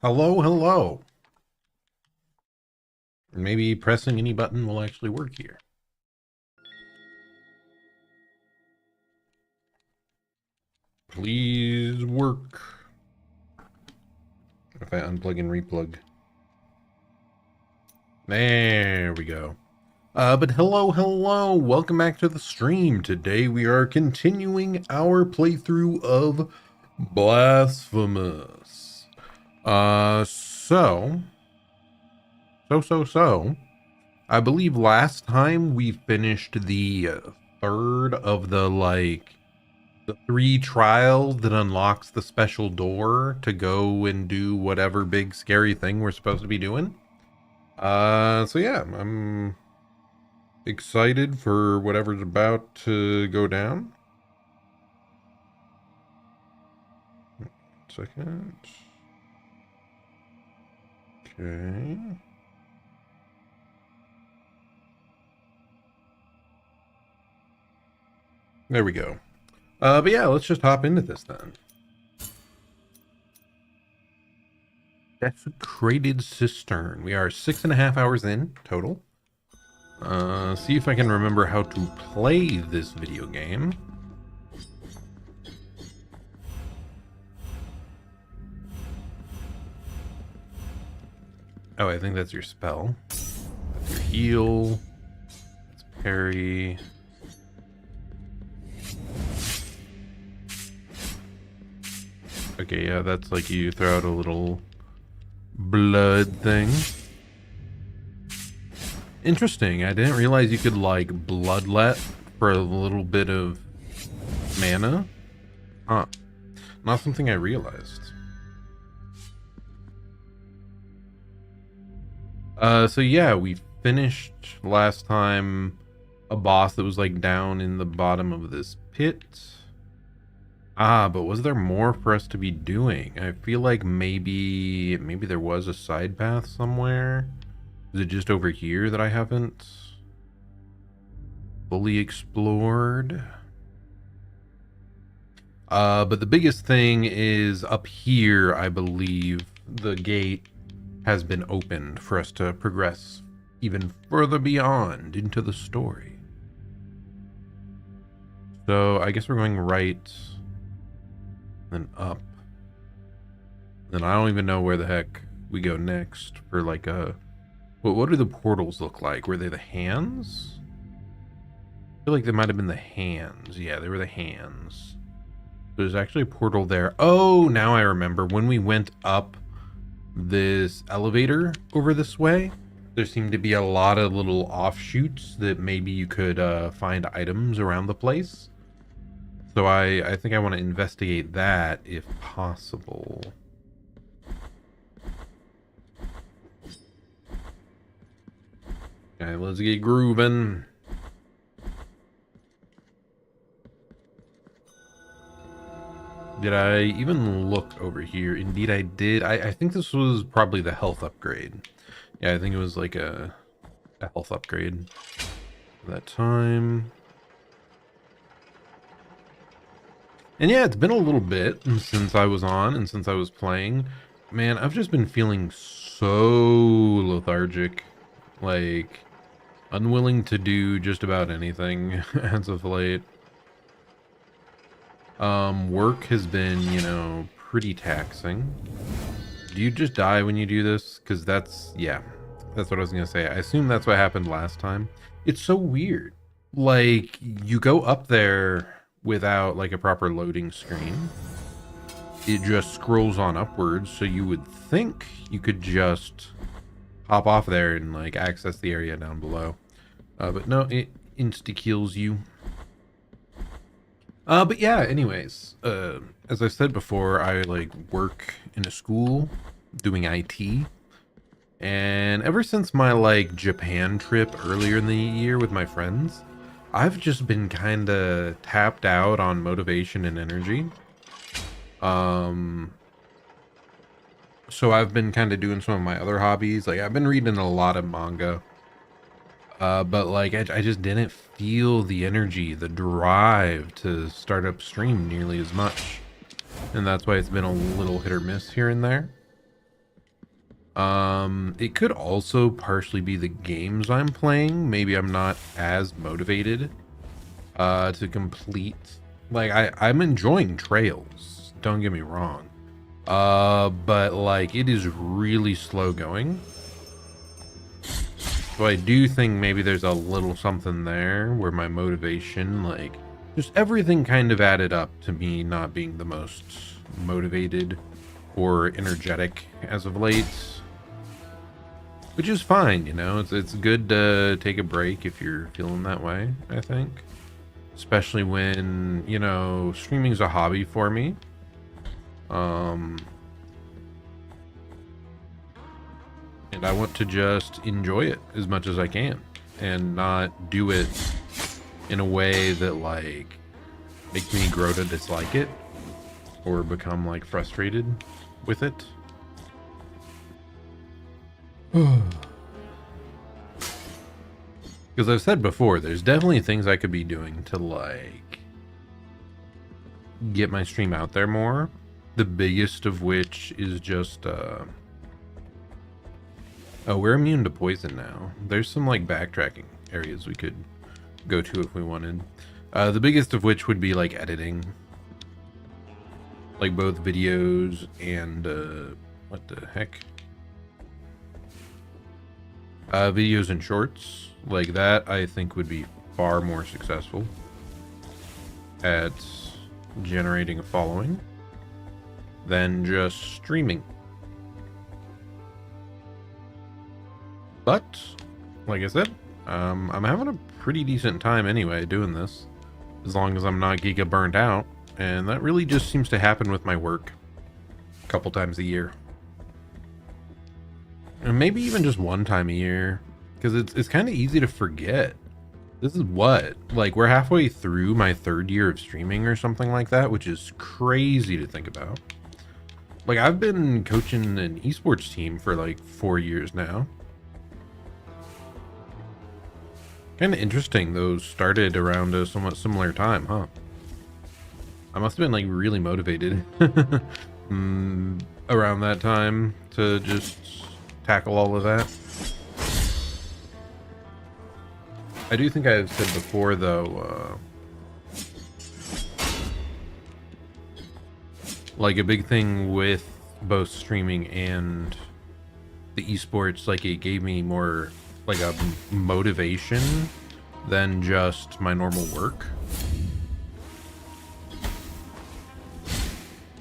Hello, hello. Maybe pressing any button will actually work here. Please work. If I unplug and replug. There we go. But hello, hello. Welcome back to the stream. Today we are continuing our playthrough of Blasphemous. So. I believe last time we finished the third of the three trials that unlocks the special door to go and do whatever big scary thing we're supposed to be doing. So yeah, I'm excited for whatever's about to go down. Second. Okay. There we go. But yeah, let's just hop into this then. Desecrated Cistern. We are 6.5 hours in total. See if I can remember how to play this video game. Oh, I think that's your spell. That's your heal. That's parry. Okay, yeah, that's like you throw out a little blood thing. Interesting. I didn't realize you could like bloodlet for a little bit of mana. Huh. Not something I realized. So yeah, we finished last time a boss that was like down in the bottom of this pit. But was there more for us to be doing? I feel like maybe there was a side path somewhere. Is it just over here that I haven't fully explored? But the biggest thing is up here, I believe the gate has been opened for us to progress even further beyond into the story. So I guess we're going right, then up. Then I don't even know where the heck we go next for like a... What do the portals look like? Were they the hands? I feel like they might have been the hands. Yeah, they were the hands. There's actually a portal there. Oh, now I remember. When we went up this elevator over this way, there seemed to be a lot of little offshoots that maybe you could find items around the place. So I think I want to investigate that if possible. Okay, let's get grooving. Did I even look over here? Indeed I did. I think this was probably the health upgrade. Yeah, I think it was like a health upgrade that time. And yeah, it's been a little bit since I was on and since I was playing. Man, I've just been feeling so lethargic. Like, unwilling to do just about anything as of late. Work has been, you know, pretty taxing. Do you just die when you do this? Because yeah, that's what I was gonna say. I assume that's what happened last time. It's so weird. Like, you go up there without like a proper loading screen. It just scrolls on upwards, so you would think you could just hop off there and like access the area down below. But no, it insta-kills you. But yeah, anyways, as I said before, I like work in a school doing IT. And ever since my like Japan trip earlier in the year with my friends, I've just been kind of tapped out on motivation and energy. So I've been kind of doing some of my other hobbies. Like I've been reading a lot of manga. But like I just didn't feel the energy, the drive to start up stream nearly as much. and that's why it's been a little hit or miss here and there. It could also partially be the games I'm playing. Maybe I'm not as motivated to complete. Like, I'm enjoying Trails, don't get me wrong. But like, it is really slow going. So I do think maybe there's a little something there where my motivation, like, just everything kind of added up to me not being the most motivated or energetic as of late. Which is fine, you know, it's good to take a break if you're feeling that way, I think. Especially when, you know, streaming's a hobby for me. And I want to just enjoy it as much as I can and not do it in a way that, like, makes me grow to dislike it or become, like, frustrated with it. Because I've said before, there's definitely things I could be doing to, like, get my stream out there more. The biggest of which is just, oh, we're immune to poison now. There's some, like, backtracking areas we could go to if we wanted. The biggest of which would be, like, editing. Like, both videos and, what the heck? Videos and shorts. Like, that, I think, would be far more successful at generating a following than just streaming. But, like I said, I'm having a pretty decent time anyway doing this, as long as I'm not giga burnt out, and that really just seems to happen with my work a couple times a year. And maybe even just one time a year, because it's kind of easy to forget. This is what, like, we're halfway through my 3rd year of streaming or something like that, which is crazy to think about. Like, I've been coaching an esports team for like 4 years now. Kind of interesting, those started around a somewhat similar time, huh? I must have been, like, really motivated around that time to just tackle all of that. I do think I've said before, though, like, a big thing with both streaming and the esports, like, it gave me more, like, a motivation than just my normal work.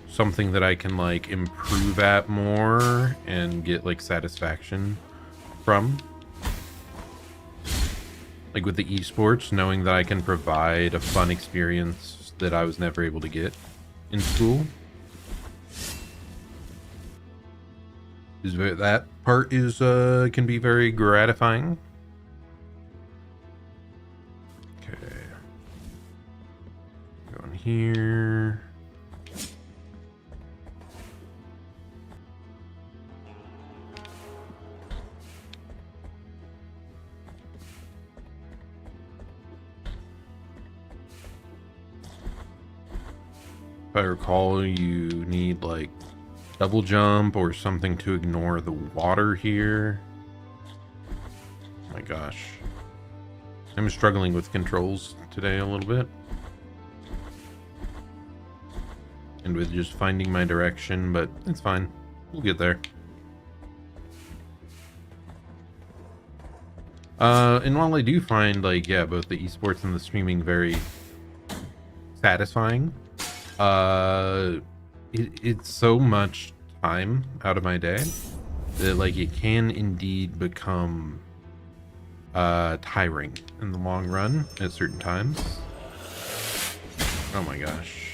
Something that I can, like, improve at more and get, like, satisfaction from. Like, with the esports, knowing that I can provide a fun experience that I was never able to get in school. That part is, can be very gratifying. Okay. Going here. If I recall, you need, like, double jump or something to ignore the water here. Oh my gosh. I'm struggling with controls today a little bit. And with just finding my direction, but it's fine. We'll get there. And while I do find, like, yeah, both the esports and the streaming very satisfying, it's so much time out of my day that, like, it can indeed become tiring in the long run at certain times. Oh my gosh.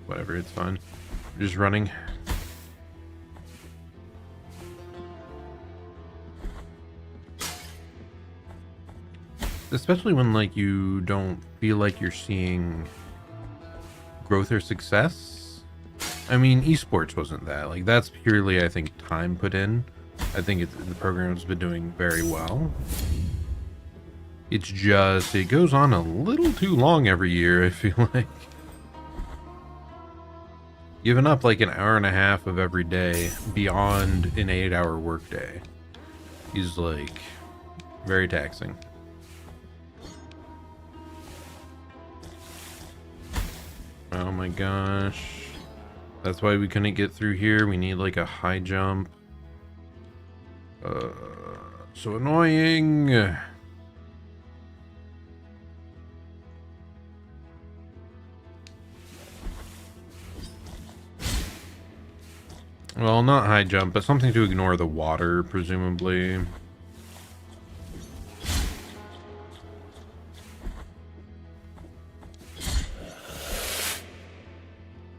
Whatever, it's fine. I'm just running. Especially when, like, you don't feel like you're seeing growth or success. I mean, esports wasn't that. Like, that's purely, I think, time put in. I think the program's been doing very well. It's just, it goes on a little too long every year, I feel like. Giving up like an hour and a half of every day beyond an 8-hour workday is like very taxing. Oh my gosh. That's why we couldn't get through here. We need like a high jump. So annoying. Well, not high jump, but something to ignore the water, presumably.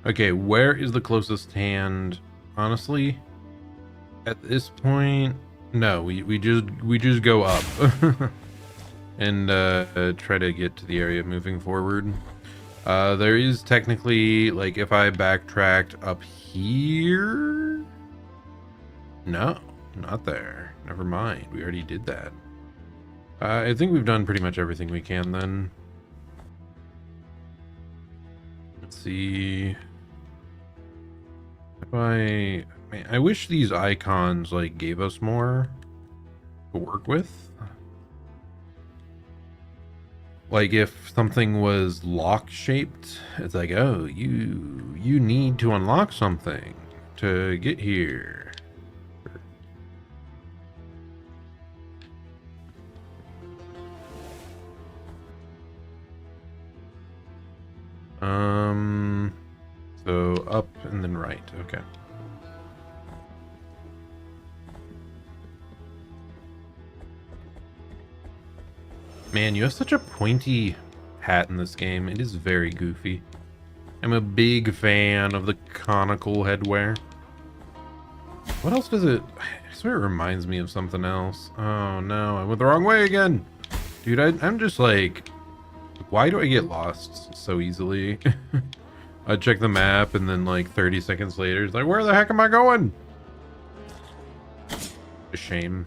Okay, where is the closest hand? Honestly, at this point, no. We just go up and try to get to the area moving forward. There is technically, like, if I backtracked up here. No, not there. Never mind. We already did that. I think we've done pretty much everything we can then. Let's see. If man, I wish these icons like gave us more to work with. Like if something was lock shaped, it's like, oh, you need to unlock something to get here. So up and then right. Okay. Man, you have such a pointy hat in this game. It is very goofy. I'm a big fan of the conical headwear. What else does it... I swear it reminds me of something else. Oh no, I went the wrong way again. Dude, I'm just like... Why do I get lost so easily? I check the map and then like 30 seconds later, it's like, where the heck am I going? A shame.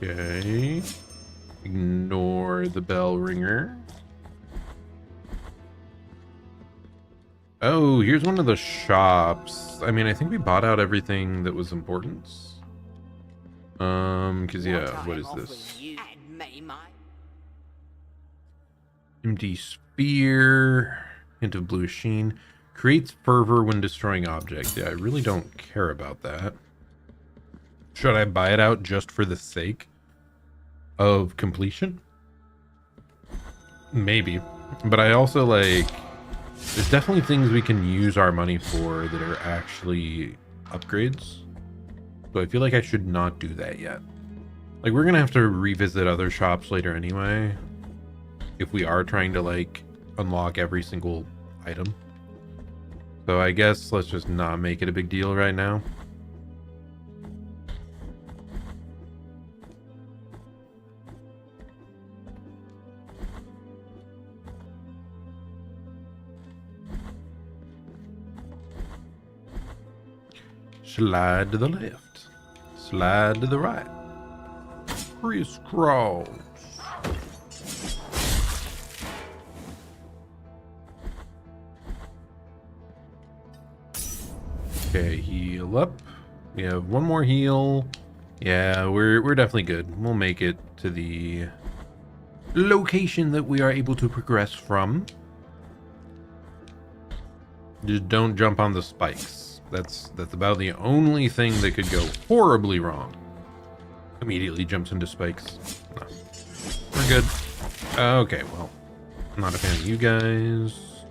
Okay. Ignore the bell ringer. Oh, here's one of the shops. I mean, I think we bought out everything that was important. Cause yeah, what is this? Empty spear. Hint of blue sheen. Creates fervor when destroying objects. Yeah, I really don't care about that. Should I buy it out just for the sake of completion? Maybe. But I also like... There's definitely things we can use our money for that are actually upgrades. So I feel like I should not do that yet. Like, we're gonna have to revisit other shops later anyway. If we are trying to, like, unlock every single item. So I guess let's just not make it a big deal right now. Slide to the left. Slide to the right. Crisscross. Okay, heal up. We have one more heal. Yeah, we're definitely good. We'll make it to the location that we are able to progress from. Just don't jump on the spikes. That's about the only thing that could go horribly wrong. Immediately jumps into spikes. No. We're good. Okay, well, I'm not a fan of you guys.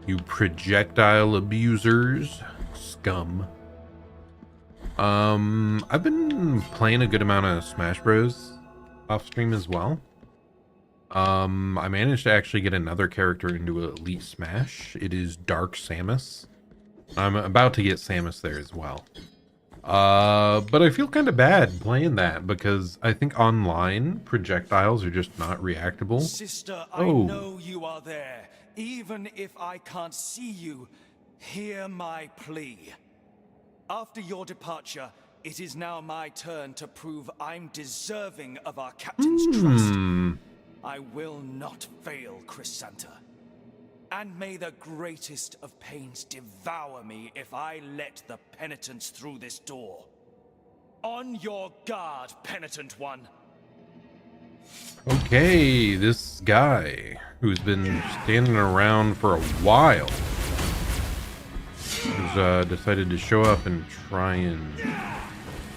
You projectile abusers. Scum. I've been playing a good amount of Smash Bros. Off stream as well. I managed to actually get another character into Elite Smash. It is Dark Samus. I'm about to get Samus there as well. But I feel kind of bad playing that because I think online projectiles are just not reactable. Sister, I know you are there. Even if I can't see you, hear my plea. After your departure, it is now my turn to prove I'm deserving of our captain's trust. I will not fail, Chrysanta. And may the greatest of pains devour me if I let the penitents through this door. On your guard, penitent one. Okay, this guy who's been standing around for a while has decided to show up and try and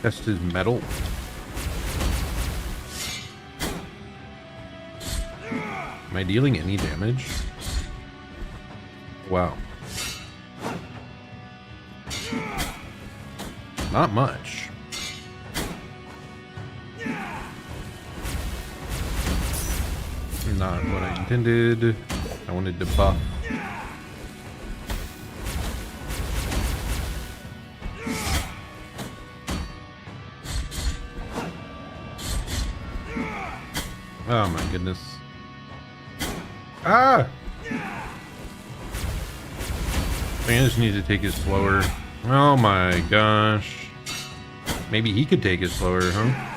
test his mettle. Am I dealing any damage? Wow. Not much. Not what I intended. I wanted to buff. Oh my goodness. Ah! I just need to take it slower. Oh my gosh. Maybe he could take it slower, huh?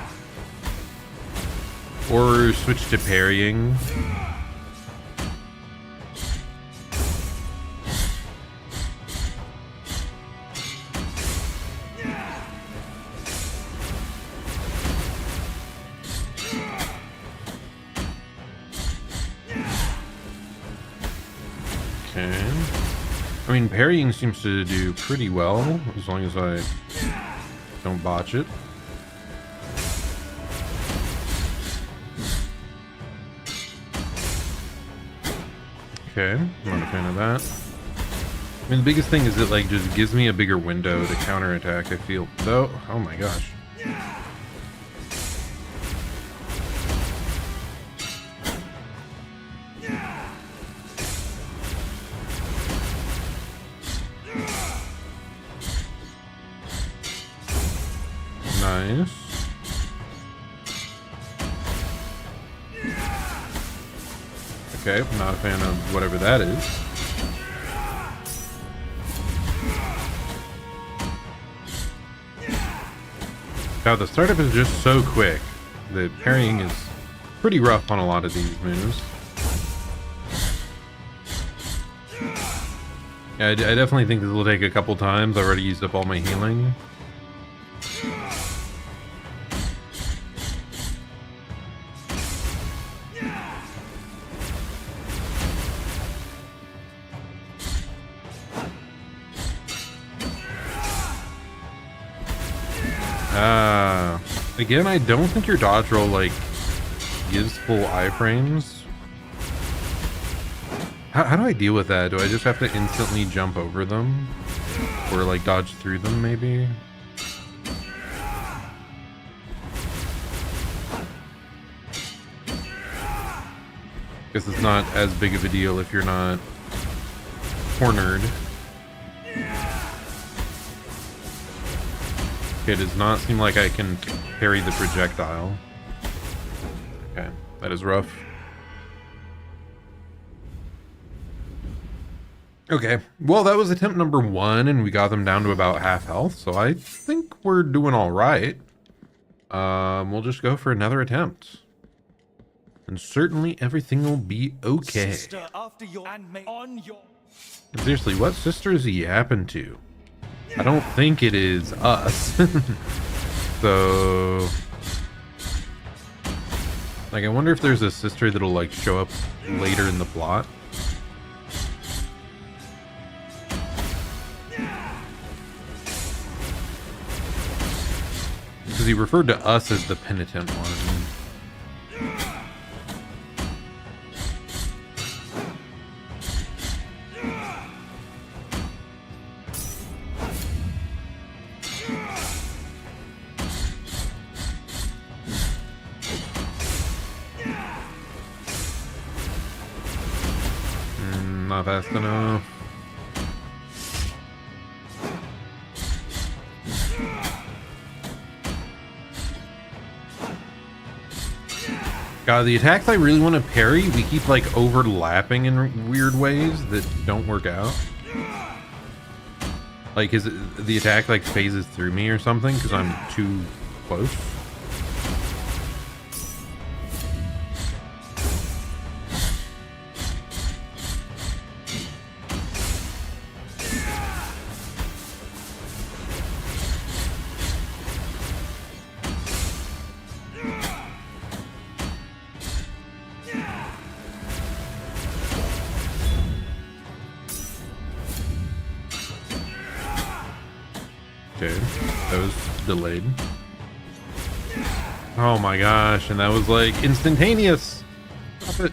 Or switch to parrying. Okay. I mean, parrying seems to do pretty well, as long as I don't botch it. Okay, I'm not a fan of that. I mean, the biggest thing is it, like, just gives me a bigger window to counterattack, I feel. Though, oh my gosh. Nice. Okay, not a fan of whatever that is. Now the startup is just so quick. The parrying is pretty rough on a lot of these moves. Yeah, I definitely think this will take a couple times. I've already used up all my healing. Again, I don't think your dodge roll, like, gives full iframes. How do I deal with that? Do I just have to instantly jump over them? Or, like, dodge through them, maybe? Guess it's not as big of a deal if you're not cornered. Okay, it does not seem like I can parry the projectile. Okay, that is rough. Okay, well, that was attempt number 1, and we got them down to about half health, so I think we're doing all right. We'll just go for another attempt. And certainly everything will be okay. Sister, after your on your... Seriously, what sister is he yapping to? I don't think it is us. So, like, I wonder if there's a sister that'll, like, show up later in the plot. Because he referred to us as the penitent one. Not fast enough. God, the attacks I really want to parry, we keep, like, overlapping in weird ways that don't work out. Like, is it the attack, like, phases through me or something because I'm too close? That was delayed. Oh my gosh, and that was like instantaneous. Stop it.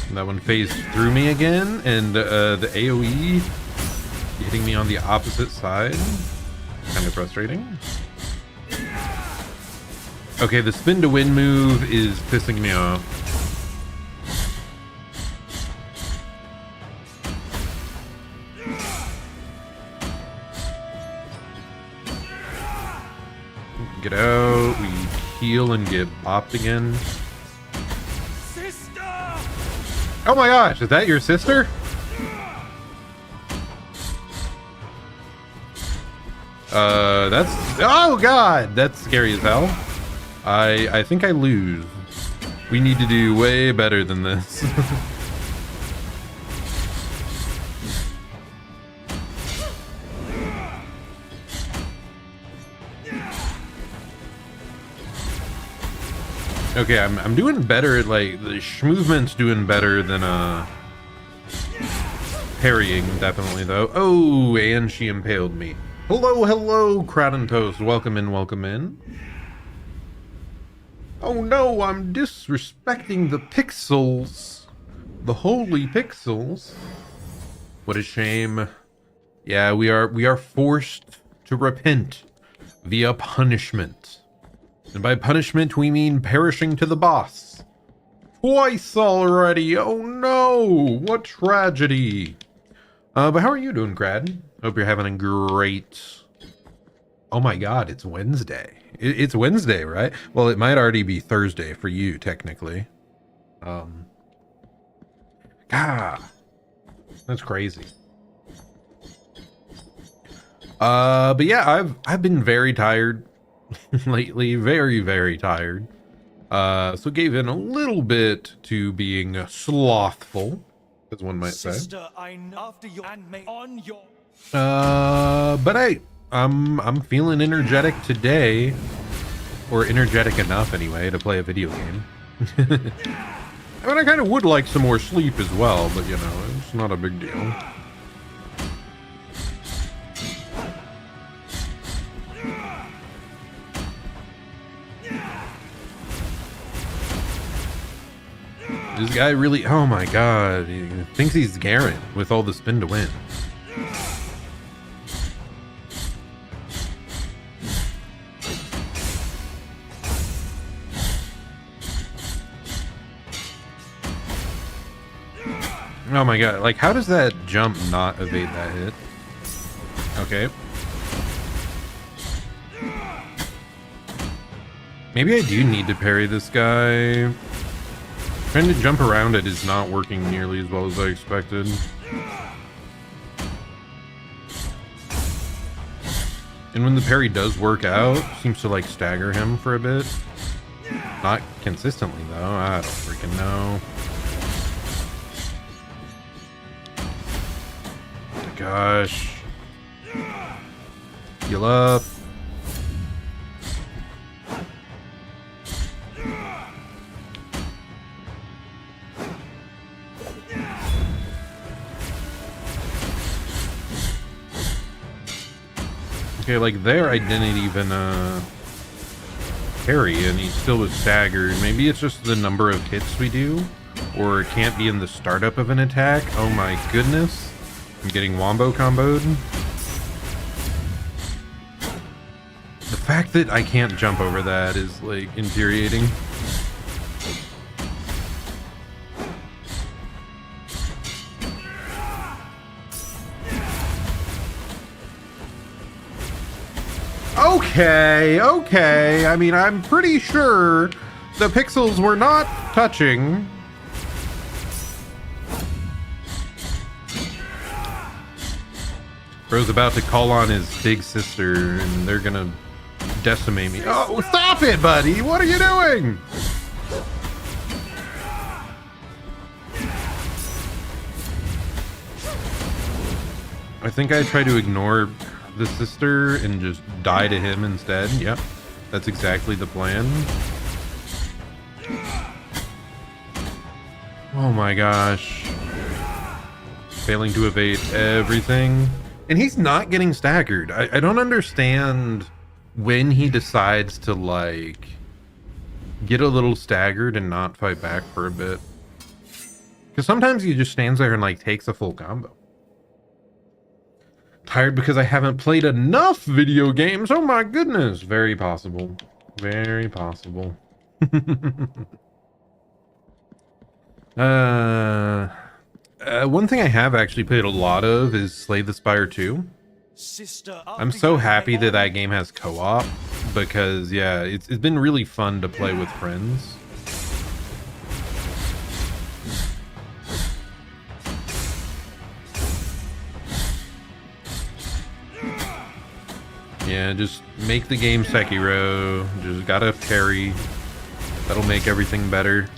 And that one phased through me again, and the AoE hitting me on the opposite side. Kind of frustrating. Okay, the spin to win move is pissing me off. Get out, we heal and get bopped again. Sister! Oh my gosh, is that your sister? That's, oh god, that's scary as hell. I think I lose. We need to do way better than this. Okay, I'm doing better at, like, the movement's doing better than parrying, definitely though. Oh, and she impaled me. Hello, Crowd and Toast. Welcome in, welcome in. Oh no, I'm disrespecting the pixels. The holy pixels. What a shame. Yeah, we are forced to repent via punishment. And by punishment, we mean perishing to the boss. Twice already. Oh no, what tragedy. But how are you doing, Crad? Hope you're having a great... Oh my god, it's Wednesday. It's Wednesday, right? Well, it might already be Thursday for you, technically. God, that's crazy. But yeah, I've been very tired lately, very tired. So gave in a little bit to being slothful, as one might say. Sister, after you and me on your... But I'm feeling energetic today, or energetic enough anyway to play a video game. I mean, I kind of would like some more sleep as well, but you know, it's not a big deal. This guy really, oh my god, he thinks he's Garen with all the spin to win. Oh my god, like how does that jump not evade that hit? Okay. Maybe I do need to parry this guy. Trying to jump around it is not working nearly as well as I expected. And when the parry does work out, seems to like stagger him for a bit. Not consistently though, I don't freaking know. Gosh. Heal up. Okay, like there I didn't even parry and he still was staggered. Maybe it's just the number of hits we do, or it can't be in the startup of an attack. Oh my goodness. I'm getting wombo comboed. The fact that I can't jump over that is like infuriating. Okay. I mean, I'm pretty sure the pixels were not touching. Bro's about to call on his big sister, and they're gonna decimate me. Oh, stop it, buddy! What are you doing? I think I try to ignore the sister and just die to him instead. Yep, that's exactly the plan. Oh my gosh. Failing to evade everything. And he's not getting staggered. I don't understand when he decides to, like, get a little staggered and not fight back for a bit. Because sometimes he just stands there and, like, takes a full combo. Tired because I haven't played enough video games. Oh my goodness. Very possible. Very possible. One thing I have actually played a lot of is Slay the Spire 2. I'm so happy that that game has co-op because, yeah, it's been really fun to play with friends. Yeah, just make the game Sekiro. Just gotta parry. That'll make everything better.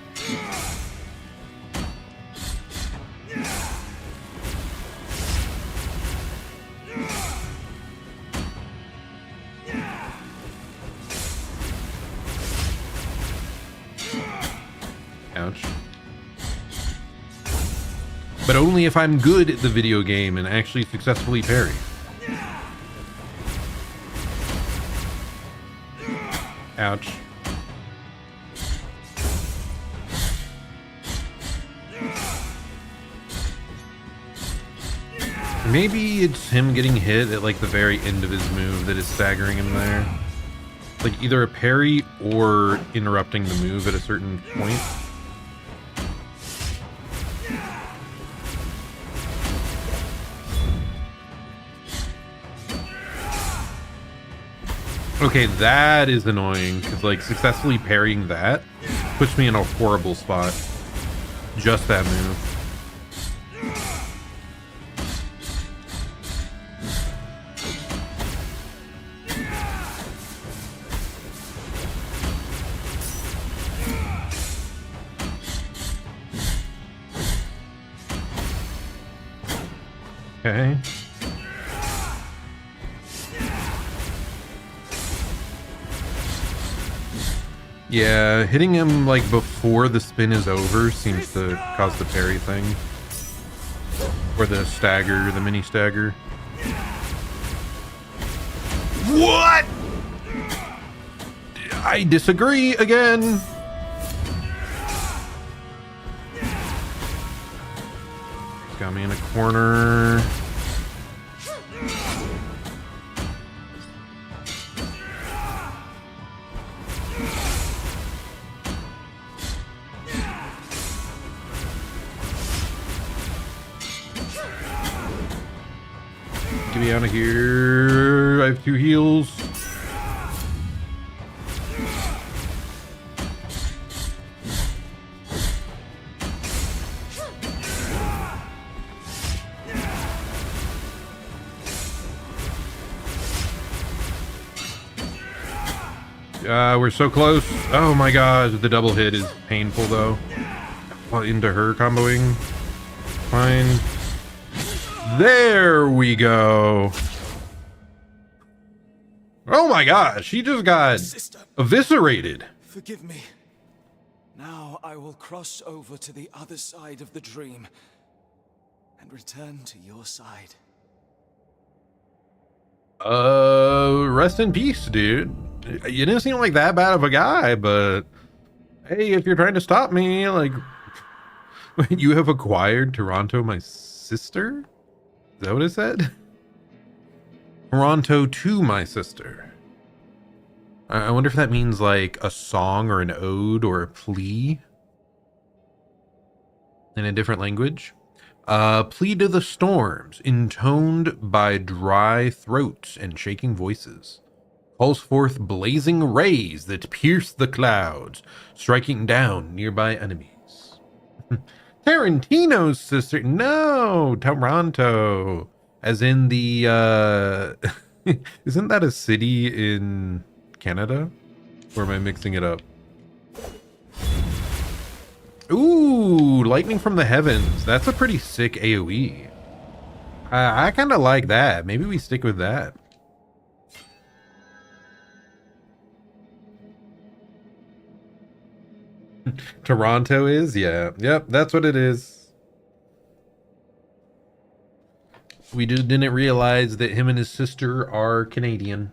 Ouch. But only if I'm good at the video game and actually successfully parry. Ouch. Maybe it's him getting hit at like the very end of his move that is staggering him there. Like either a parry or interrupting the move at a certain point. Okay, that is annoying, because, like, successfully parrying that puts me in a horrible spot. Just that move. Okay. Yeah, hitting him like before the spin is over seems to cause the parry thing. Or the stagger, the mini stagger. What? I disagree again. Got me in a corner. Get me out of here. I have 2 heals. We're so close. Oh my god, the double hit is painful though. Into her comboing. Fine. There we go. Oh my gosh, she just got eviscerated. Forgive me. Now I will cross over to the other side of the dream and return to your side. Rest in peace, dude. You didn't seem like that bad of a guy, but hey, if you're trying to stop me, like, you have acquired Toronto, my sister? Is that what it said? Toronto to my sister. I wonder if that means like a song or an ode or a plea in a different language. Plea to the storms, intoned by dry throats and shaking voices, calls forth blazing rays that pierce the clouds, striking down nearby enemies. Tarantino's sister. No, Toronto. As in the, isn't that a city in Canada? Or am I mixing it up? Ooh, lightning from the heavens. That's a pretty sick AoE. I kind of like that. Maybe we stick with that. Toronto is? Yeah. Yep, that's what it is. We just didn't realize that him and his sister are Canadian.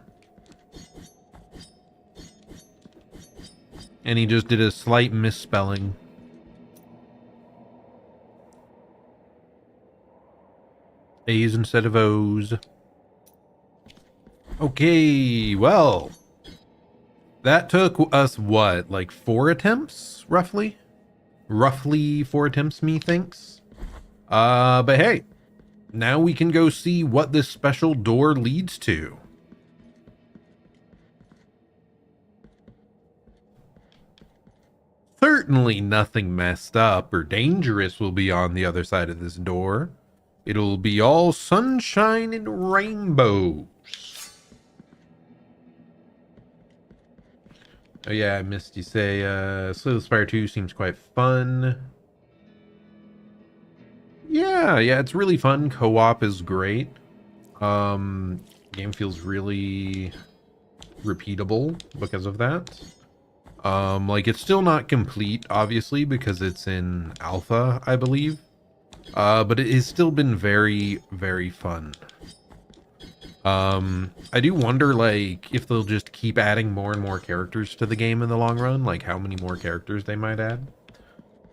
And he just did a slight misspelling. A's instead of O's. Okay, well. That took us, what, like 4 attempts, roughly? Roughly 4 attempts, methinks. But hey, now we can go see what this special door leads to. Certainly nothing messed up or dangerous will be on the other side of this door. It'll be all sunshine and rainbows. Oh yeah, I missed you say, Sloth Spire 2 seems quite fun. Yeah, it's really fun. Co-op is great. Game feels really repeatable because of that. Like, it's still not complete, obviously, because it's in alpha, I believe. But it has still been very, very fun. I do wonder, like, if they'll just keep adding more and more characters to the game in the long run, like how many more characters they might add.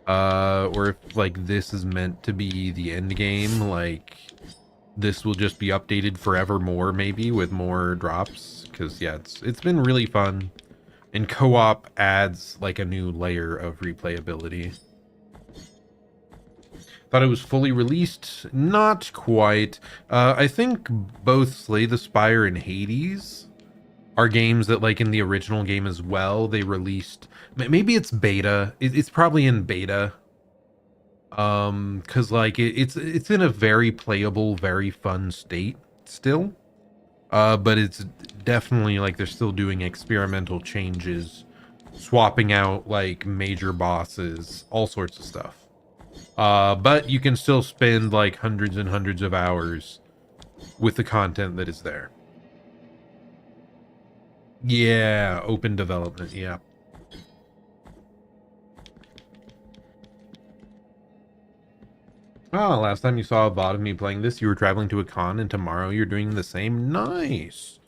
Or if, like, this is meant to be the end game, like, this will just be updated forevermore, maybe, with more drops. Because, yeah, it's been really fun. And co-op adds, like, a new layer of replayability. Thought it was fully released? Not quite. I think both Slay the Spire and Hades are games that, like, in the original game as well, they released... Maybe it's beta. It's probably in beta. Because, like, it's in a very playable, very fun state still. But it's definitely, like, they're still doing experimental changes, swapping out, like, major bosses, all sorts of stuff. But you can still spend, like, hundreds and hundreds of hours with the content that is there. Yeah, open development, yeah. Oh, last time you saw a VOD of me playing this, you were traveling to a con, and tomorrow you're doing the same? Nice.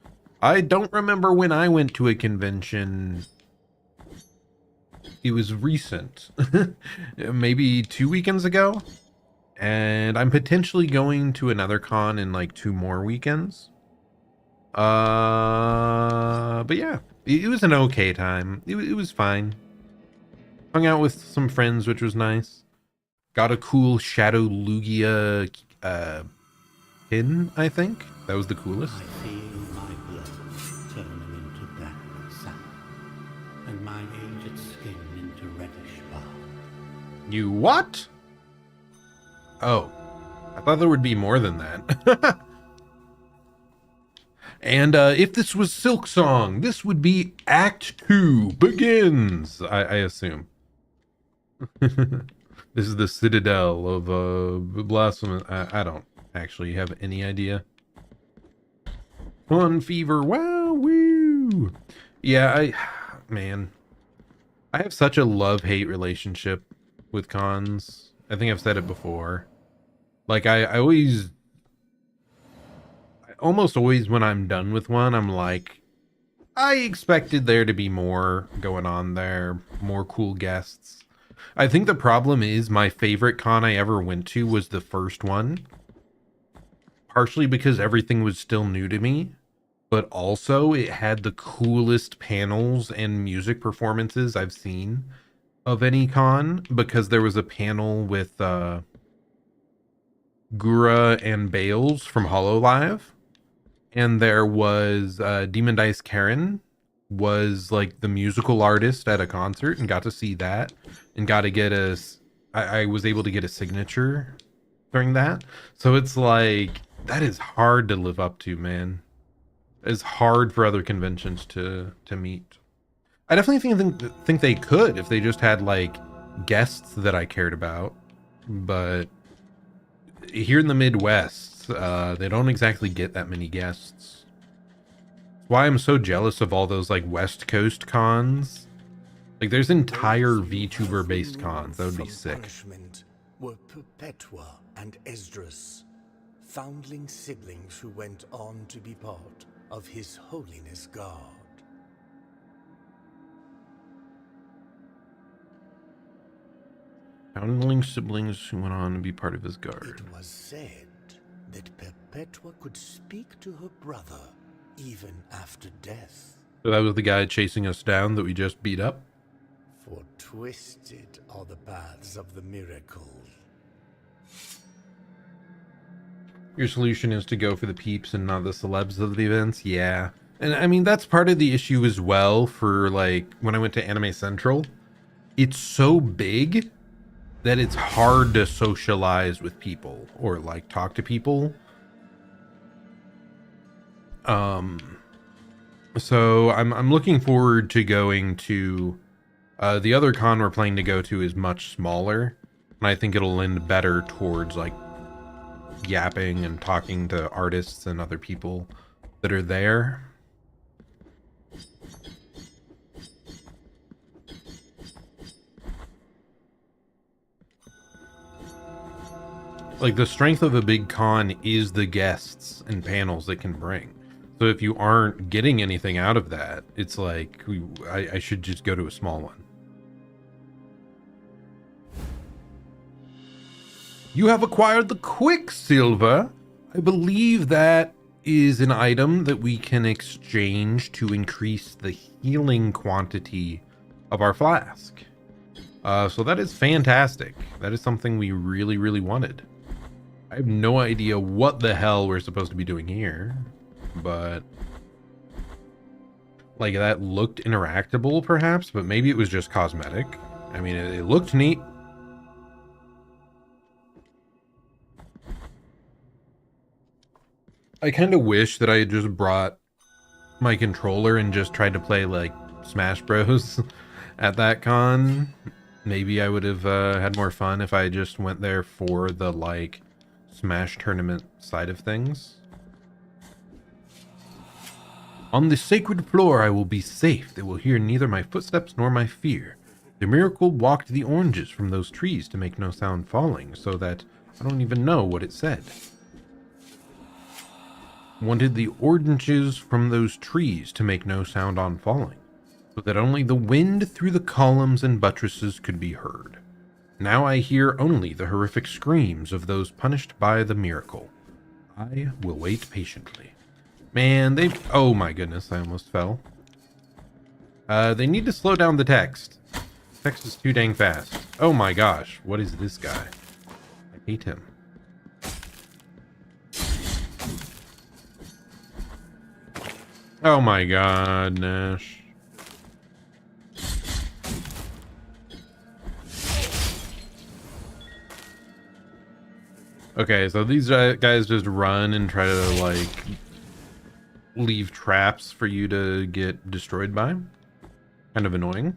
I don't remember when I went to a convention. It was recent. Maybe 2 weekends ago. And I'm potentially going to another con in like 2 more weekends. But yeah, it was an okay time. It was fine. Hung out with some friends, which was nice. Got a cool Shadow Lugia pin, I think. That was the coolest. I feel my blood turning into black sand, and my aged skin into reddish bark. You what? Oh, I thought there would be more than that. And if this was Silksong, this would be Act 2 begins, I assume. This is the citadel of Blasphemous. I don't actually have any idea. Fun fever, wow, woo. Yeah, man, I have such a love-hate relationship with cons. I think I've said it before. Like, I almost always when I'm done with one, I'm like, I expected there to be more going on there, more cool guests. I think the problem is my favorite con I ever went to was the first one. Partially because everything was still new to me, but also it had the coolest panels and music performances I've seen of any con, because there was a panel with Gura and Bales from HoloLive, and there was Demon Dice Karen was like the musical artist at a concert, and got to see that, and got to get I was able to get a signature during that. So it's like, that is hard to live up to, man. It's hard for other conventions to meet. I definitely think they could if they just had like guests that I cared about, but here in the Midwest, they don't exactly get that many guests. Why I'm so jealous of all those like West Coast cons. Like, there's entire VTuber based cons. That would be sick. Were Perpetua and Esdras, foundling siblings who went on to be part of His Holiness Guard. Foundling siblings who went on to be part of his guard. It was said that Perpetua could speak to her brother even after death. So that was the guy chasing us down that we just beat up? For twisted are the paths of the miracle. Your solution is to go for the peeps and not the celebs of the events? Yeah. And I mean, that's part of the issue as well for, like, when I went to Anime Central. It's so big that it's hard to socialize with people or, like, talk to people. So I'm looking forward to going to... the other con we're planning to go to is much smaller. And I think it'll lend better towards, like, yapping and talking to artists and other people that are there. Like, the strength of a big con is the guests and panels it can bring. So if you aren't getting anything out of that, it's like, I should just go to a small one. You have acquired the Quicksilver. I believe that is an item that we can exchange to increase the healing quantity of our flask. So that is fantastic. That is something we really, really wanted. I have no idea what the hell we're supposed to be doing here, but like, that looked interactable perhaps, but maybe it was just cosmetic. I mean, it looked neat. I kind of wish that I had just brought my controller and just tried to play like Smash Bros at that con. Maybe I would have had more fun if I just went there for the like Smash tournament side of things. On the sacred floor I will be safe. They will hear neither my footsteps nor my fear. The miracle walked the oranges from those trees to make no sound falling, so that I don't even know what it said. Wanted the oranges from those trees to make no sound on falling, so that only the wind through the columns and buttresses could be heard. Now I hear only the horrific screams of those punished by the miracle. I will wait patiently. Man, oh my goodness, I almost fell. They need to slow down the text. Text is too dang fast. Oh my gosh, what is this guy? I hate him. Oh my god, Nash. Okay, so these guys just run and try to, like, leave traps for you to get destroyed by. Kind of annoying.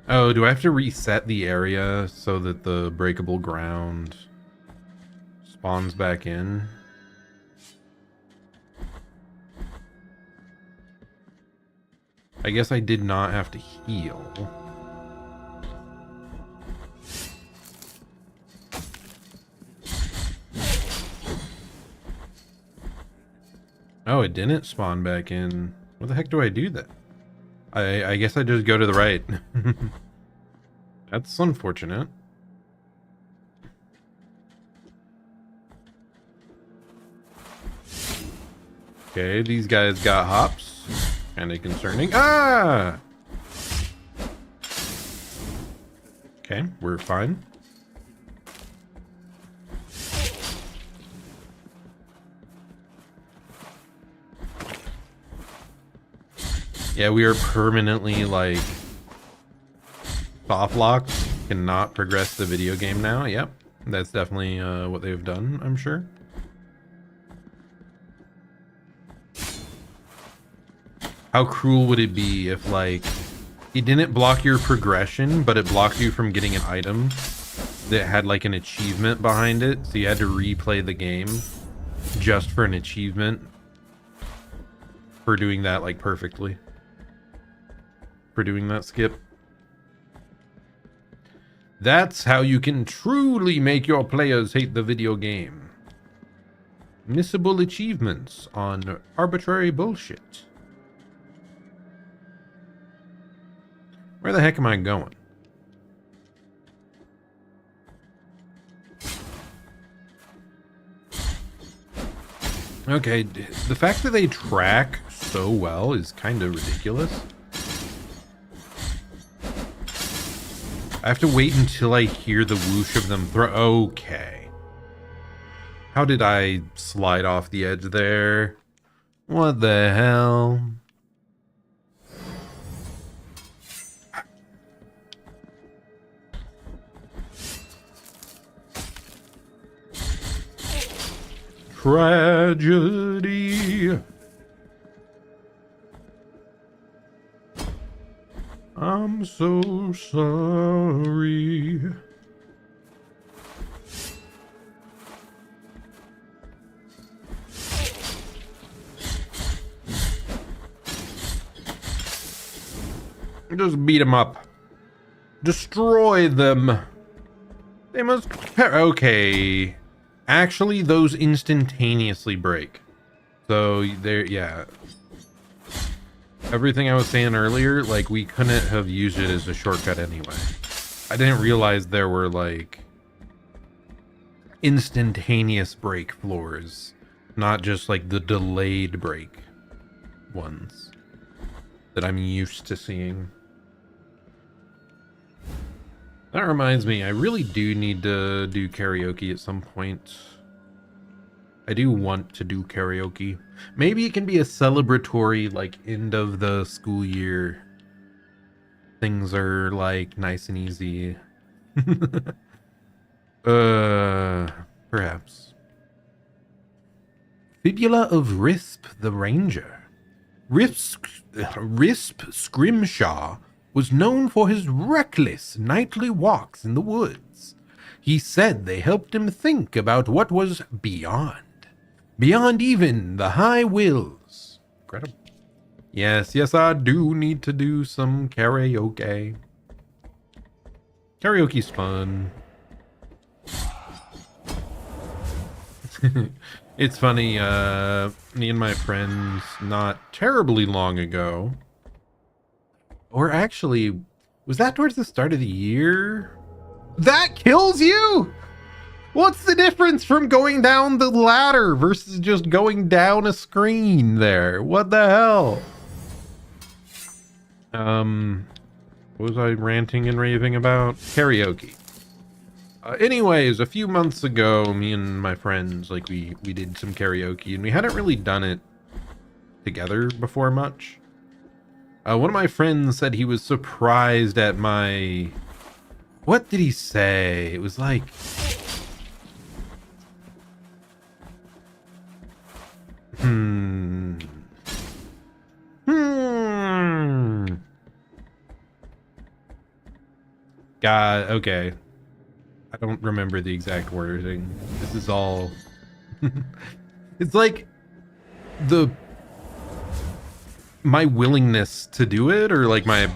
Oh, do I have to reset the area so that the breakable ground spawns back in? I guess I did not have to heal. Oh, it didn't spawn back in. What the heck do I do then? I guess I just go to the right. That's unfortunate. Okay, these guys got hops. Kinda concerning. Ah! Okay, we're fine. Yeah, we are permanently, like, soft locked. Cannot progress the video game now. Yep, that's definitely what they've done, I'm sure. How cruel would it be if, like, it didn't block your progression, but it blocked you from getting an item that had, like, an achievement behind it, so you had to replay the game just for an achievement for doing that, like, perfectly. For doing that skip. That's how you can truly make your players hate the video game. Missable achievements on arbitrary bullshit. Where the heck am I going? Okay, the fact that they track so well is kind of ridiculous. I have to wait until I hear the whoosh of them throw. Okay. How did I slide off the edge there? What the hell? Tragedy. I'm so sorry. Just beat them up. Destroy them. They must... Okay. Actually, those instantaneously break. So, there, yeah. Everything I was saying earlier, like, we couldn't have used it as a shortcut anyway. I didn't realize there were, like, instantaneous break floors. Not just, like, the delayed break ones that I'm used to seeing. That reminds me, I really do need to do karaoke at some point. I do want to do karaoke. Maybe it can be a celebratory, like, end of the school year. Things are, like, nice and easy. Perhaps. Fibula of Risp the Ranger. Risp Scrimshaw was known for his reckless nightly walks in the woods. He said they helped him think about what was beyond even the high wills. Incredible. Yes, I do need to do some karaoke. Karaoke's fun. It's funny, me and my friends, not terribly long ago, or actually, was that towards the start of the year? That kills you? What's the difference from going down the ladder versus just going down a screen there? What the hell? What was I ranting and raving about? Karaoke. Anyways, a few months ago, me and my friends, like, we did some karaoke, and we hadn't really done it together before much. One of my friends said he was surprised at my... What did he say? It was like... God, okay. I don't remember the exact wording. This is all... It's like... my willingness to do it, or like my...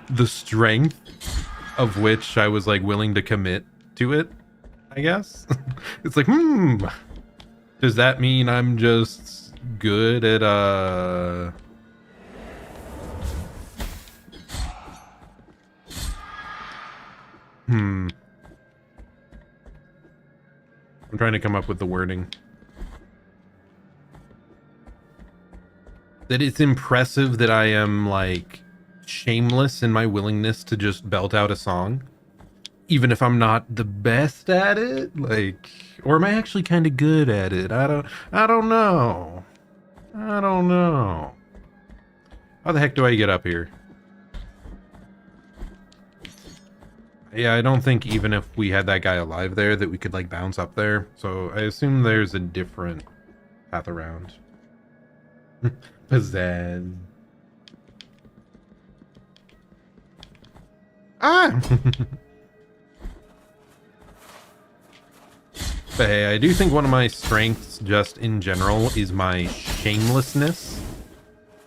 the strength of which I was like willing to commit to it, I guess. It's like, does that mean I'm just good at, I'm trying to come up with the wording. That it's impressive that I am, like, shameless in my willingness to just belt out a song, even if I'm not the best at it. Like, or am I actually kind of good at it? I don't know. I don't know. How the heck do I get up here? Yeah, I don't think even if we had that guy alive there that we could, like, bounce up there. So I assume there's a different path around. Pizzazz. Ah! But hey, I do think one of my strengths just in general is my shamelessness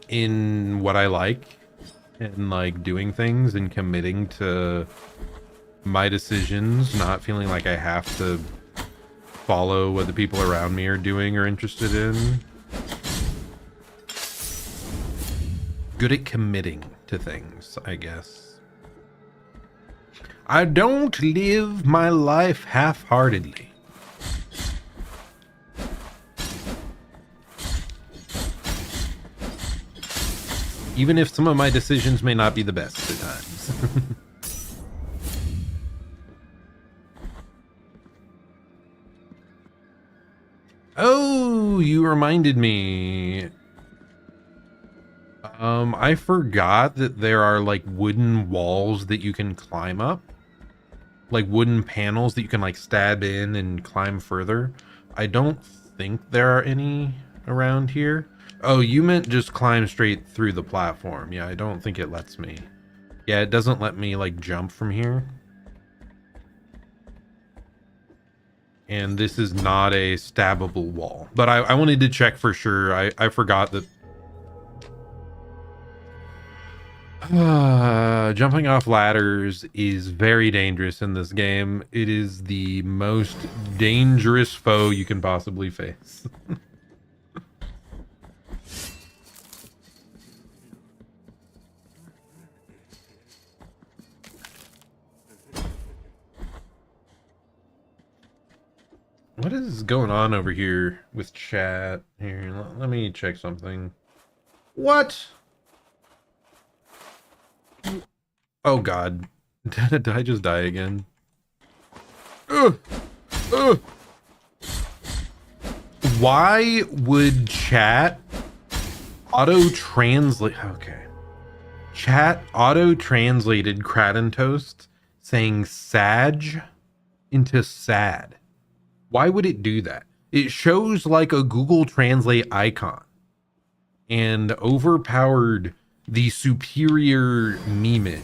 in what I like and, like, doing things and committing to my decisions, not feeling like I have to follow what the people around me are doing or interested in. Good at committing to things, I guess. I don't live my life half-heartedly. Even if some of my decisions may not be the best at times. Oh, you reminded me. I forgot that there are like wooden walls that you can climb up. Like wooden panels that you can like stab in and climb further. I don't think there are any around here. Oh, you meant just climb straight through the platform. Yeah, I don't think it lets me. Yeah, it doesn't let me like jump from here. And this is not a stabbable wall. But I wanted to check for sure. I forgot that. Jumping off ladders is very dangerous in this game. It is the most dangerous foe you can possibly face. What is going on over here with chat? Here, let me check something. What? Oh god. Did I just die again? Ugh. Ugh. Why would chat auto-translate? Okay. Chat auto-translated Kraten Toast saying Sag into sad. Why would it do that? It shows like a Google Translate icon and overpowered the superior memeage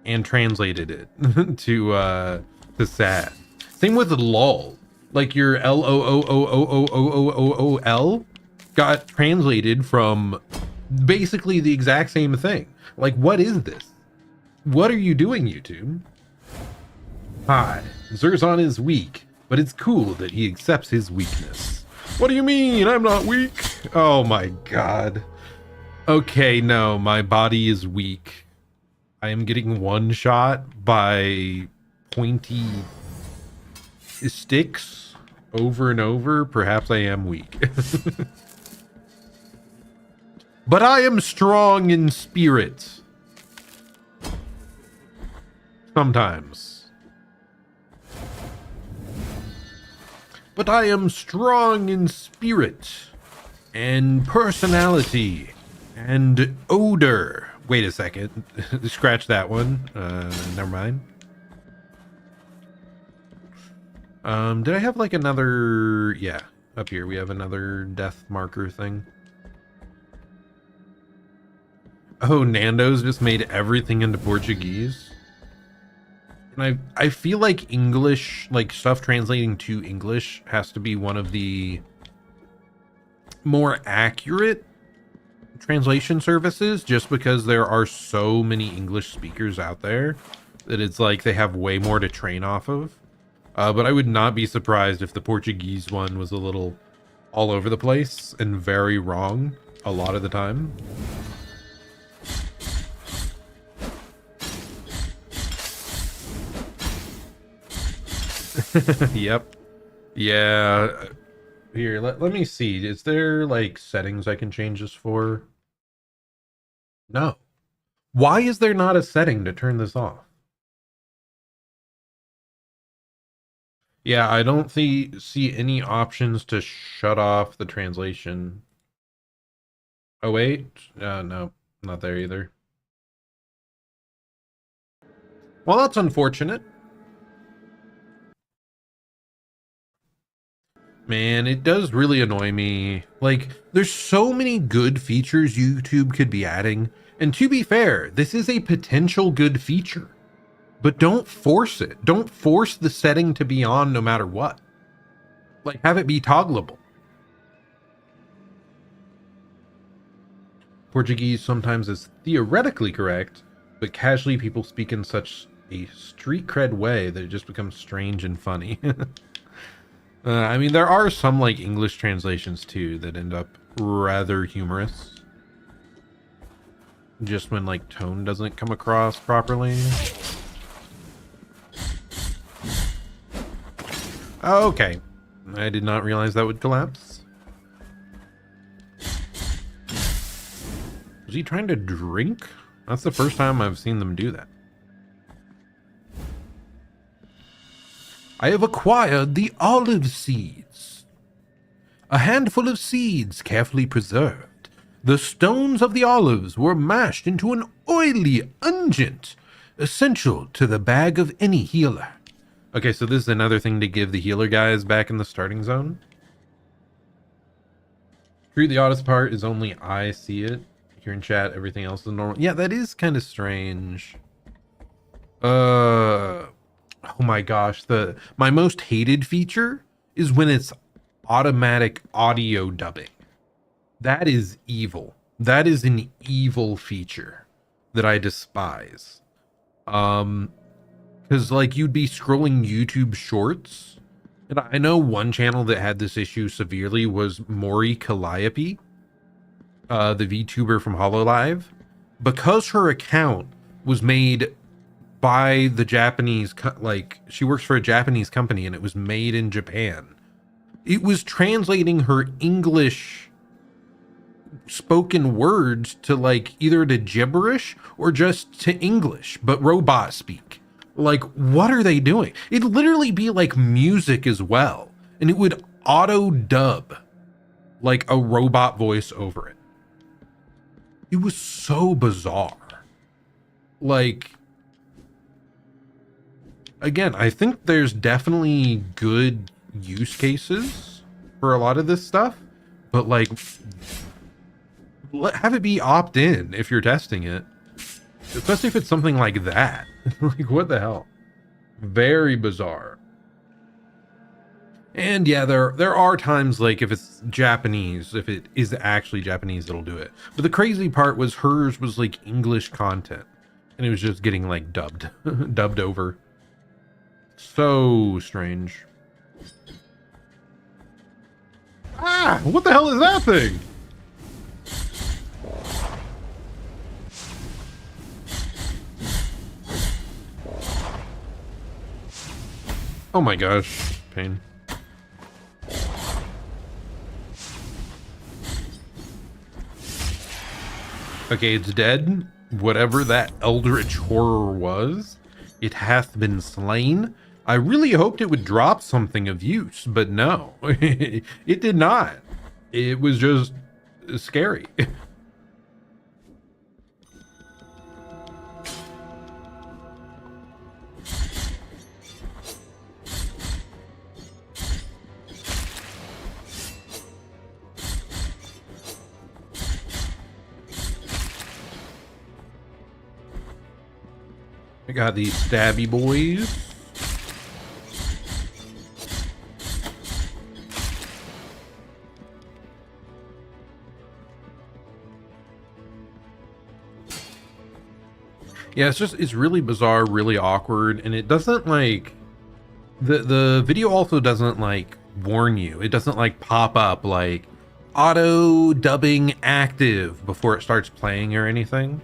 and translated it to sad. Same with lol. Like your LOOOOOOOOOL got translated from basically the exact same thing. Like, what is this? What are you doing, YouTube? Hi, Zerzan is weak, but it's cool that he accepts his weakness. What do you mean? I'm not weak. Oh my god. Okay, no, my body is weak. I am getting one shot by pointy sticks over and over. Perhaps I am weak. But I am strong in spirit. Sometimes. But I am strong in spirit and personality and odor. Wait a second. Scratch that one. Never mind. Did I have like another? Yeah, up here we have another death marker thing. Oh, Nando's just made everything into Portuguese. And I feel like English, like stuff translating to English has to be one of the more accurate translation services, just because there are so many English speakers out there that it's like they have way more to train off of. But I would not be surprised if the Portuguese one was a little all over the place and very wrong a lot of the time. Yep. Yeah. Here, let me see. Is there like settings I can change this for? No. Why is there not a setting to turn this off? Yeah, I don't see any options to shut off the translation. Oh wait, no, not there either. Well, that's unfortunate. Man, it does really annoy me. Like, there's so many good features YouTube could be adding. And to be fair, this is a potential good feature. But don't force it. Don't force the setting to be on no matter what. Like, have it be toggleable. Portuguese sometimes is theoretically correct, but casually people speak in such a street cred way that it just becomes strange and funny. I mean, there are some like English translations too that end up rather humorous. Just when like tone doesn't come across properly. Okay. I did not realize that would collapse. Was he trying to drink? That's the first time I've seen them do that. I have acquired the olive seeds. A handful of seeds carefully preserved. The stones of the olives were mashed into an oily unguent, essential to the bag of any healer. Okay, so this is another thing to give the healer guys back in the starting zone. True, the oddest part is only I see it. Here in chat, everything else is normal. Yeah, that is kind of strange. Oh my gosh, my most hated feature is when it's automatic audio dubbing. That is evil. That is an evil feature that I despise. Because like you'd be scrolling YouTube shorts, and I know one channel that had this issue severely was Mori Calliope, the VTuber from HoloLive, because her account was made by the Japanese, like she works for a Japanese company and it was made in Japan. It was translating her English spoken words to like either to gibberish or just to English, but robot speak. Like, what are they doing? It'd literally be like music as well, and it would auto dub like a robot voice over it. It was so bizarre. Like, again, I think there's definitely good use cases for a lot of this stuff, but like, have it be opt-in if you're testing it, especially if it's something like that. Like, what the hell? Very bizarre. And yeah, there are times like if it's Japanese, if it is actually Japanese, it'll do it. But the crazy part was hers was like English content, and it was just getting like dubbed over. So strange. Ah, what the hell is that thing? Oh my gosh, pain. Okay, it's dead. Whatever that eldritch horror was, it hath been slain. I really hoped it would drop something of use, but no, it did not. It was just scary. I got these stabby boys. Yeah, it's really bizarre, really awkward, and it doesn't like the video also doesn't like warn you. It doesn't like pop up like auto dubbing active before it starts playing or anything.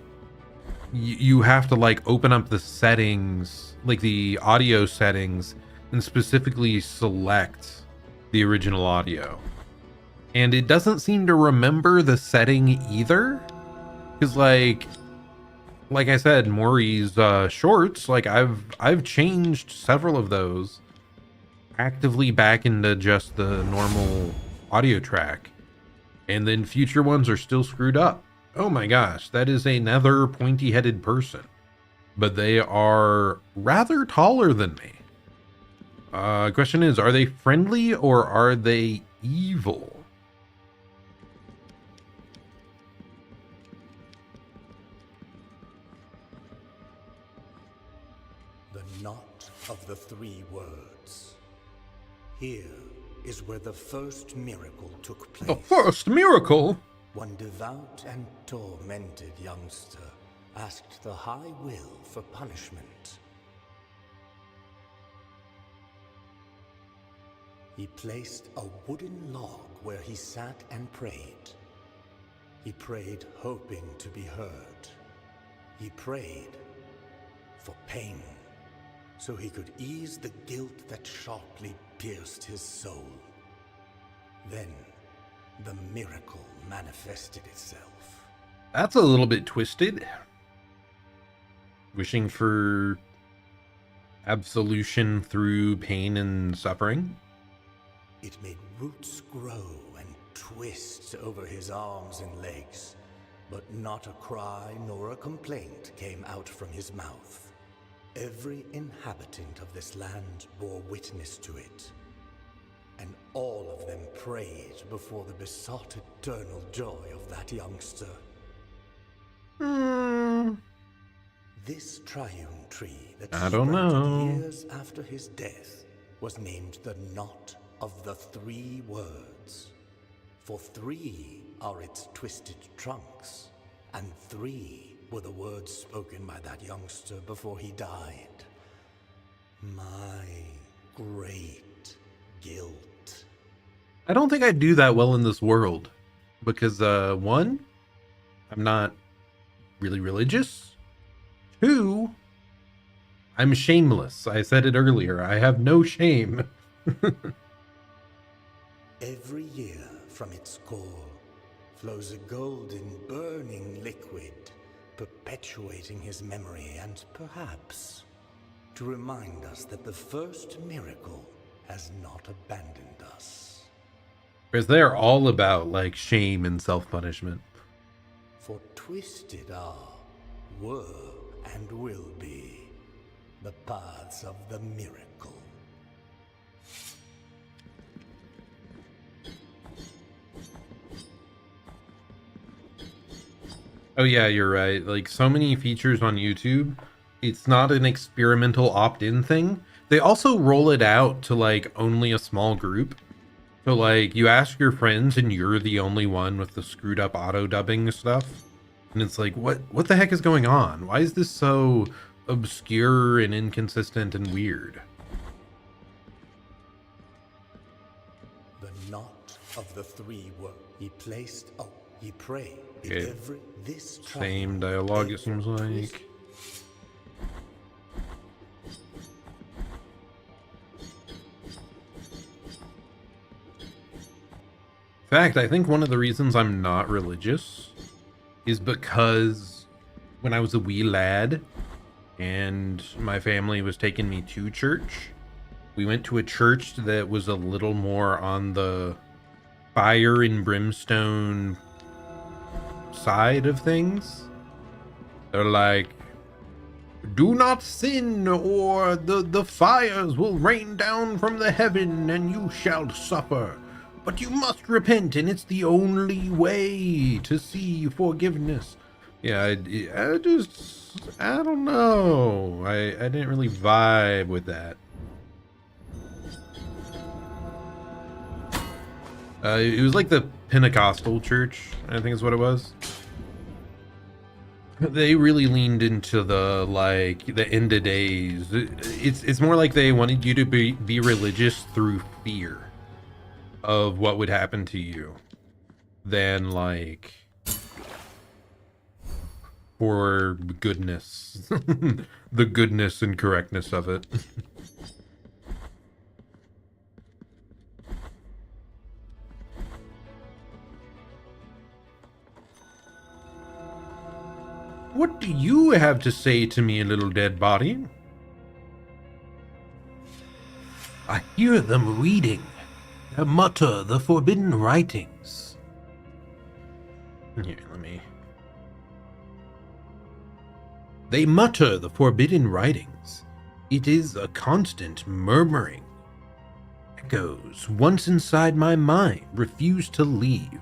You have to like open up the settings, like the audio settings, and specifically select the original audio. And it doesn't seem to remember the setting either, because like I said, Maury's shorts, like I've changed several of those actively back into just the normal audio track, and then future ones are still screwed up. Oh my gosh, that is another pointy-headed person, but they are rather taller than me. Question is, are they friendly or are they evil? The knot of the three words. Here is where the first miracle took place. The first miracle? One devout and tormented youngster asked the High Will for punishment. He placed a wooden log where he sat and prayed. He prayed hoping to be heard. He prayed for pain, so he could ease the guilt that sharply pierced his soul. Then, the miracle manifested itself. That's a little bit twisted. Wishing for absolution through pain and suffering. It made roots grow and twist over his arms and legs, but not a cry nor a complaint came out from his mouth. Every inhabitant of this land bore witness to it, and all of them prayed before the besought eternal joy of that youngster. This triune tree that I don't know. years after his death was named the Knot of the Three Words. For 3 are its twisted trunks, and 3 were the words spoken by that youngster before he died. My great guilt. I don't think I do that well in this world. Because, 1, I'm not really religious. 2, I'm shameless. I said it earlier. I have no shame. Every year from its core flows a golden, burning liquid, perpetuating his memory and perhaps to remind us that the first miracle has not abandoned us. Because they're all about, like, shame and self-punishment. For twisted are, were, and will be the paths of the miracle. Oh yeah, you're right. Like, so many features on YouTube, it's not an experimental opt-in thing. They also roll it out to, like, only a small group. So, like, you ask your friends and you're the only one with the screwed up auto-dubbing stuff. And it's like, what the heck is going on? Why is this so obscure and inconsistent and weird? The knot of the three were he placed. Oh, he prayed. Okay. This Same dialogue, it seems like. In fact, I think one of the reasons I'm not religious is because when I was a wee lad and my family was taking me to church, we went to a church that was a little more on the fire and brimstone side of things. They're like, do not sin or the fires will rain down from the heaven and you shall suffer. But you must repent, and it's the only way to see forgiveness. Yeah, I don't know. I didn't really vibe with that. It was like the Pentecostal church, I think is what it was. They really leaned into the, like, the end of days. It's more like they wanted you to be religious through fear of what would happen to you than, like, for goodness. The goodness and correctness of it. What do you have to say to me, little dead body? I hear them reading. They mutter the forbidden writings. Here, let me... They mutter the forbidden writings. It is a constant murmuring. Echoes, once inside my mind, refuse to leave.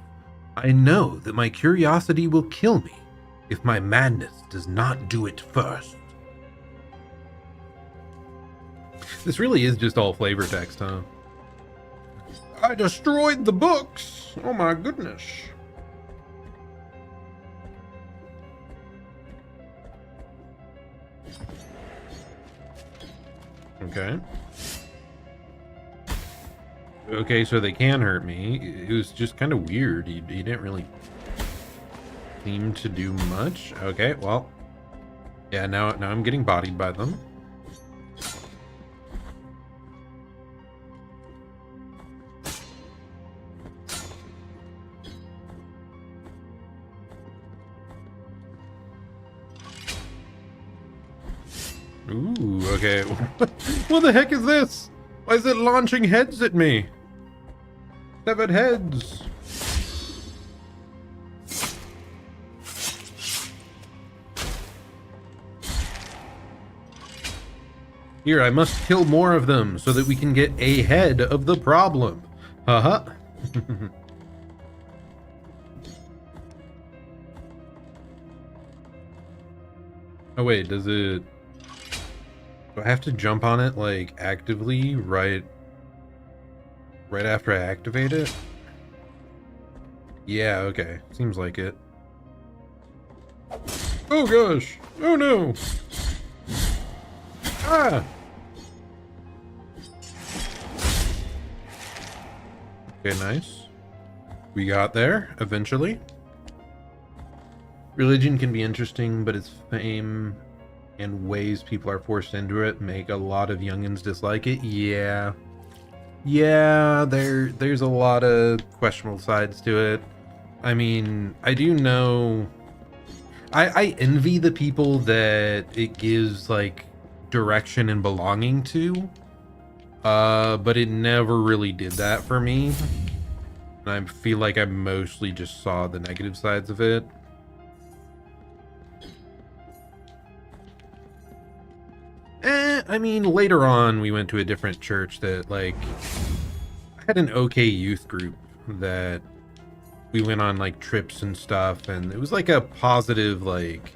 I know that my curiosity will kill me if my madness does not do it first. This really is just all flavor text, huh? I destroyed the books! Oh my goodness. Okay. Okay, so they can hurt me. It was just kind of weird. He didn't really seem to do much. Okay, well. Yeah, now I'm getting bodied by them. Ooh, okay. What the heck is this? Why is it launching heads at me? Severed heads. Here, I must kill more of them so that we can get ahead of the problem. Haha. Oh wait, does it... Do I have to jump on it, like, actively right after I activate it? Yeah, okay. Seems like it. Oh gosh! Oh no! Ah! Okay, nice. We got there, eventually. Religion can be interesting, but its fame and ways people are forced into it make a lot of youngins dislike it. Yeah. Yeah, there's a lot of questionable sides to it. I mean, I do know... I envy the people that it gives, like, direction and belonging to. But it never really did that for me. And I feel like I mostly just saw the negative sides of it. I mean, later on, we went to a different church that, like, had an okay youth group that we went on, like, trips and stuff, and it was, like, a positive, like,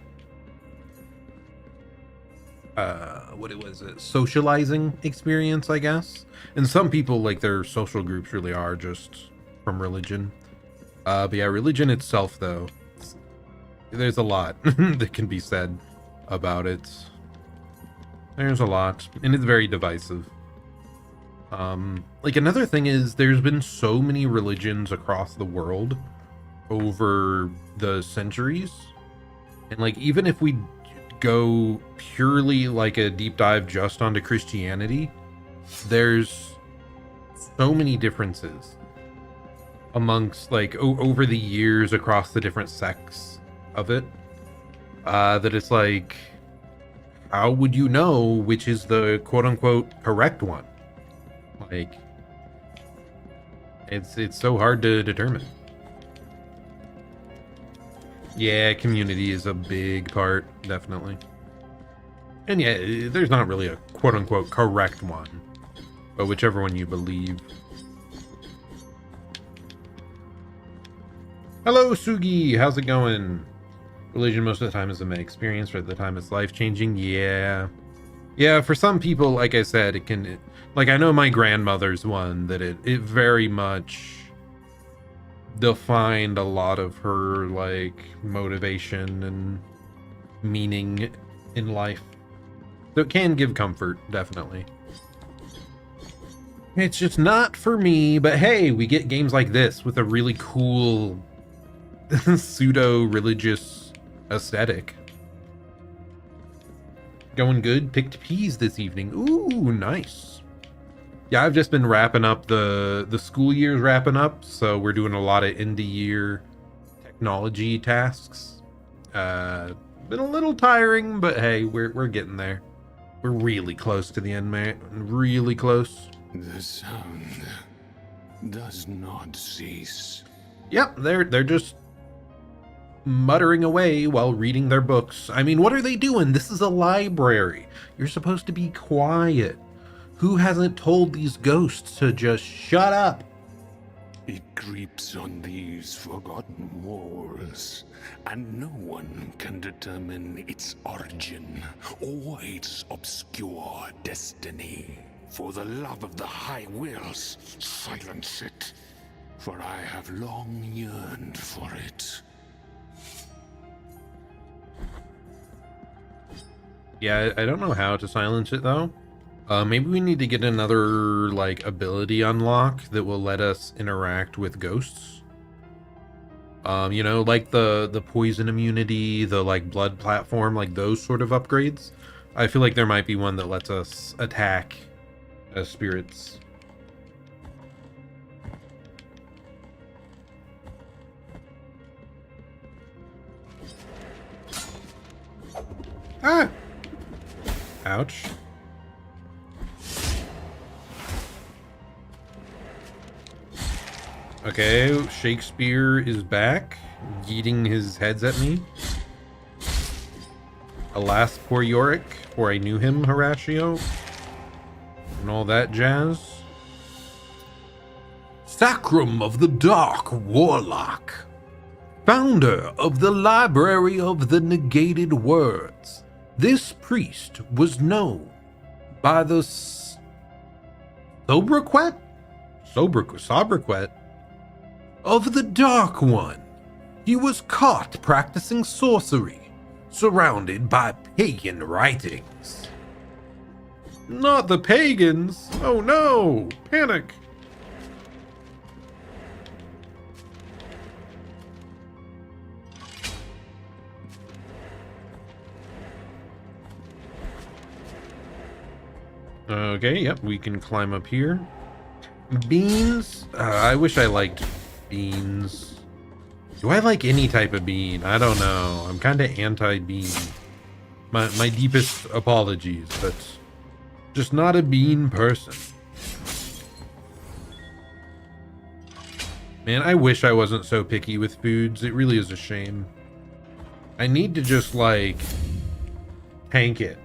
what it was, a socializing experience, I guess. And some people, like, their social groups really are just from religion. But yeah, religion itself, though, there's a lot that can be said about it. There's a lot, and it's very divisive. Like, another thing is there's been so many religions across the world over the centuries, and, like, even if we go purely like a deep dive just onto Christianity, there's so many differences amongst, like, over the years across the different sects of it, that it's like, how would you know which is the quote-unquote correct one? Like, it's so hard to determine. Yeah, community is a big part, definitely. And yeah, there's not really a quote-unquote correct one, but whichever one you believe. Hello, Sugi! How's it going? Religion most of the time is a meh experience, for the time it's life-changing. Yeah. Yeah, for some people, like I said, it can... Like, I know my grandmother's one that it very much defined a lot of her, like, motivation and meaning in life. So it can give comfort, definitely. It's just not for me, but hey, we get games like this with a really cool pseudo-religious aesthetic. Going good? Picked peas this evening. Ooh, nice. Yeah, I've just been wrapping up the school year's wrapping up, so we're doing a lot of end of year technology tasks. Been a little tiring, but hey, we're getting there. We're really close to the end, man. Really close. The sound does not cease. Yep, they're just muttering away while reading their books. I mean, what are they doing? This is a library. You're supposed to be quiet. Who hasn't told these ghosts to just shut up? It creeps on these forgotten walls, and no one can determine its origin or its obscure destiny. For the love of the High Wills, silence it, for I have long yearned for it. Yeah, I don't know how to silence it, though. Maybe we need to get another, like, ability unlock that will let us interact with ghosts. You know, like the poison immunity, the, like, blood platform, like those sort of upgrades. I feel like there might be one that lets us attack as spirits. Ah! Ouch. Okay, Shakespeare is back, yeeting his heads at me. Alas, poor Yorick, for I knew him, Horatio. And all that jazz. Sacrum of the Dark Warlock, founder of the Library of the Negated Words. This priest was known by the sobriquet of the Dark One. He was caught practicing sorcery, surrounded by pagan writings. Not the pagans! Oh no! Panic! Okay, yep, we can climb up here. Beans? I wish I liked beans. Do I like any type of bean? I don't know. I'm kind of anti-bean. My deepest apologies, but just not a bean person. Man, I wish I wasn't so picky with foods. It really is a shame. I need to just, like, tank it.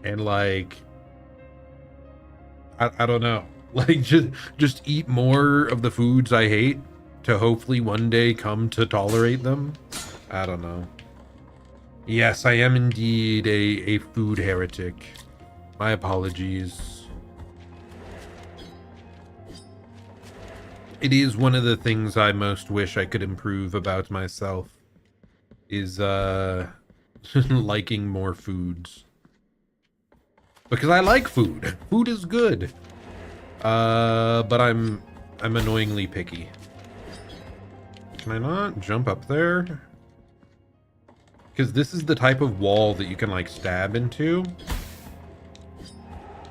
And, like, I don't know. Like, just eat more of the foods I hate to hopefully one day come to tolerate them. I don't know. Yes, I am indeed a food heretic. My apologies. It is one of the things I most wish I could improve about myself. Is, liking more foods. Because I like food. Food is good. But I'm annoyingly picky. Can I not jump up there? Because this is the type of wall that you can, like, stab into.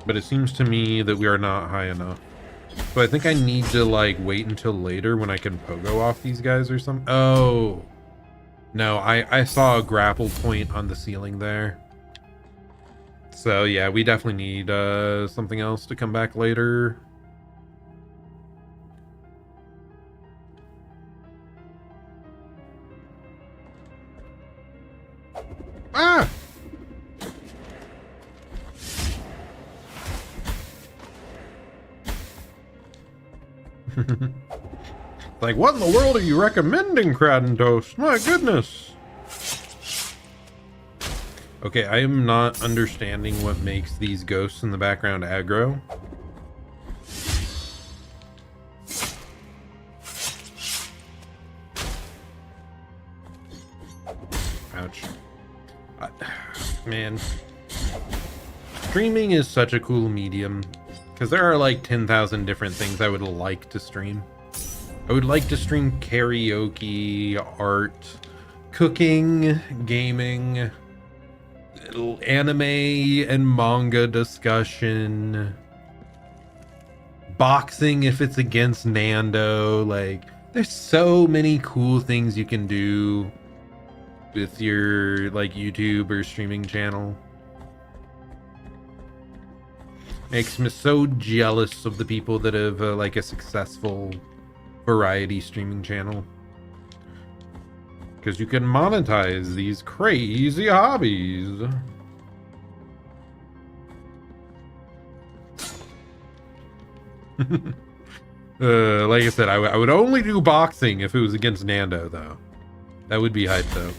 But it seems to me that we are not high enough. So I think I need to, like, wait until later when I can pogo off these guys or something. Oh. No, I saw a grapple point on the ceiling there. So yeah, we definitely need something else to come back later. Ah! Like, what in the world are you recommending, Crad Toast? My goodness. Okay, I am not understanding what makes these ghosts in the background aggro. Ouch. Man. Streaming is such a cool medium. Because there are like 10,000 different things I would like to stream. I would like to stream karaoke, art, cooking, gaming, anime and manga discussion, boxing if it's against Nando. Like, there's so many cool things you can do with your, like, YouTube or streaming channel. Makes me so jealous of the people that have like a successful variety streaming channel, because you can monetize these crazy hobbies. Like I said, I would only do boxing if it was against Nando, though. That would be hype, though.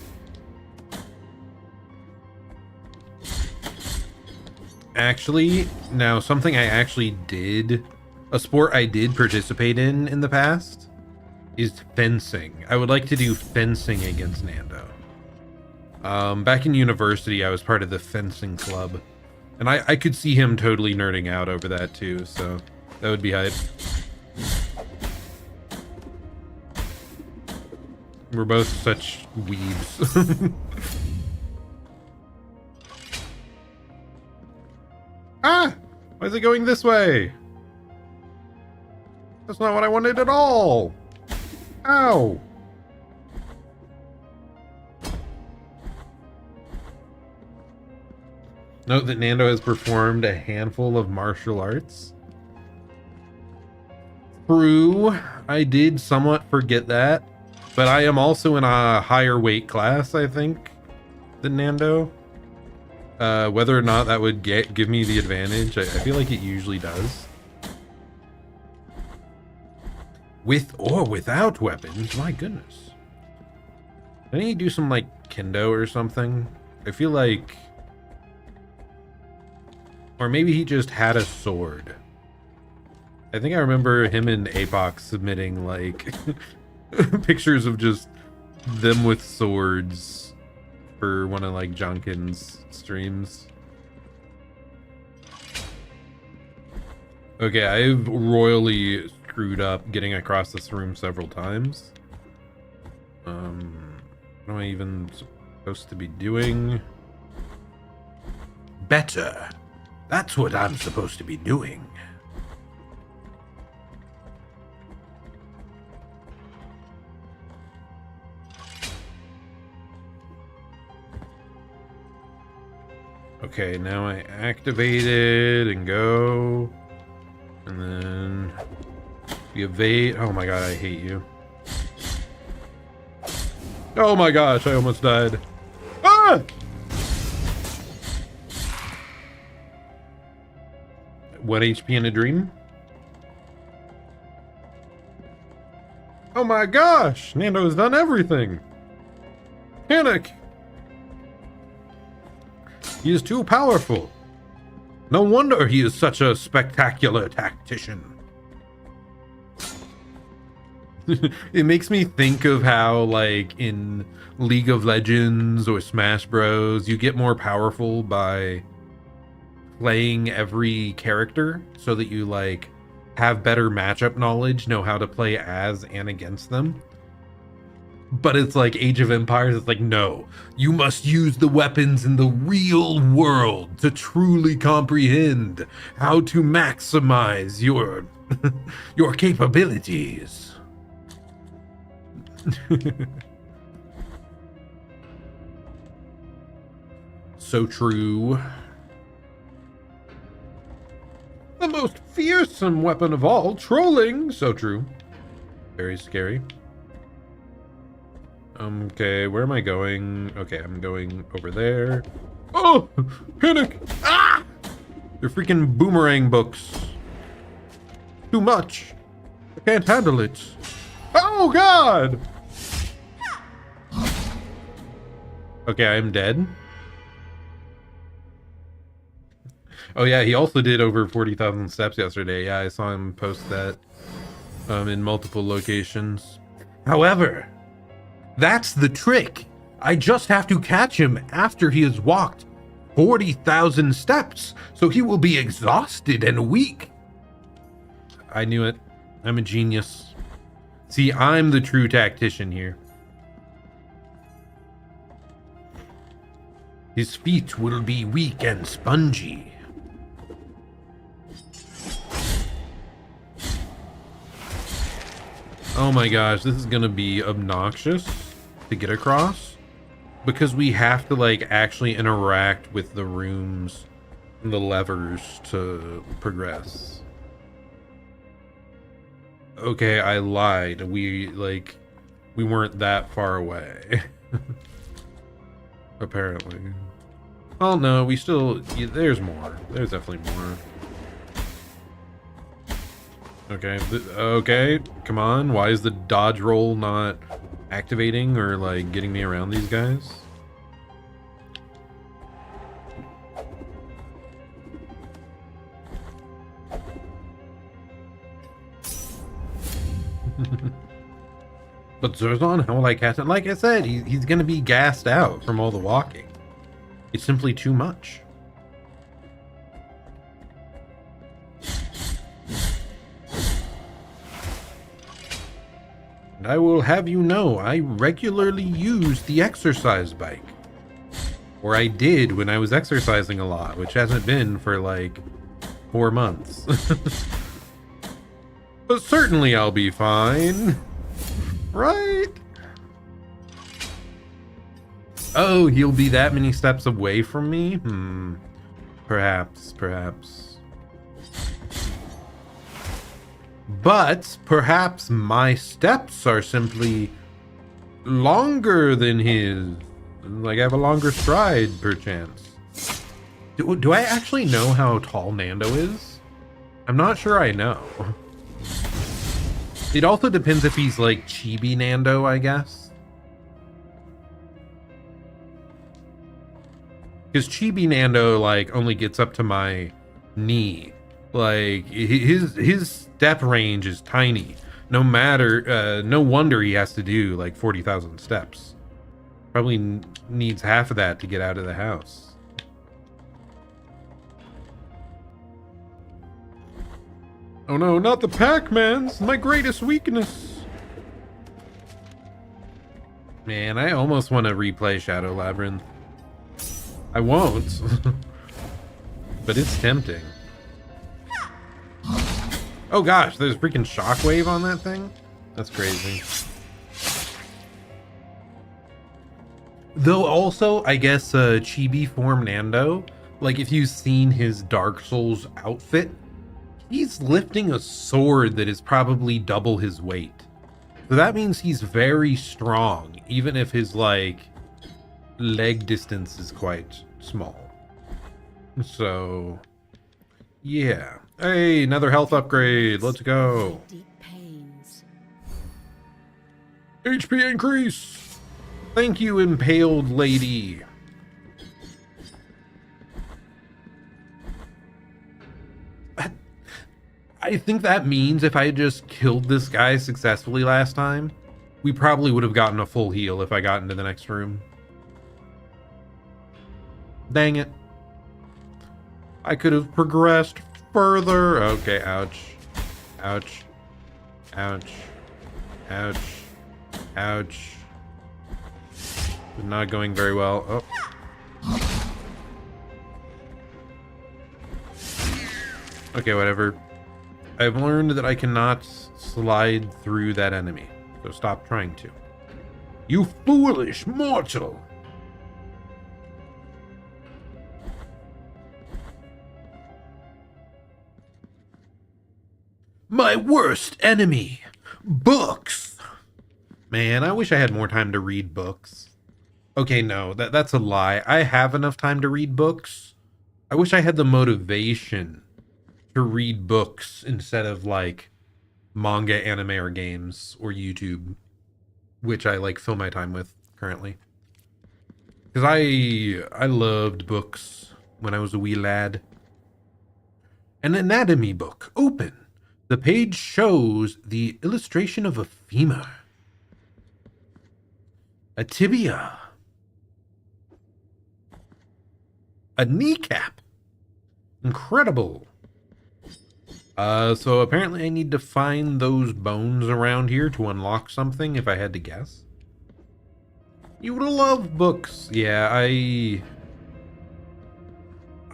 Actually, now something I actually did, a sport I did participate in the past, is fencing. I would like to do fencing against Nando. Back in university, I was part of the fencing club. And I could see him totally nerding out over that too, so that would be hype. We're both such weebs. Ah! Why is it going this way? That's not what I wanted at all! Ow! Note that Nando has performed a handful of martial arts. True, I did somewhat forget that, but I am also in a higher weight class, I think, than Nando. Whether or not that would give me the advantage, I feel like it usually does. With or without weapons, my goodness. Didn't he do some like kendo or something? I feel like... Or maybe he just had a sword. I think I remember him and Apox submitting like pictures of just them with swords for one of like Jonkin's streams. Okay, I've royally screwed up getting across this room several times. What am I even supposed to be doing? Better. That's what I'm supposed to be doing. Okay, now I activate it and go. And then we evade. Oh my god, I hate you. Oh my gosh, I almost died. Ah! 1 HP in a dream? Oh my gosh! Nando's done everything! Panic! He is too powerful. No wonder he is such a spectacular tactician. It makes me think of how, like, in League of Legends or Smash Bros, you get more powerful by playing every character so that you, like, have better matchup knowledge, know how to play as and against them. But it's like Age of Empires, it's like, no, you must use the weapons in the real world to truly comprehend how to maximize your your capabilities. So true. The most fearsome weapon of all, trolling. So true. Very scary. Okay, where am I going? Okay, I'm going over there. Oh! Panic! Ah! They're freaking boomerang books. Too much. I can't handle it. Oh, God! Okay, I'm dead. Oh, yeah, he also did over 40,000 steps yesterday. Yeah, I saw him post that in multiple locations. However, that's the trick. I just have to catch him after he has walked 40,000 steps, so he will be exhausted and weak. I knew it. I'm a genius. See, I'm the true tactician here. His feet will be weak and spongy. Oh my gosh, this is gonna be obnoxious to get across because we have to like actually interact with the rooms and the levers to progress. Okay, I lied. We weren't that far away. Apparently. Oh no, we still, there's more. There's definitely more. Okay, okay, come on. Why is the dodge roll not activating or like getting me around these guys? But Zerzon, how will I catch it? Like I said, he's gonna be gassed out from all the walking. It's simply too much. And I will have you know, I regularly use the exercise bike. Or I did when I was exercising a lot, which hasn't been for like 4 months. But certainly I'll be fine. Right? Oh, he'll be that many steps away from me? Perhaps. But perhaps my steps are simply longer than his. Like I have a longer stride, perchance. Do I actually know how tall Nando is? I'm not sure I know. It also depends if he's like Chibi Nando, I guess. Because Chibi Nando like only gets up to my knee. Like his step range is tiny. No matter, no wonder he has to do like 40,000 steps. Probably needs half of that to get out of the house. Oh no, not the Pac-Mans! My greatest weakness! Man, I almost want to replay Shadow Labyrinth. I won't. But it's tempting. Oh gosh, there's freaking shockwave on that thing? That's crazy. Though also, I guess Chibi form Nando, like if you've seen his Dark Souls outfit, he's lifting a sword that is probably double his weight. So that means he's very strong, even if his like leg distance is quite small. So yeah. Hey, another health upgrade. Let's go. Deep pains. HP increase. Thank you, impaled lady. I think that means if I just killed this guy successfully last time, we probably would have gotten a full heal if I got into the next room. Dang it. I could have progressed further. Okay, ouch. Ouch. Ouch. Ouch. Ouch. Not going very well. Oh. Okay, whatever. I've learned that I cannot slide through that enemy, so stop trying to. You foolish mortal! My worst enemy! Books! Man, I wish I had more time to read books. Okay, no, that's a lie. I have enough time to read books. I wish I had the motivation to read books instead of like manga, anime, or games, or YouTube, which I like fill my time with currently. Because I loved books when I was a wee lad. An anatomy book, open. The page shows the illustration of a femur, a tibia, a kneecap. Incredible. So apparently I need to find those bones around here to unlock something, if I had to guess. You would love books. Yeah, I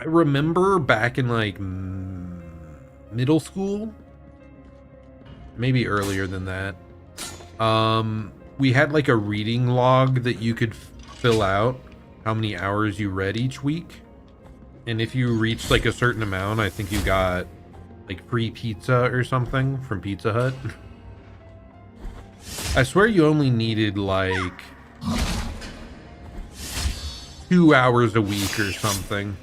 remember back in like middle school, maybe earlier than that. We had like a reading log that you could fill out how many hours you read each week. And if you reached like a certain amount, I think you got like free pizza or something from Pizza Hut. I swear you only needed like 2 hours a week or something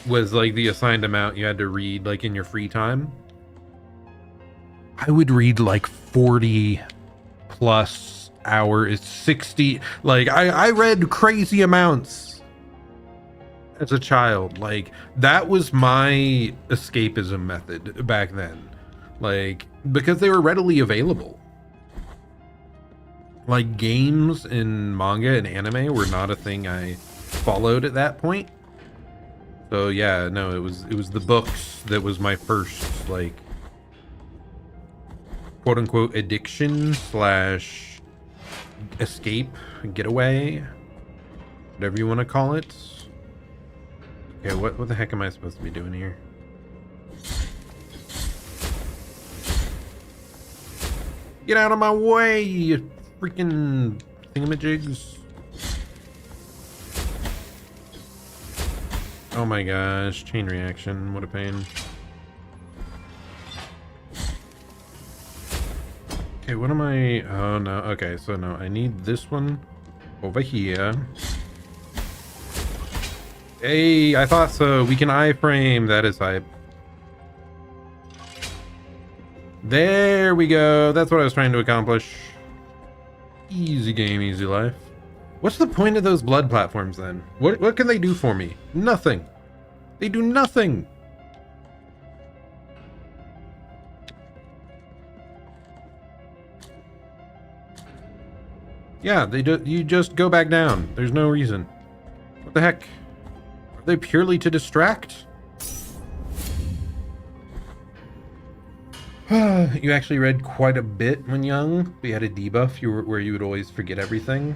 was like the assigned amount you had to read like in your free time. I would read like 40 plus hours, 60. Like I read crazy amounts as a child. Like that was my escapism method back then. Like because they were readily available. Like games and manga and anime were not a thing I followed at that point. So yeah, no, it was the books that was my first like quote unquote addiction slash escape, getaway, whatever you want to call it. Okay, what the heck am I supposed to be doing here? Get out of my way, you freaking thingamajigs. Oh my gosh, chain reaction, what a pain. Okay, what am I? Oh no, okay, so no, I need this one over here. Hey, I thought so. We can iframe. That is hype. There we go. That's what I was trying to accomplish. Easy game, easy life. What's the point of those blood platforms then? What can they do for me? Nothing. They do nothing. Yeah, you just go back down. There's no reason. What the heck? Are they purely to distract? You actually read quite a bit when young. We had a debuff where you would always forget everything.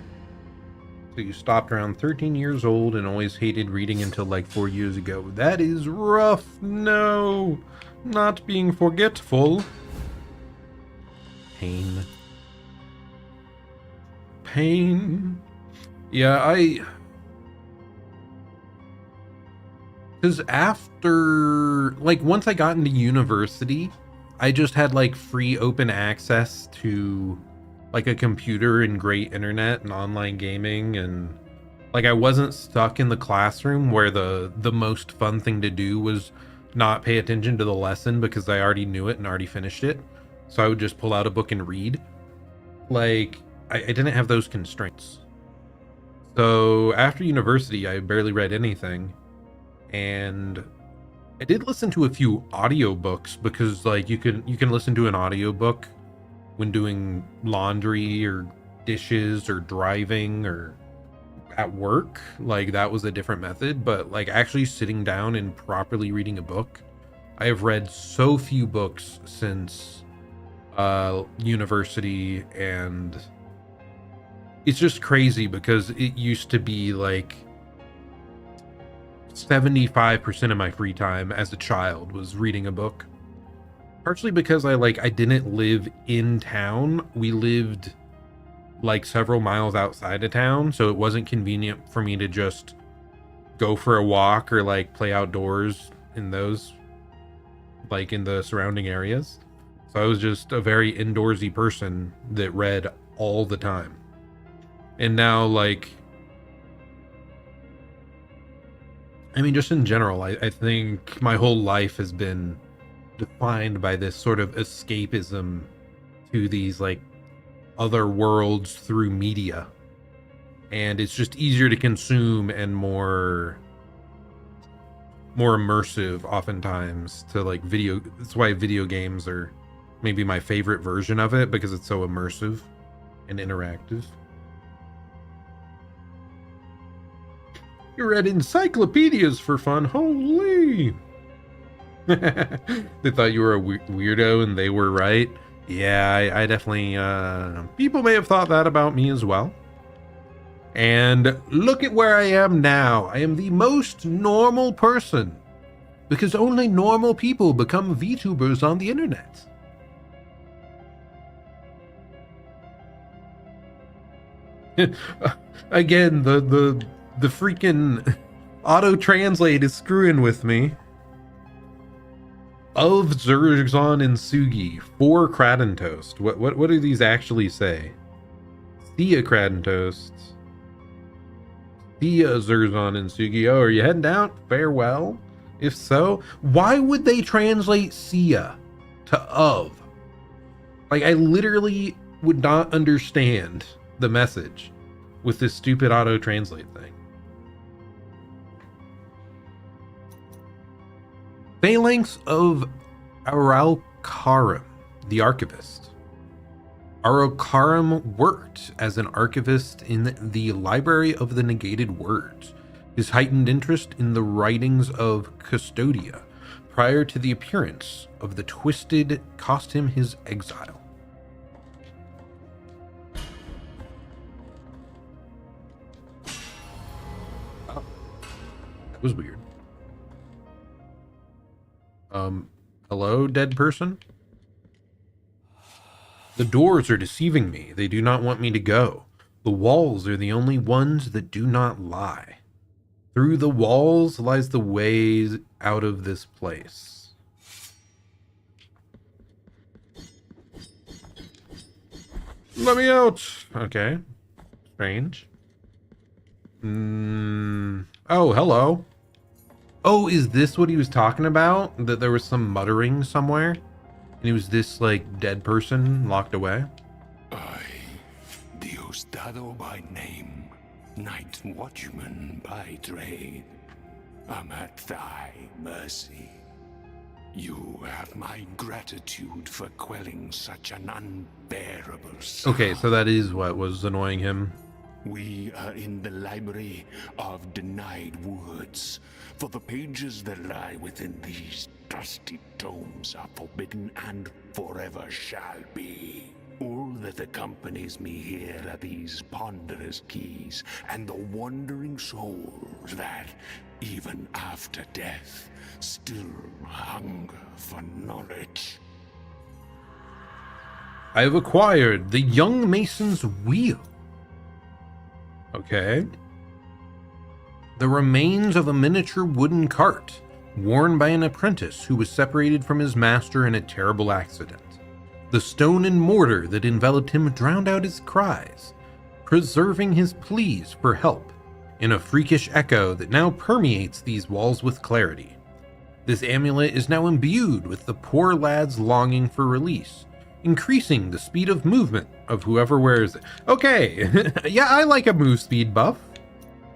So you stopped around 13 years old and always hated reading until like 4 years ago. That is rough. No, not being forgetful. Pain. Pain. Yeah, because after, like, once I got into university, I just had like free open access to like a computer and great internet and online gaming, and like I wasn't stuck in the classroom where the most fun thing to do was not pay attention to the lesson because I already knew it and already finished it. So I would just pull out a book and read. Like, I didn't have those constraints. So after university, I barely read anything. And I did listen to a few audiobooks because like you can listen to an audiobook when doing laundry or dishes or driving or at work. Like that was a different method, but like actually sitting down and properly reading a book, I have read so few books since university, and it's just crazy because it used to be like 75% of my free time as a child was reading a book. Partially because I didn't live in town. We lived like several miles outside of town, so it wasn't convenient for me to just go for a walk or like play outdoors in those, like in the surrounding areas. So I was just a very indoorsy person that read all the time. And now, like, I mean, just in general, I think my whole life has been defined by this sort of escapism to these, like, other worlds through media. And it's just easier to consume and more immersive, oftentimes, to, like, video. That's why video games are maybe my favorite version of it, because it's so immersive and interactive. You read encyclopedias for fun. Holy. They thought you were a weirdo and they were right. Yeah, I definitely, people may have thought that about me as well. And look at where I am now. I am the most normal person, because only normal people become VTubers on the internet. Again, the freaking auto-translate is screwing with me. Of Zerzon and Sugi for Kradentoast. What do these actually say? See ya, Kradentoast. See ya, Zerzon and Sugi. Oh, are you heading out? Farewell? If so, why would they translate see ya to of? Like, I literally would not understand the message with this stupid auto-translate thing. Phalanx of Araucarum, the archivist. Araucarum worked as an archivist in the Library of the Negated Words. His heightened interest in the writings of Custodia prior to the appearance of the Twisted cost him his exile. was weird. Hello, dead person? The doors are deceiving me. They do not want me to go. The walls are the only ones that do not lie. Through the walls lies the way out of this place. Let me out! Okay. Strange. Oh, hello. Oh, is this what he was talking about? That there was some muttering somewhere? And he was this, like, dead person locked away? I, Diosdado by name, Night Watchman by trade, am at thy mercy. You have my gratitude for quelling such an unbearable sound. Okay, so that is what was annoying him. We are in the library of denied woods, for the pages that lie within these dusty tomes are forbidden and forever shall be. All that accompanies me here are these ponderous keys and the wandering souls that, even after death, still hunger for knowledge. I have acquired the young mason's wheel. Okay. The remains of a miniature wooden cart, worn by an apprentice who was separated from his master in a terrible accident. The stone and mortar that enveloped him drowned out his cries, preserving his pleas for help in a freakish echo that now permeates these walls with clarity. This amulet is now imbued with the poor lad's longing for release, increasing the speed of movement of whoever wears it. Okay, yeah, I like a move speed buff.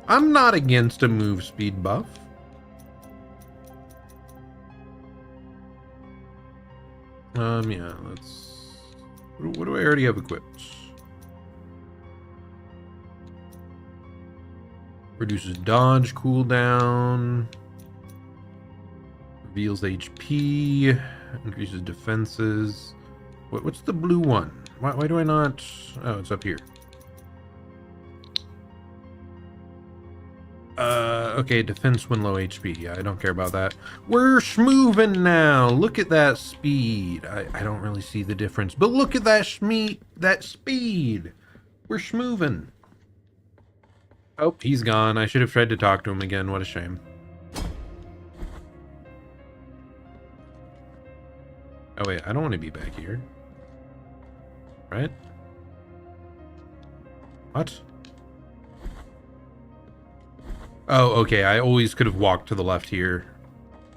I'm not against a move speed buff. Yeah, let's... What do I already have equipped? Reduces dodge cooldown. Reveals HP. Increases defenses. What's the blue one? Why do I not... Oh, it's up here. Okay, defense when low HP. Yeah, I don't care about that. We're schmoving now. Look at that speed. I don't really see the difference, but look at that speed. We're schmoving. Oh, he's gone. I should have tried to talk to him again. What a shame. Oh wait, I don't want to be back here. Right? What? Oh, okay. I always could have walked to the left here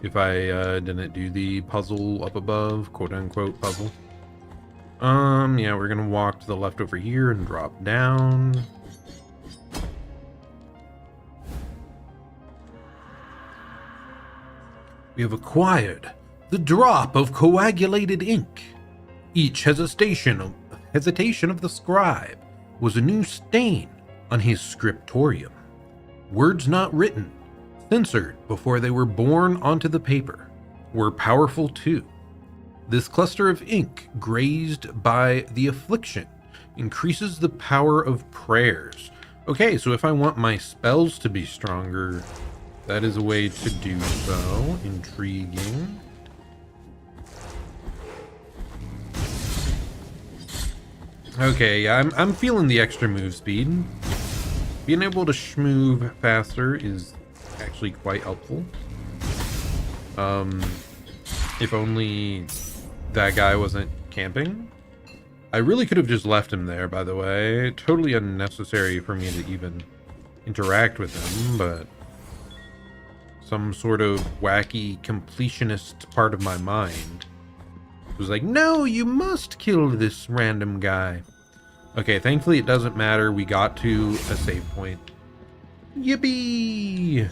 if I didn't do the puzzle up above, quote-unquote puzzle. Yeah, we're gonna walk to the left over here and drop down. We have acquired the drop of coagulated ink. Each hesitation of the scribe was a new stain on his scriptorium. Words not written, censored before they were born onto the paper, were powerful too. This cluster of ink, grazed by the affliction, increases the power of prayers. Okay, so if I want my spells to be stronger, that is a way to do so. Intriguing. Okay, yeah, I'm feeling the extra move speed. Being able to schmoove faster is actually quite helpful. If only that guy wasn't camping. I really could have just left him there, by the way. Totally unnecessary for me to even interact with him, but some sort of wacky completionist part of my mind was like, no, you must kill this random guy. Okay, thankfully it doesn't matter. We got to a save point. Yippee!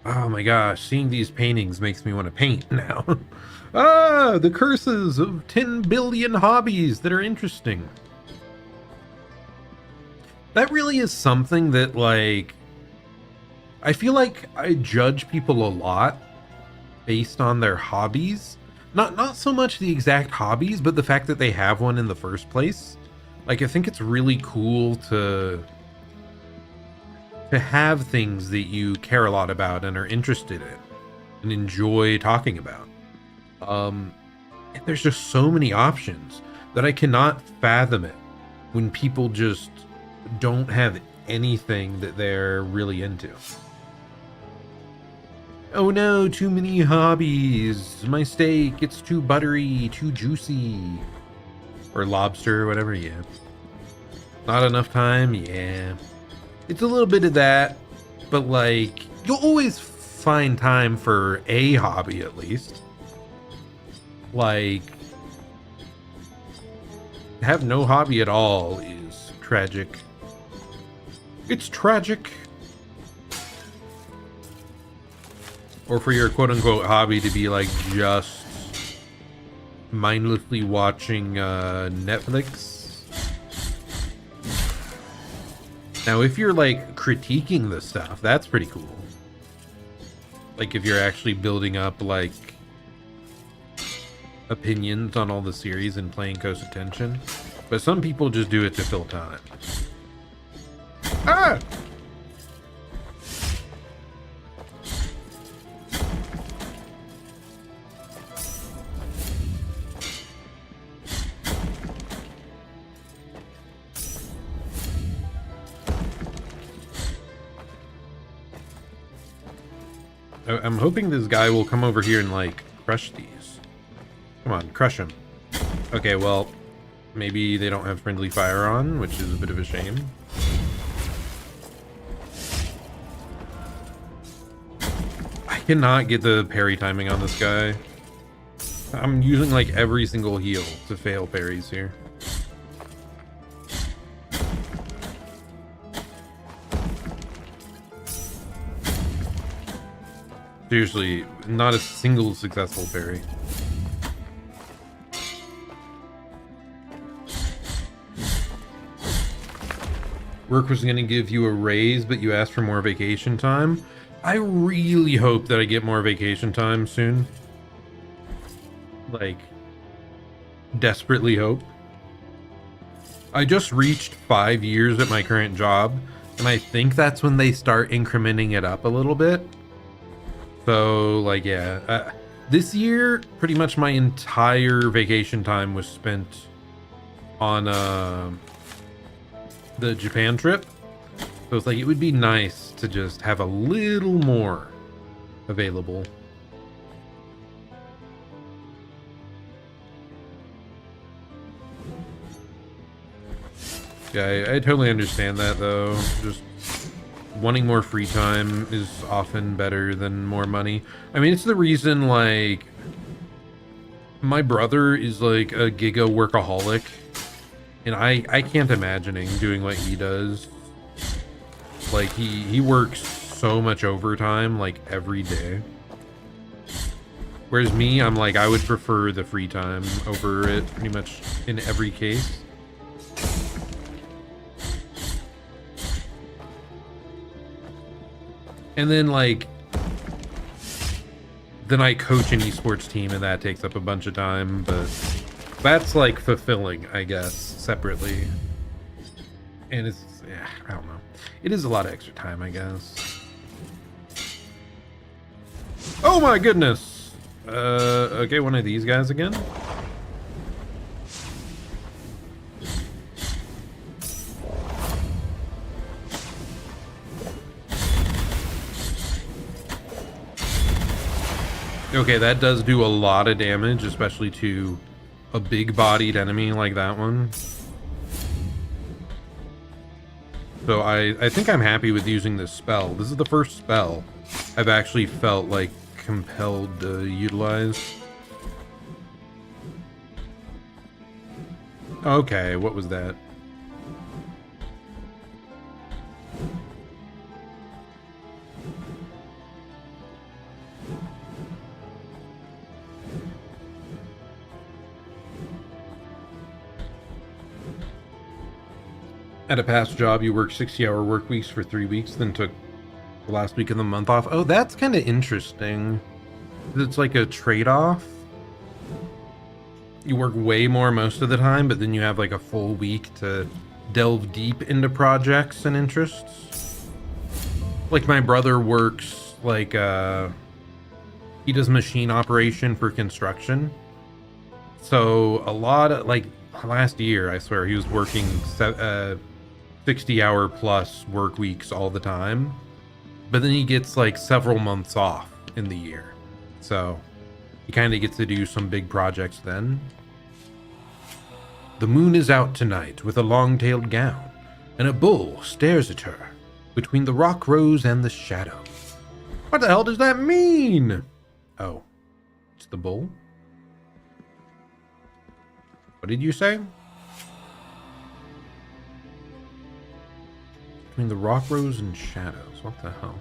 Oh my gosh, seeing these paintings makes me want to paint now. Ah, the curses of 10 billion hobbies that are interesting. That really is something that, like, I feel like I judge people a lot based on their hobbies. Not so much the exact hobbies, but the fact that they have one in the first place. Like, I think it's really cool to to have things that you care a lot about and are interested in and enjoy talking about. And there's just so many options that I cannot fathom it when people just don't have anything that they're really into. Oh no, too many hobbies. My steak, it's too buttery, too juicy. Or lobster, whatever, yeah. Not enough time, yeah. It's a little bit of that, but like, you'll always find time for a hobby at least. Like, to have no hobby at all is tragic. It's tragic. Or for your quote-unquote hobby to be like just mindlessly watching Netflix. Now, if you're like critiquing the stuff, that's pretty cool. Like if you're actually building up like opinions on all the series and paying close attention. But some people just do it to fill time. Ah! I'm hoping this guy will come over here and like crush these. Come on, crush them. Okay, well, maybe they don't have friendly fire on, which is a bit of a shame. I cannot get the parry timing on this guy. I'm using like every single heal to fail parries here. Seriously, not a single successful parry. Work was going to give you a raise, but you asked for more vacation time. I really hope that I get more vacation time soon. Like, desperately hope. I just reached 5 years at my current job, and I think that's when they start incrementing it up a little bit. So, like, yeah. This year, pretty much my entire vacation time was spent on the Japan trip. So it's like, it would be nice to just have a little more available. Yeah, I totally understand that though. Just wanting more free time is often better than more money. I mean, it's the reason, like, my brother is like a giga workaholic, and I can't imagining doing what he does. Like, he works so much overtime, like, every day. Whereas me, I'm like, I would prefer the free time over it pretty much in every case. And then, like, then I coach an esports team, and that takes up a bunch of time, but that's, like, fulfilling, I guess, separately. And it's, yeah, I don't know. It is a lot of extra time, I guess. Oh my goodness! Okay, one of these guys again. Okay, that does do a lot of damage, especially to a big-bodied enemy like that one. So I think I'm happy with using this spell. This is the first spell I've actually felt like compelled to utilize. Okay, what was that? At a past job, you worked 60-hour work weeks for 3 weeks, then took the last week of the month off. Oh, that's kind of interesting. It's like a trade-off. You work way more most of the time, but then you have like a full week to delve deep into projects and interests. like my brother works like he does machine operation for construction. So a lot of like last year, I swear he was working 60-hour plus work weeks all the time. But then he gets like several months off in the year. So he kind of gets to do some big projects then. The moon is out tonight with a long-tailed gown, and a bull stares at her between the rock rose and the shadow. What the hell does that mean? Oh, it's the bull? What did you say? Between the rock rose and shadows. What the hell?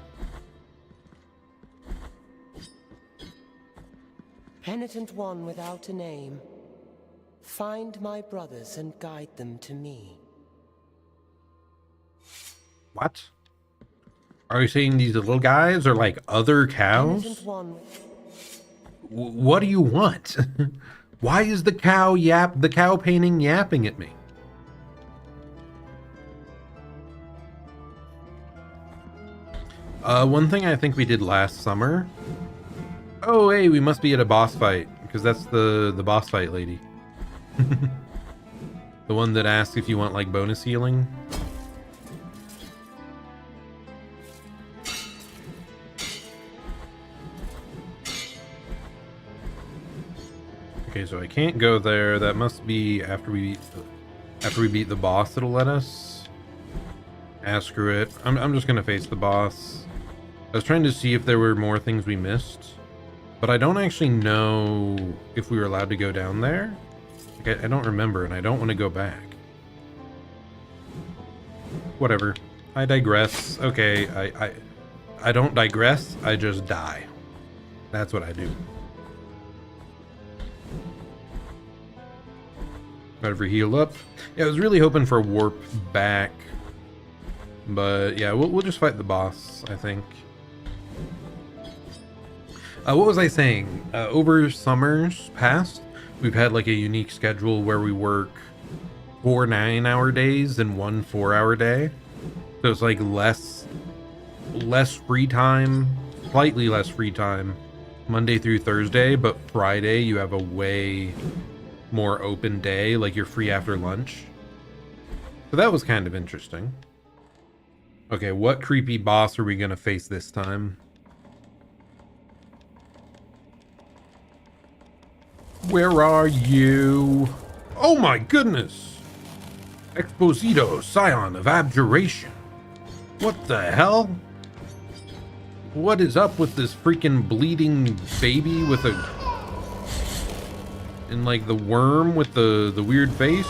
Penitent one without a name. Find my brothers and guide them to me. What? Are you saying these little guys are like other cows? Penitent one. What do you want? Why is the cow painting yapping at me? One thing I think we did last summer. Oh, hey, we must be at a boss fight because that's the boss fight lady. The one that asks if you want like bonus healing. Okay, so I can't go there. That must be after we beat the boss. It'll let us. Screw it. I'm just gonna face the boss. I was trying to see if there were more things we missed, but I don't actually know if we were allowed to go down there. Like, I don't remember, and I don't want to go back. Whatever. I digress. Okay, I don't digress. I just die. That's what I do. Whatever, heal up. Yeah, I was really hoping for a warp back, but yeah, we'll just fight the boss, I think. What was I saying? Over summers past, we've had like a unique schedule where we work 4 9-hour days and 1 4-hour day. So it's like less free time, slightly less free time, Monday through Thursday, but Friday you have a way more open day, like you're free after lunch. So that was kind of interesting. Okay, what creepy boss are we gonna face this time? Where are you? Oh my goodness! Exposito, Scion of Abjuration. What the hell? What is up with this freaking bleeding baby with a... and like the worm with the weird face?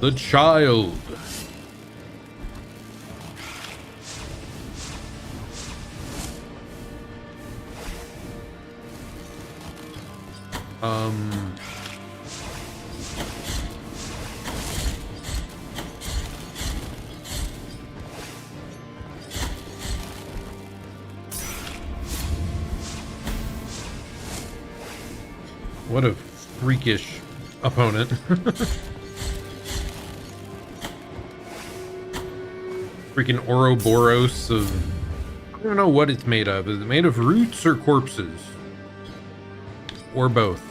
The child. What a freakish opponent. Freaking Ouroboros of... I don't know what it's made of. Is it made of roots or corpses? Or both?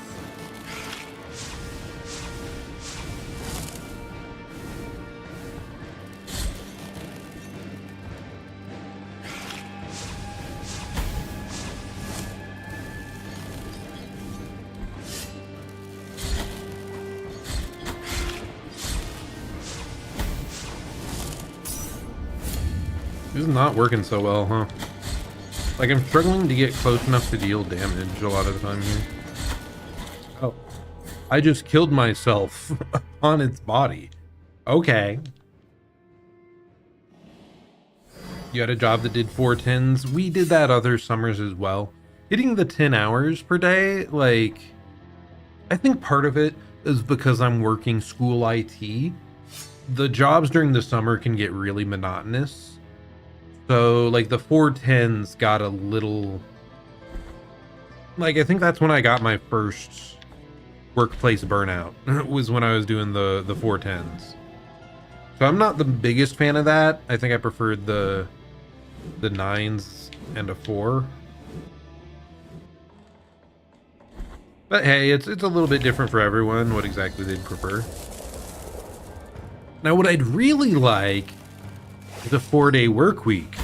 This is not working so well, huh? Like, I'm struggling to get close enough to deal damage a lot of the time here. Oh. I just killed myself on its body. Okay. You had a job that did 4 10s. We did that other summers as well. Hitting the 10 hours per day, like... I think part of it is because I'm working school IT. The jobs during the summer can get really monotonous. So, like, the 4 10s got a little... Like, I think that's when I got my first workplace burnout, was when I was doing the 4 10s. So I'm not the biggest fan of that. I think I preferred the the 9s and a 4. But hey, it's a little bit different for everyone, what exactly they'd prefer. Now, what I'd really like is a 4-day work week.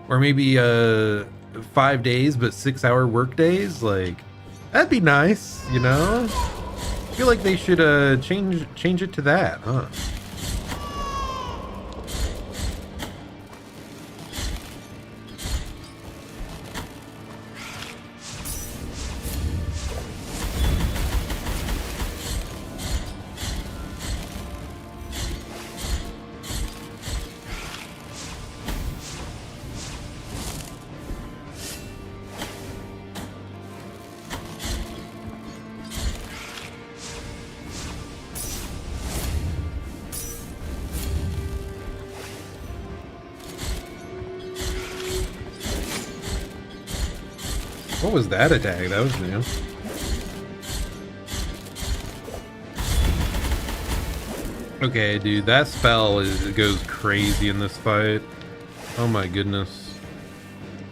Or maybe 5 days, but 6-hour work days. Like, that'd be nice, you know? I feel like they should change it to that, huh? What was that attack? That was new. Okay, dude, that spell goes crazy in this fight. Oh my goodness.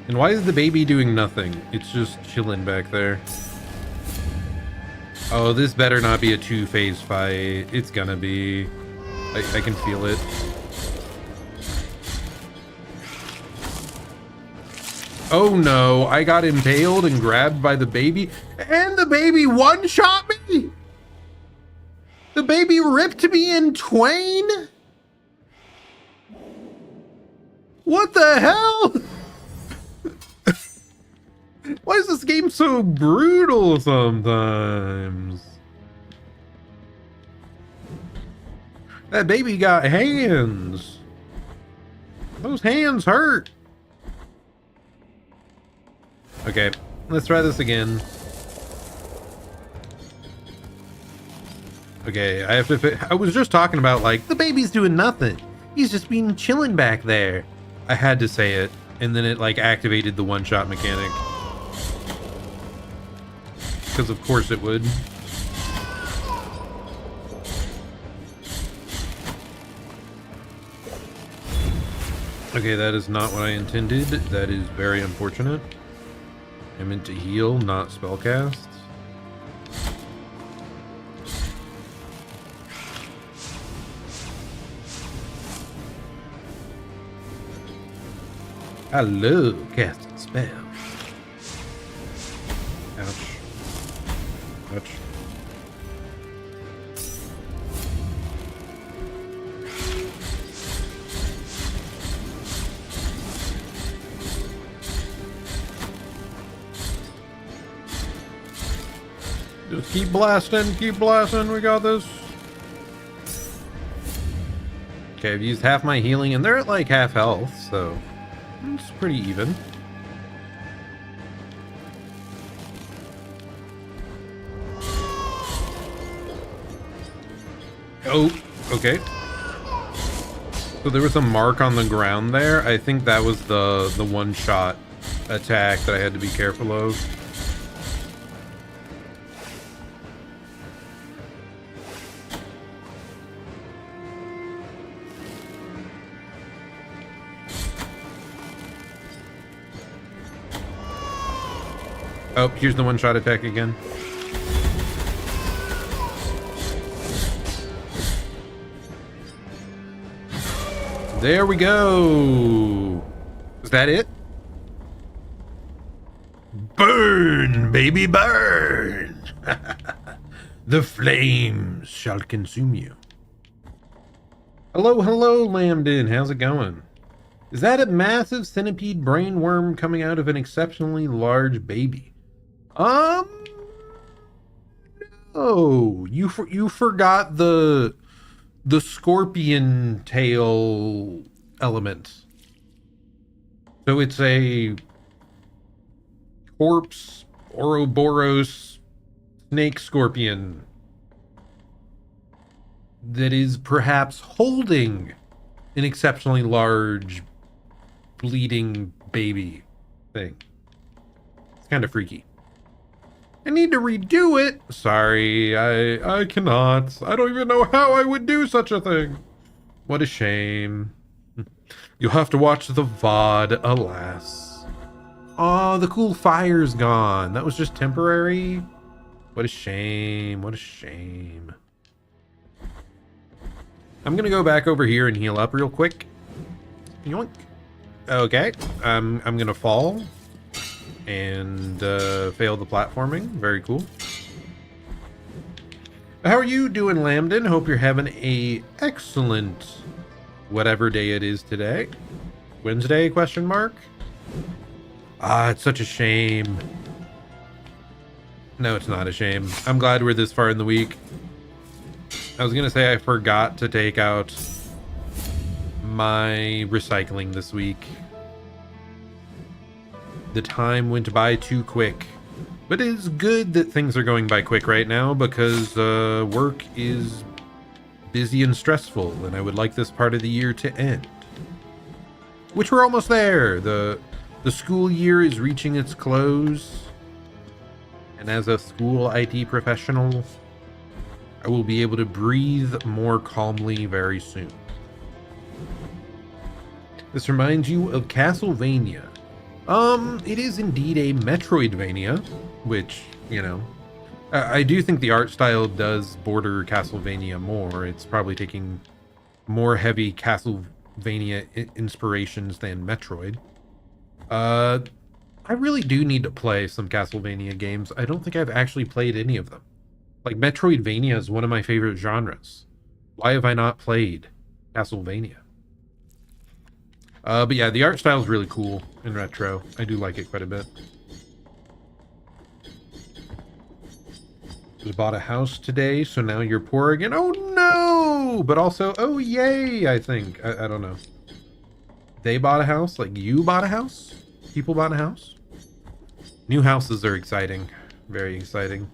And why is the baby doing nothing? It's just chilling back there. Oh, this better not be a 2-phase fight. It's gonna be. I can feel it. Oh no, I got impaled and grabbed by the baby, and the baby one-shot me? The baby ripped me in twain? What the hell? Why is this game so brutal sometimes? That baby got hands. Those hands hurt. Okay, let's try this again. Okay, I have to I was just talking about, like, the baby's doing nothing. He's just been chilling back there. I had to say it, and then it, like, activated the one-shot mechanic. Because of course it would. Okay, that is not what I intended. That is very unfortunate. I meant to heal, not spellcast. I love casting spells. Ouch. Ouch. Just keep blasting, we got this. Okay, I've used half my healing, and they're at like half health, so it's pretty even. Oh, okay. So there was a mark on the ground there. I think that was the one-shot attack that I had to be careful of. Oh, here's the one-shot attack again. There we go. Is that it? Burn, baby, burn. The flames shall consume you. Hello, hello, Lambden. How's it going? Is that a massive centipede brain worm coming out of an exceptionally large baby? No, you forgot the scorpion tail element. So it's a corpse Ouroboros snake scorpion that is perhaps holding an exceptionally large bleeding baby thing. It's kind of freaky. I need to redo it. Sorry, I cannot. I don't even know how I would do such a thing. What a shame. You'll have to watch the VOD, alas. Oh, the cool fire's gone. That was just temporary. What a shame. What a shame. I'm gonna go back over here and heal up real quick. Yoink. Okay. I'm gonna fall and fail the platforming. Very cool. How are you doing, Lambden? Hope you're having a excellent whatever day it is today. Wednesday, question mark? Ah, it's such a shame. No, it's not a shame. I'm glad we're this far in the week. I was gonna say I forgot to take out my recycling this week. The time went by too quick. But it is good that things are going by quick right now because work is busy and stressful, and I would like this part of the year to end. Which we're almost there. The school year is reaching its close. And as a school IT professional, I will be able to breathe more calmly very soon. This reminds you of Castlevania. It is indeed a Metroidvania, which, you know, I do think the art style does border Castlevania more. It's probably taking more heavy Castlevania inspirations than Metroid. I really do need to play some Castlevania games. I don't think I've actually played any of them. Like, Metroidvania is one of my favorite genres. Why have I not played Castlevania? But yeah, the art style is really cool in retro. I do like it quite a bit. Just bought a house today, so now you're poor again. Oh no! But also, oh yay, I think. I don't know. They bought a house? Like, you bought a house? People bought a house? New houses are exciting. Very exciting.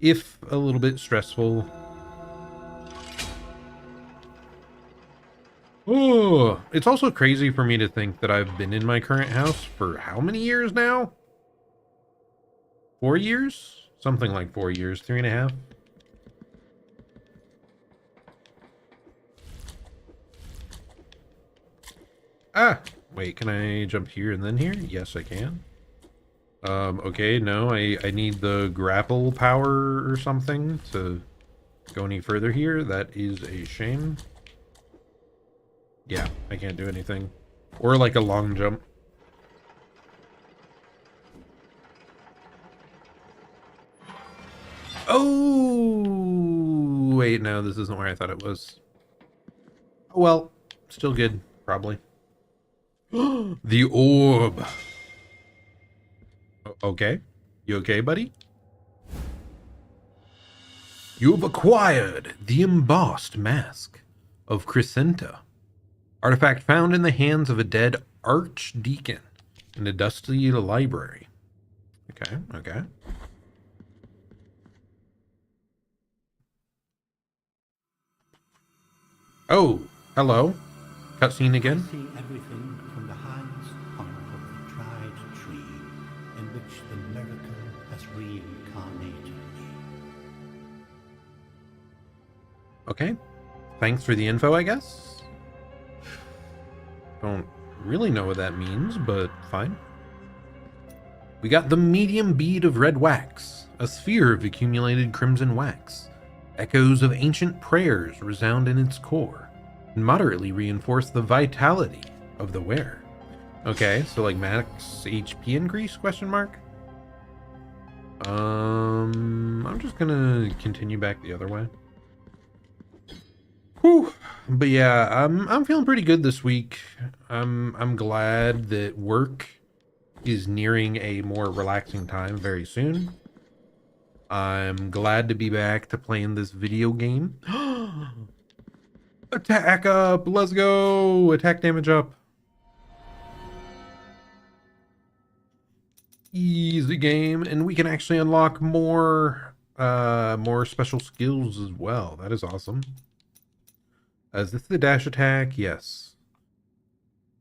If a little bit stressful. Oh, it's also crazy for me to think that I've been in my current house for how many years now? 4 years? Something like 4 years, 3.5. Ah, wait, can I jump here and then here? Yes, I can. Okay, no, I need the grapple power or something to go any further here. That is a shame. Yeah, I can't do anything. Or like a long jump. Oh, wait, no, this isn't where I thought it was. Oh, well, still good, probably. The orb. Okay. You okay, buddy? You have acquired the embossed mask of Crescenta. Artifact found in the hands of a dead archdeacon in a dusty library. Okay, okay. Oh, hello. Cutscene again. I see everything from the highest point of the dried tree in which the miracle has reincarnated me. Okay. Thanks for the info, I guess. Don't really know what that means, but fine. We got the medium bead of red wax, a sphere of accumulated crimson wax. Echoes of ancient prayers resound in its core, and moderately reinforce the vitality of the wearer. Okay, so like max HP increase, question mark? I'm just gonna continue back the other way. Whew. But yeah, I'm feeling pretty good this week. I'm glad that work is nearing a more relaxing time very soon. I'm glad to be back to playing this video game. Attack up! Let's go! Attack damage up. Easy game, and we can actually unlock more special skills as well. That is awesome. Is this the dash attack? Yes.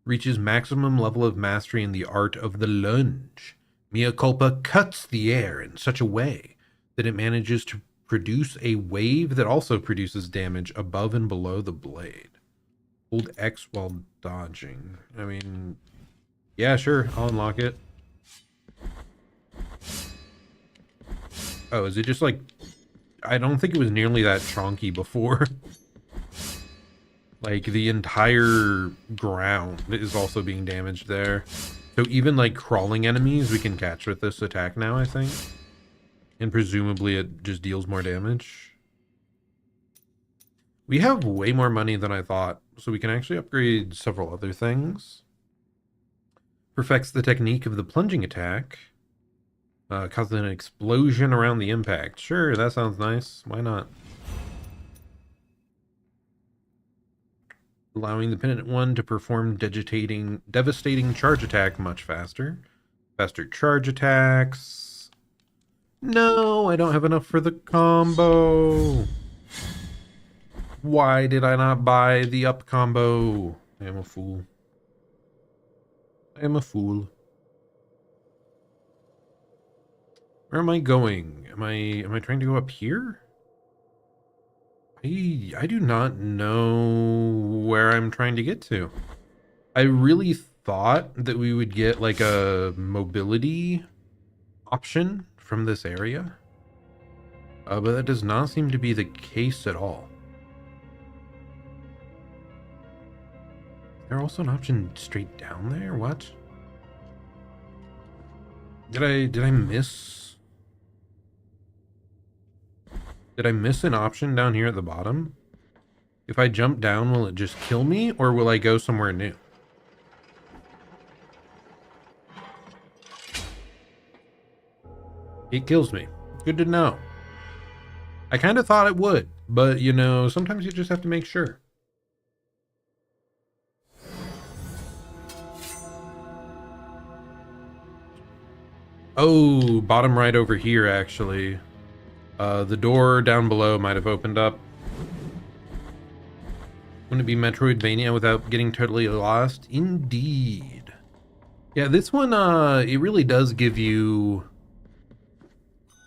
Reaches maximum level of mastery in the art of the lunge. Mea culpa cuts the air in such a way that it manages to produce a wave that also produces damage above and below the blade. Hold X while dodging. I mean, yeah, sure. I'll unlock it. Oh, is it just like... I don't think it was nearly that chonky before. Like, the entire ground is also being damaged there. So even, like, crawling enemies we can catch with this attack now, I think. And presumably it just deals more damage. We have way more money than I thought, so we can actually upgrade several other things. Perfects the technique of the plunging attack. Causes an explosion around the impact. Sure, that sounds nice. Why not? Allowing the penitent one to perform devastating charge attack much faster. Faster charge attacks. No, I don't have enough for the combo. Why did I not buy the up combo? I am a fool. I am a fool. Where am I going? Am I trying to go up here? I do not know where I'm trying to get to. I really thought that we would get like a mobility option from this area. But that does not seem to be the case at all. Is there also an option straight down there? What? Did I miss? Did I miss an option down here at the bottom? If I jump down, will it just kill me, or will I go somewhere new? It kills me. Good to know. I kind of thought it would, but you know, sometimes you just have to make sure. Oh, bottom right over here, actually. The door down below might have opened up. Wouldn't it be Metroidvania without getting totally lost? Indeed. Yeah, this one, it really does give you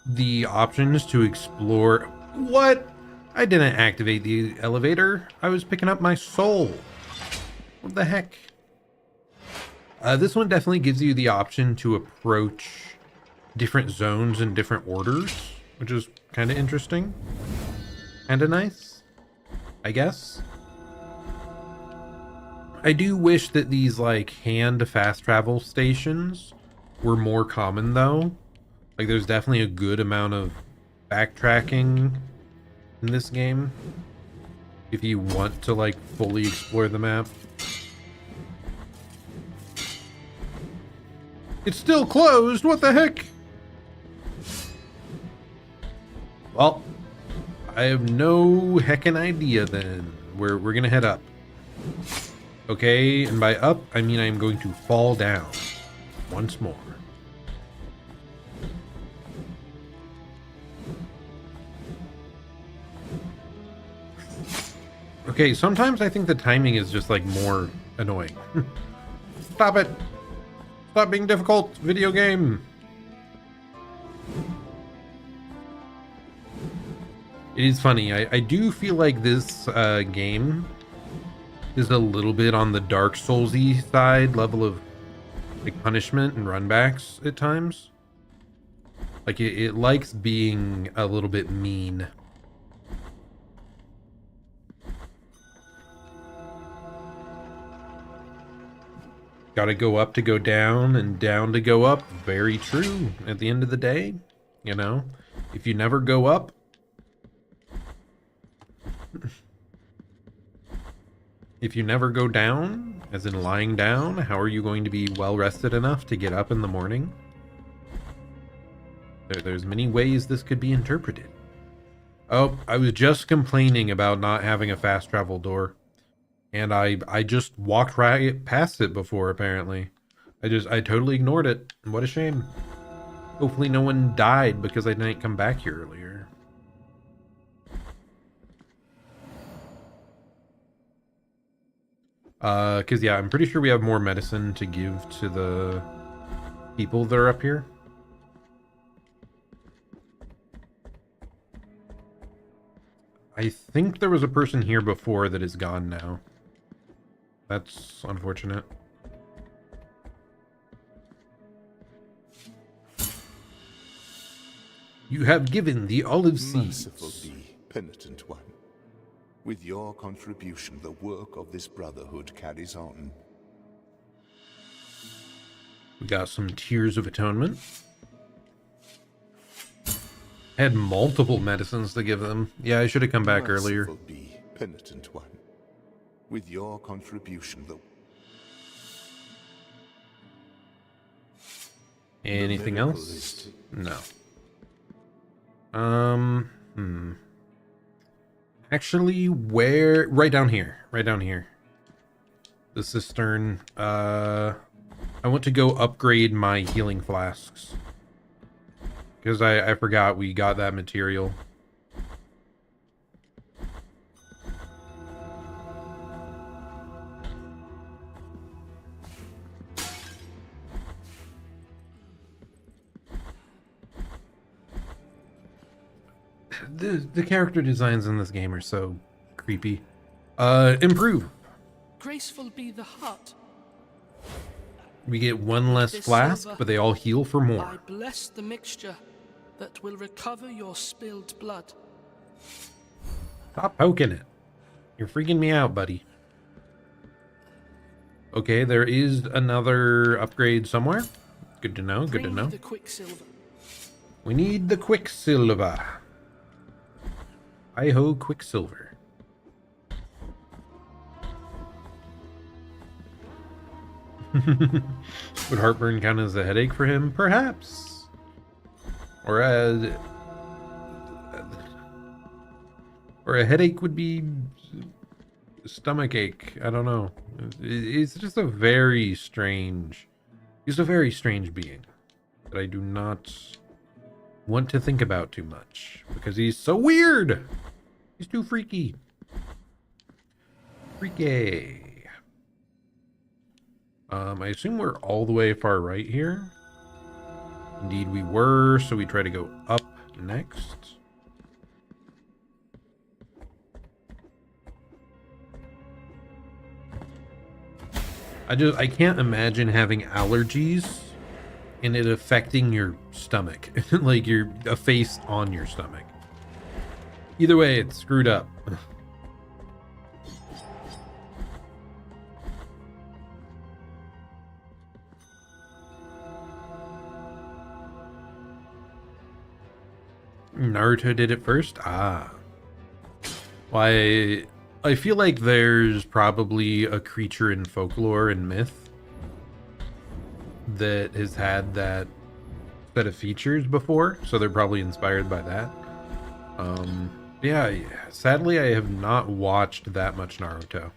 the options to explore. What? I didn't activate the elevator. I was picking up my soul. What the heck? This one definitely gives you the option to approach different zones in different orders, which is kind of interesting. Kind of nice, I guess. I do wish that these like hand fast travel stations were more common though. Like there's definitely a good amount of backtracking in this game if you want to like fully explore the map. It's still closed. What the heck? Well, I have no heckin' idea then. We're gonna head up. Okay, and by up, I mean I'm going to fall down once more. Okay, sometimes I think the timing is just like more annoying. Stop it! Stop being difficult, video game! It is funny. I do feel like this game is a little bit on the Dark Souls-y side level of like punishment and runbacks at times. Like it likes being a little bit mean. Gotta go up to go down and down to go up. Very true. At the end of the day, you know, if you never go up, if you never go down, as in lying down, how are you going to be well rested enough to get up in the morning? There's many ways this could be interpreted. Oh, I was just complaining about not having a fast travel door. And I just walked right past it before, apparently. I totally ignored it. What a shame. Hopefully no one died because I didn't come back here earlier. Because yeah, I'm pretty sure we have more medicine to give to the people that are up here. I think there was a person here before that is gone now. That's unfortunate. You have given the olive seeds. Merciful be, penitent one. With your contribution, the work of this brotherhood carries on. We got some Tears of Atonement. Had multiple medicines to give them. Yeah, I should have come back earlier. Merciful be, penitent one. With your contribution, the Anything miracle else? is- No. Actually, where? Right down here. Right down here. The cistern. I want to go upgrade my healing flasks. Because I forgot we got that material. The character designs in this game are so creepy. Improve. Graceful be the heart. We get one less This flask, silver, but they all heal for I more. bless the mixture that will recover your spilled blood. Stop poking it. You're freaking me out, buddy. Okay, there is another upgrade somewhere. Good to know, good to Bring me know. the quicksilver. We need the Quicksilver. Hi-ho, Quicksilver. Would heartburn count as a headache for him? Perhaps. Or a headache would be stomach ache. I don't know. It's just a very strange... He's a very strange being that I do not want to think about too much because he's so weird. He's too freaky. Freaky. I assume we're all the way far right here. Indeed we were, so we try to go up next. I can't imagine having allergies and it affecting your stomach. Like a face on your stomach. Either way, it's screwed up. Naruto did it first? Ah. Why, I feel like there's probably a creature in folklore and myth that has had that set of features before, so they're probably inspired by that. Yeah, sadly I have not watched that much Naruto,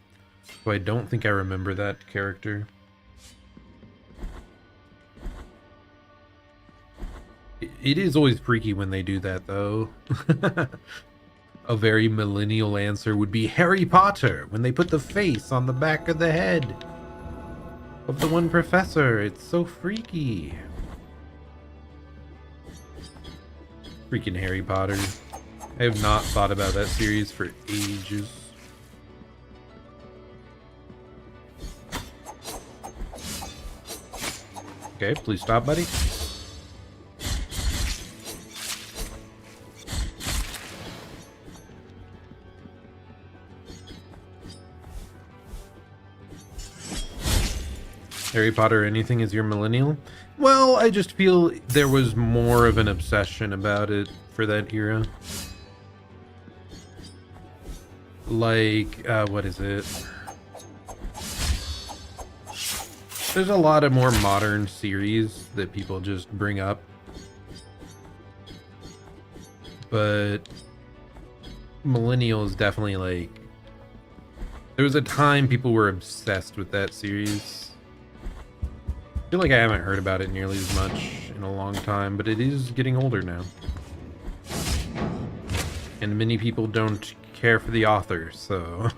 so I don't think I remember that character. It is always freaky when they do that, though. A very millennial answer would be Harry Potter, when they put the face on the back of the head of the one professor. It's so freaky. Freaking Harry Potter. I have not thought about that series for ages. Okay, please stop, buddy. Harry Potter, anything is your millennial? Well, I just feel there was more of an obsession about it for that era. Like, what is it? There's a lot of more modern series that people just bring up. But millennial is definitely like... There was a time people were obsessed with that series. I feel like I haven't heard about it nearly as much in a long time, but it is getting older now. And many people don't care for the author, so...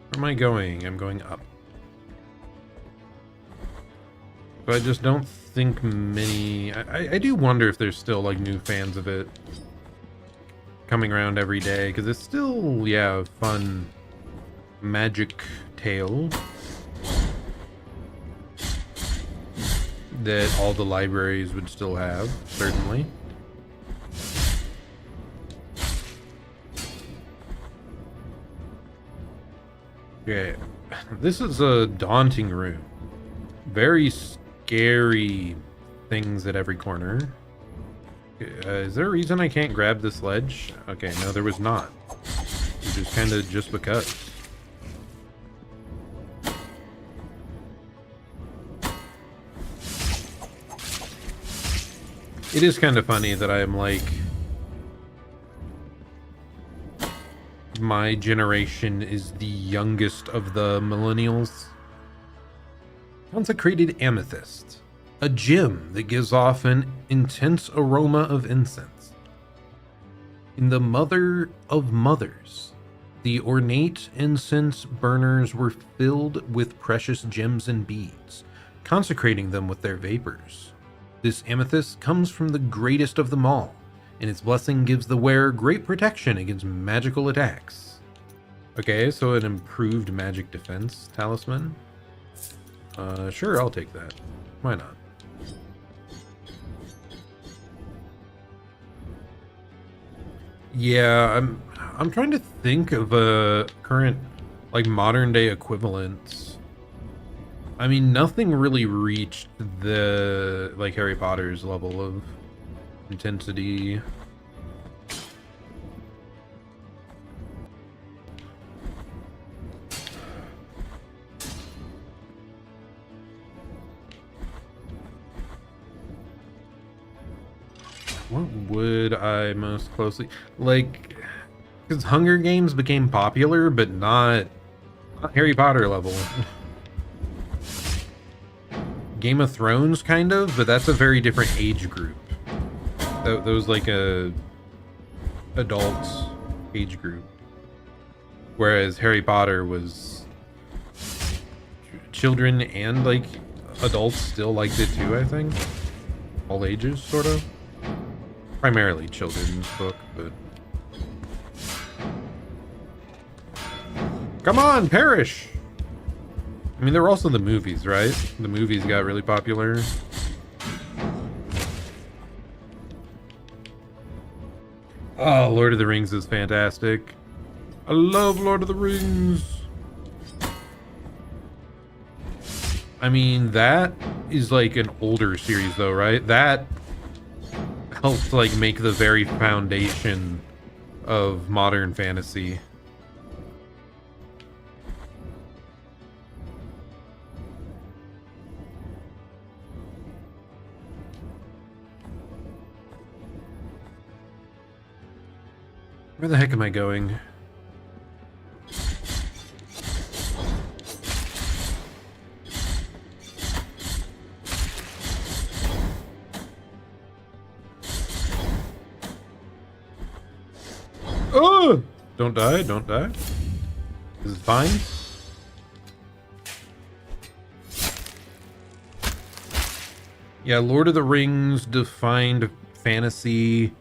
Where am I going? I'm going up. So I just don't think many... I do wonder if there's still, like, new fans of it coming around every day, because it's still, yeah, fun magic tale that all the libraries would still have, certainly. Okay, this is a daunting room. Very scary things at every corner. Is there a reason I can't grab this ledge? Okay, no, there was not. Which is kind of just because. It is kind of funny that I am like, my generation is the youngest of the millennials. Consecrated amethyst, a gem that gives off an intense aroma of incense. In the mother of mothers, the ornate incense burners were filled with precious gems and beads, consecrating them with their vapors. This amethyst comes from the greatest of them all, and its blessing gives the wearer great protection against magical attacks. Okay, so an improved magic defense talisman. Sure, I'll take that. Why not? Yeah, I'm trying to think of a current, like, modern day equivalent. I mean, nothing really reached the, like, Harry Potter's level of intensity. What would I most closely like? Because Hunger Games became popular, but not Harry Potter level. Game of Thrones, kind of, but that's a very different age group. That was like a adult age group, whereas Harry Potter was children and like adults still liked it too. I think all ages, sort of. Primarily children's book, but come on, perish. I mean, there were also the movies, right? The movies got really popular. Oh, Lord of the Rings is fantastic. I love Lord of the Rings. I mean, that is like an older series though, right? That helped like make the very foundation of modern fantasy. Where the heck am I going? Oh! Don't die, don't die. This is fine. Yeah, Lord of the Rings defined fantasy.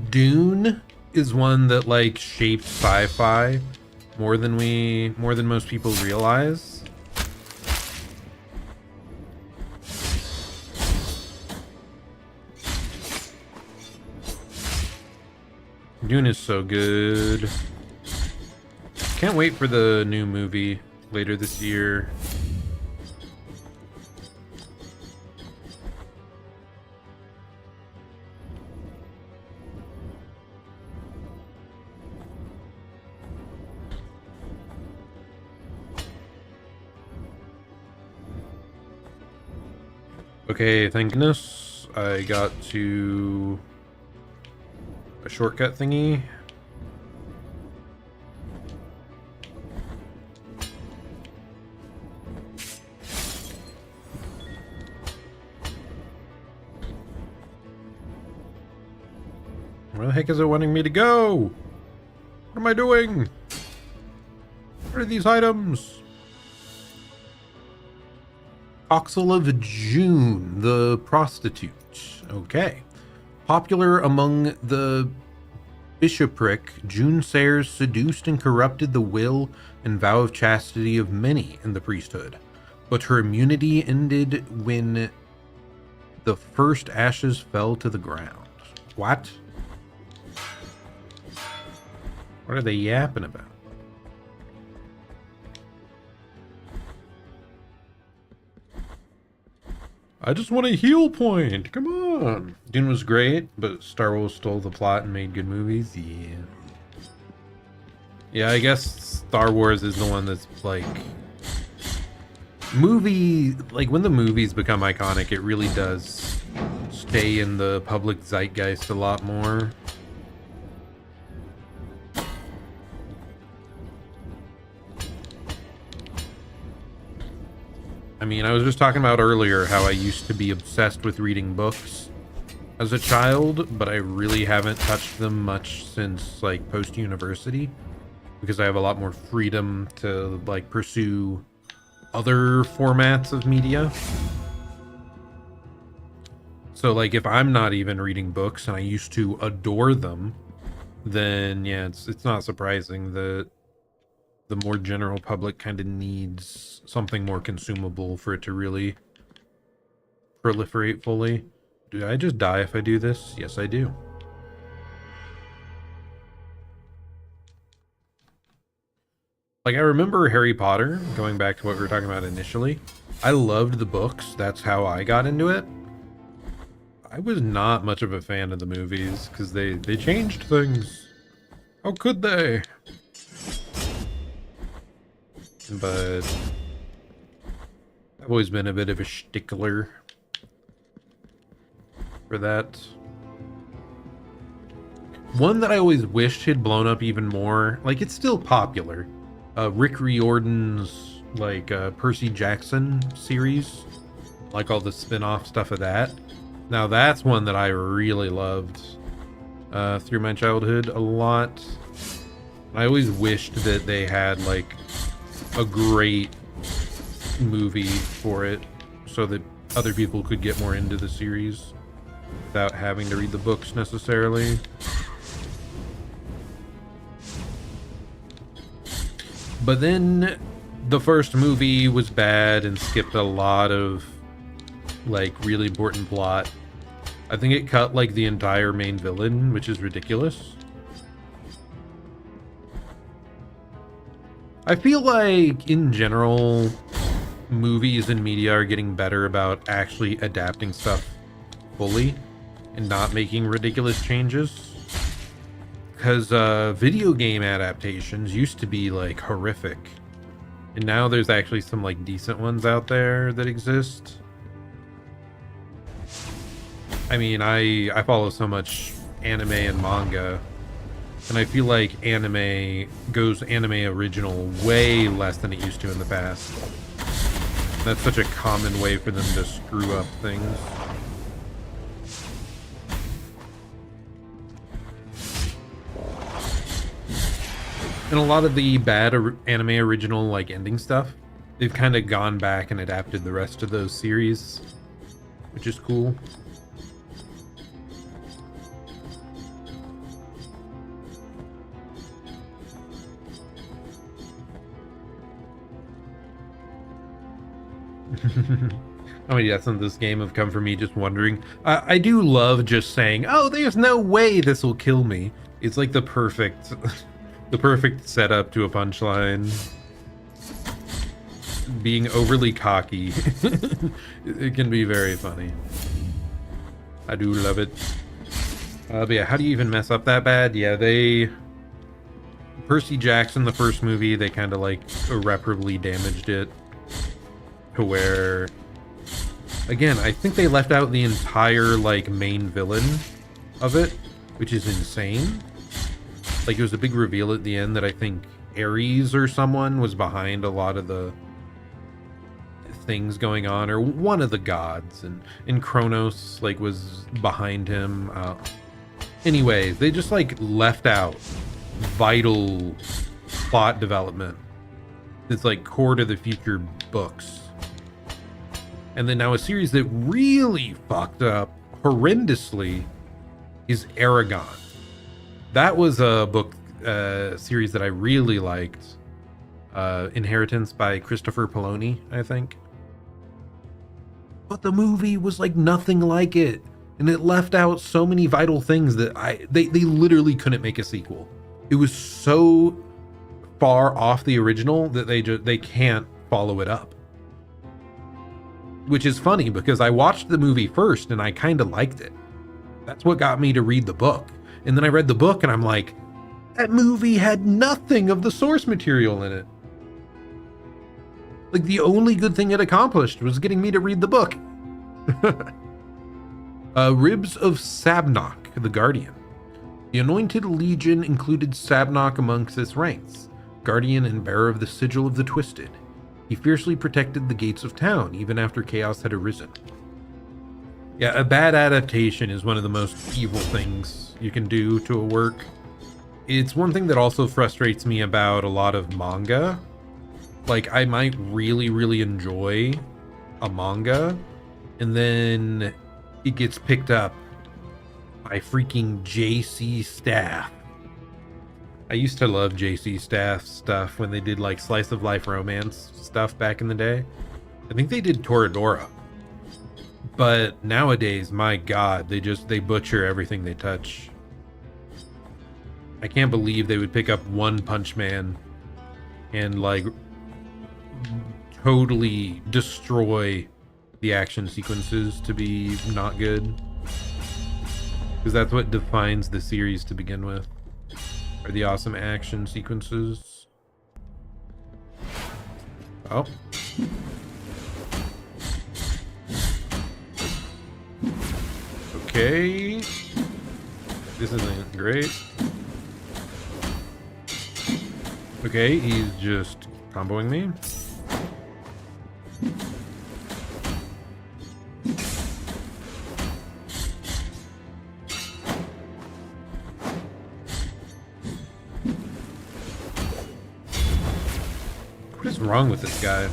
Dune is one that like shaped sci-fi more than most people realize. Dune is so good. Can't wait for the new movie later this year. Okay, thank goodness I got to a shortcut thingy. Where the heck is it wanting me to go? What am I doing? What are these items? Oxel of June, the prostitute. Okay. Popular among the bishopric, June Sayers seduced and corrupted the will and vow of chastity of many in the priesthood, but her immunity ended when the first ashes fell to the ground. What? What are they yapping about? I just want a heal point. Come on. Dune was great, but Star Wars stole the plot and made good movies. Yeah. Yeah, I guess Star Wars is the one that's like when the movies become iconic, it really does stay in the public zeitgeist a lot more. I mean, I was just talking about earlier how I used to be obsessed with reading books as a child, but I really haven't touched them much since like post-university because I have a lot more freedom to like pursue other formats of media. So like if I'm not even reading books and I used to adore them, then yeah, it's not surprising that the more general public kind of needs something more consumable for it to really proliferate fully. Do I just die if I do this? Yes, I do. Like, I remember Harry Potter, going back to what we were talking about initially. I loved the books. That's how I got into it. I was not much of a fan of the movies because they changed things. How could they? But I've always been a bit of a stickler for that. One that I always wished had blown up even more, like it's still popular. Rick Riordan's like Percy Jackson series, like all the spin-off stuff of that. Now that's one that I really loved through my childhood a lot. I always wished that they had like a great movie for it so that other people could get more into the series without having to read the books necessarily. But then the first movie was bad and skipped a lot of like really important plot. I think it cut like the entire main villain, which is ridiculous. I feel like, in general, movies and media are getting better about actually adapting stuff fully and not making ridiculous changes. Because video game adaptations used to be, like, horrific. And now there's actually some, like, decent ones out there that exist. I mean, I follow so much anime and manga, and I feel like anime goes anime original way less than it used to in the past. That's such a common way for them to screw up things. And a lot of the bad anime original like ending stuff, they've kind of gone back and adapted the rest of those series, which is cool. How many deaths in this game have come from me just wondering? I do love just saying, oh, there's no way this will kill me. It's like the perfect setup to a punchline. Being overly cocky. It can be very funny. I do love it. But yeah, how do you even mess up that bad? Yeah, Percy Jackson, the first movie, they kind of like irreparably damaged it. To where, again, I think they left out the entire like main villain of it, which is insane. Like, it was a big reveal at the end that I think Ares or someone was behind a lot of the things going on, or one of the gods, and Kronos like was behind him. Anyways, they just like left out vital plot development. It's like core to the future books. And then now a series that really fucked up horrendously is Aragon. That was a book series that I really liked. Inheritance by Christopher Poloni, I think. But the movie was like nothing like it, and it left out so many vital things that they literally couldn't make a sequel. It was so far off the original that they can't follow it up. Which is funny because I watched the movie first and I kind of liked it. That's what got me to read the book. And then I read the book and I'm like, that movie had nothing of the source material in it. Like, the only good thing it accomplished was getting me to read the book. Ribs of Sabnok, the Guardian. The Anointed Legion included Sabnok amongst its ranks, guardian and bearer of the Sigil of the Twisted. He fiercely protected the gates of town, even after chaos had arisen. Yeah, a bad adaptation is one of the most evil things you can do to a work. It's one thing that also frustrates me about a lot of manga. Like, I might really, really enjoy a manga, and then it gets picked up by freaking JC Staff. I used to love JC Staff stuff when they did like slice of life romance stuff back in the day. I think they did Toradora. But nowadays, my God, they butcher everything they touch. I can't believe they would pick up One Punch Man and like totally destroy the action sequences to be not good. Because that's what defines the series to begin with. Are the awesome action sequences. Oh. Okay. This isn't great. Okay, he's just comboing me. What is wrong with this guy?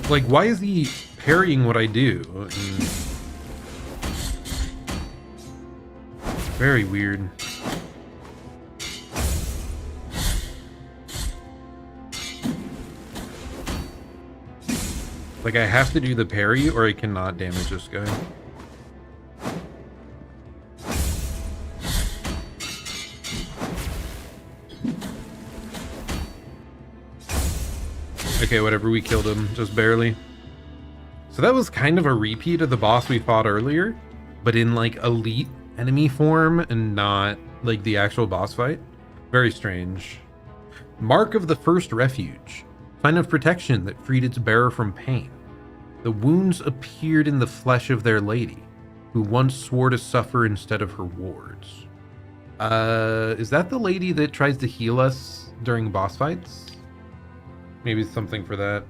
Like, why is he parrying what I do? Very weird. Like, I have to do the parry or I cannot damage this guy. Okay, whatever, we killed him, just barely. So that was kind of a repeat of the boss we fought earlier, but in like elite enemy form and not like the actual boss fight. Very strange. Mark of the First Refuge. Sign of protection that freed its bearer from pain. The wounds appeared in the flesh of their lady, who once swore to suffer instead of her wards. Is that the lady that tries to heal us during boss fights? Maybe something for that.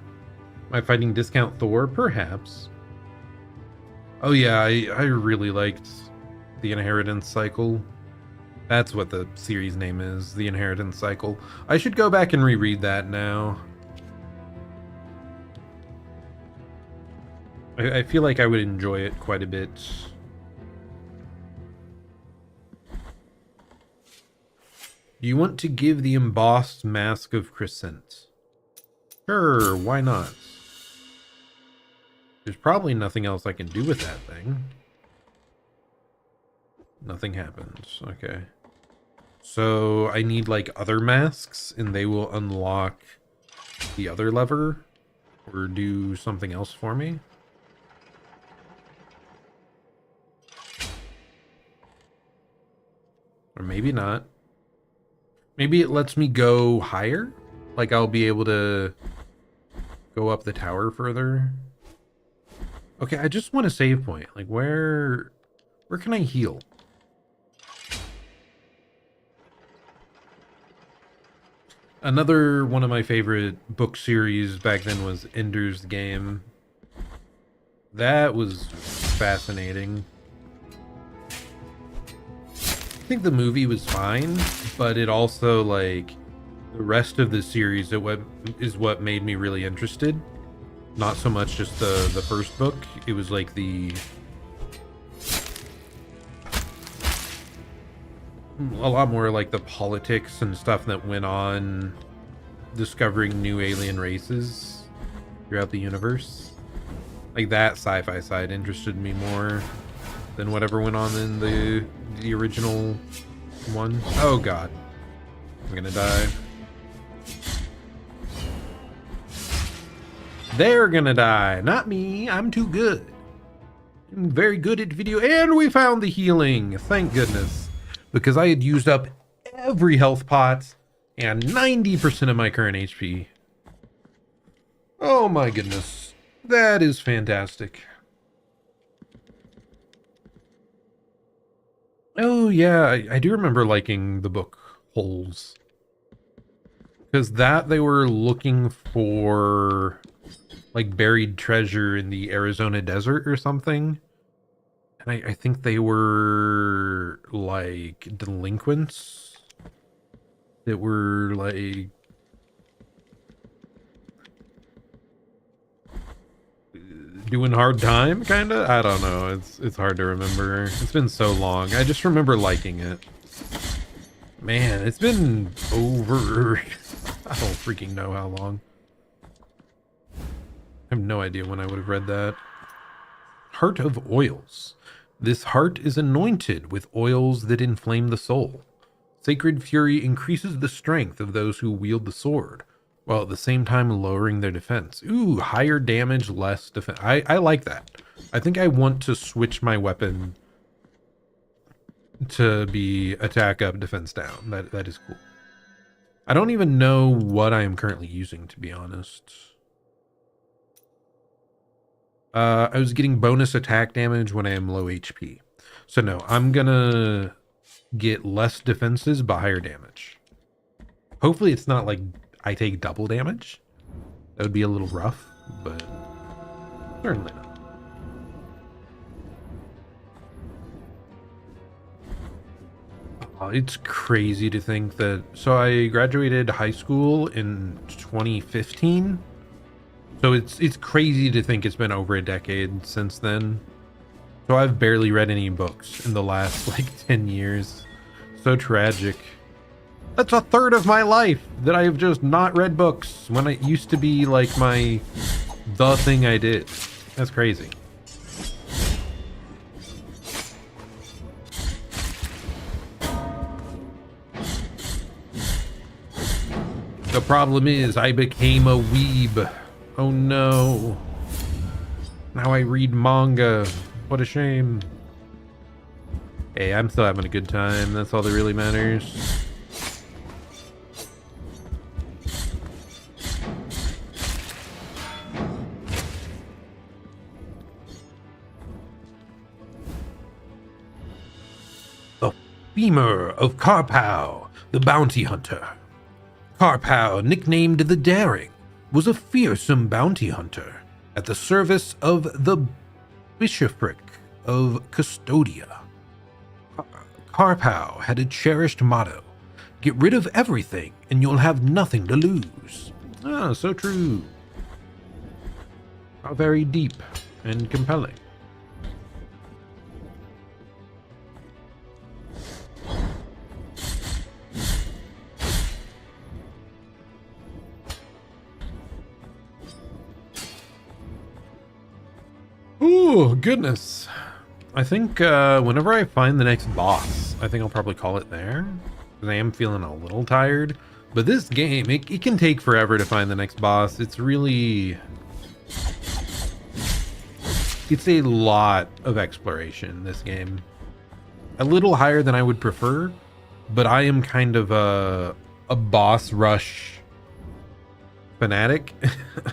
Am I fighting Discount Thor? Perhaps. Oh yeah, I really liked the Inheritance Cycle. That's what the series name is, the Inheritance Cycle. I should go back and reread that now. I feel like I would enjoy it quite a bit. Do you want to give the embossed mask of Crescent? Sure, why not? There's probably nothing else I can do with that thing. Nothing happens. Okay. So I need like other masks and they will unlock the other lever or do something else for me. Or maybe not. Maybe it lets me go higher? Like I'll be able to go up the tower further. Okay, I just want a save point. Like where can I heal? Another one of my favorite book series back then was Ender's Game. That was fascinating. I think the movie was fine, but it also like the rest of the series is what made me really interested. Not so much just the first book. It was like a lot more like the politics and stuff that went on, discovering new alien races throughout the universe. Like that sci-fi side interested me more than whatever went on in the original one. Oh god, I'm gonna die. They're gonna die, not me. I'm too good. I'm very good at video, and we found the healing, thank goodness. Because I had used up every health pot and 90% of my current HP. Oh my goodness. That is fantastic. Oh yeah, I do remember liking the book Holes. Because they were looking for like buried treasure in the Arizona desert or something. And I think they were like delinquents that were like doing hard time, kind of. I don't know. It's hard to remember. It's been so long. I just remember liking it. Man, it's been over. I don't freaking know how long. I have no idea when I would have read that. Heart of Oils. This heart is anointed with oils that inflame the soul. Sacred fury increases the strength of those who wield the sword, while at the same time lowering their defense. Ooh, higher damage, less defense. I like that. I think I want to switch my weapon to be attack up, defense down. That is cool. I don't even know what I am currently using, to be honest. I was getting bonus attack damage when I am low HP. So no, I'm gonna get less defenses but higher damage. Hopefully it's not like I take double damage. That would be a little rough, but certainly not. It's crazy to think that. So I graduated high school in 2015. So it's crazy to think it's been over a decade since then. So I've barely read any books in the last like 10 years. So tragic. That's a third of my life that I have just not read books when it used to be like the thing I did. That's crazy. The problem is I became a weeb. Oh no. Now I read manga. What a shame. Hey, I'm still having a good time. That's all that really matters. The femur of Karpow, the bounty hunter. Karpow, nicknamed the Daring, was a fearsome bounty hunter at the service of the bishopric of Custodia. Karpow had a cherished motto: get rid of everything and you'll have nothing to lose. Ah, so true. How very deep and compelling. Oh, goodness. I think whenever I find the next boss, I think I'll probably call it there. Because I am feeling a little tired. But this game, it can take forever to find the next boss. It's really... It's a lot of exploration, this game. A little higher than I would prefer. But I am kind of a boss rush fanatic,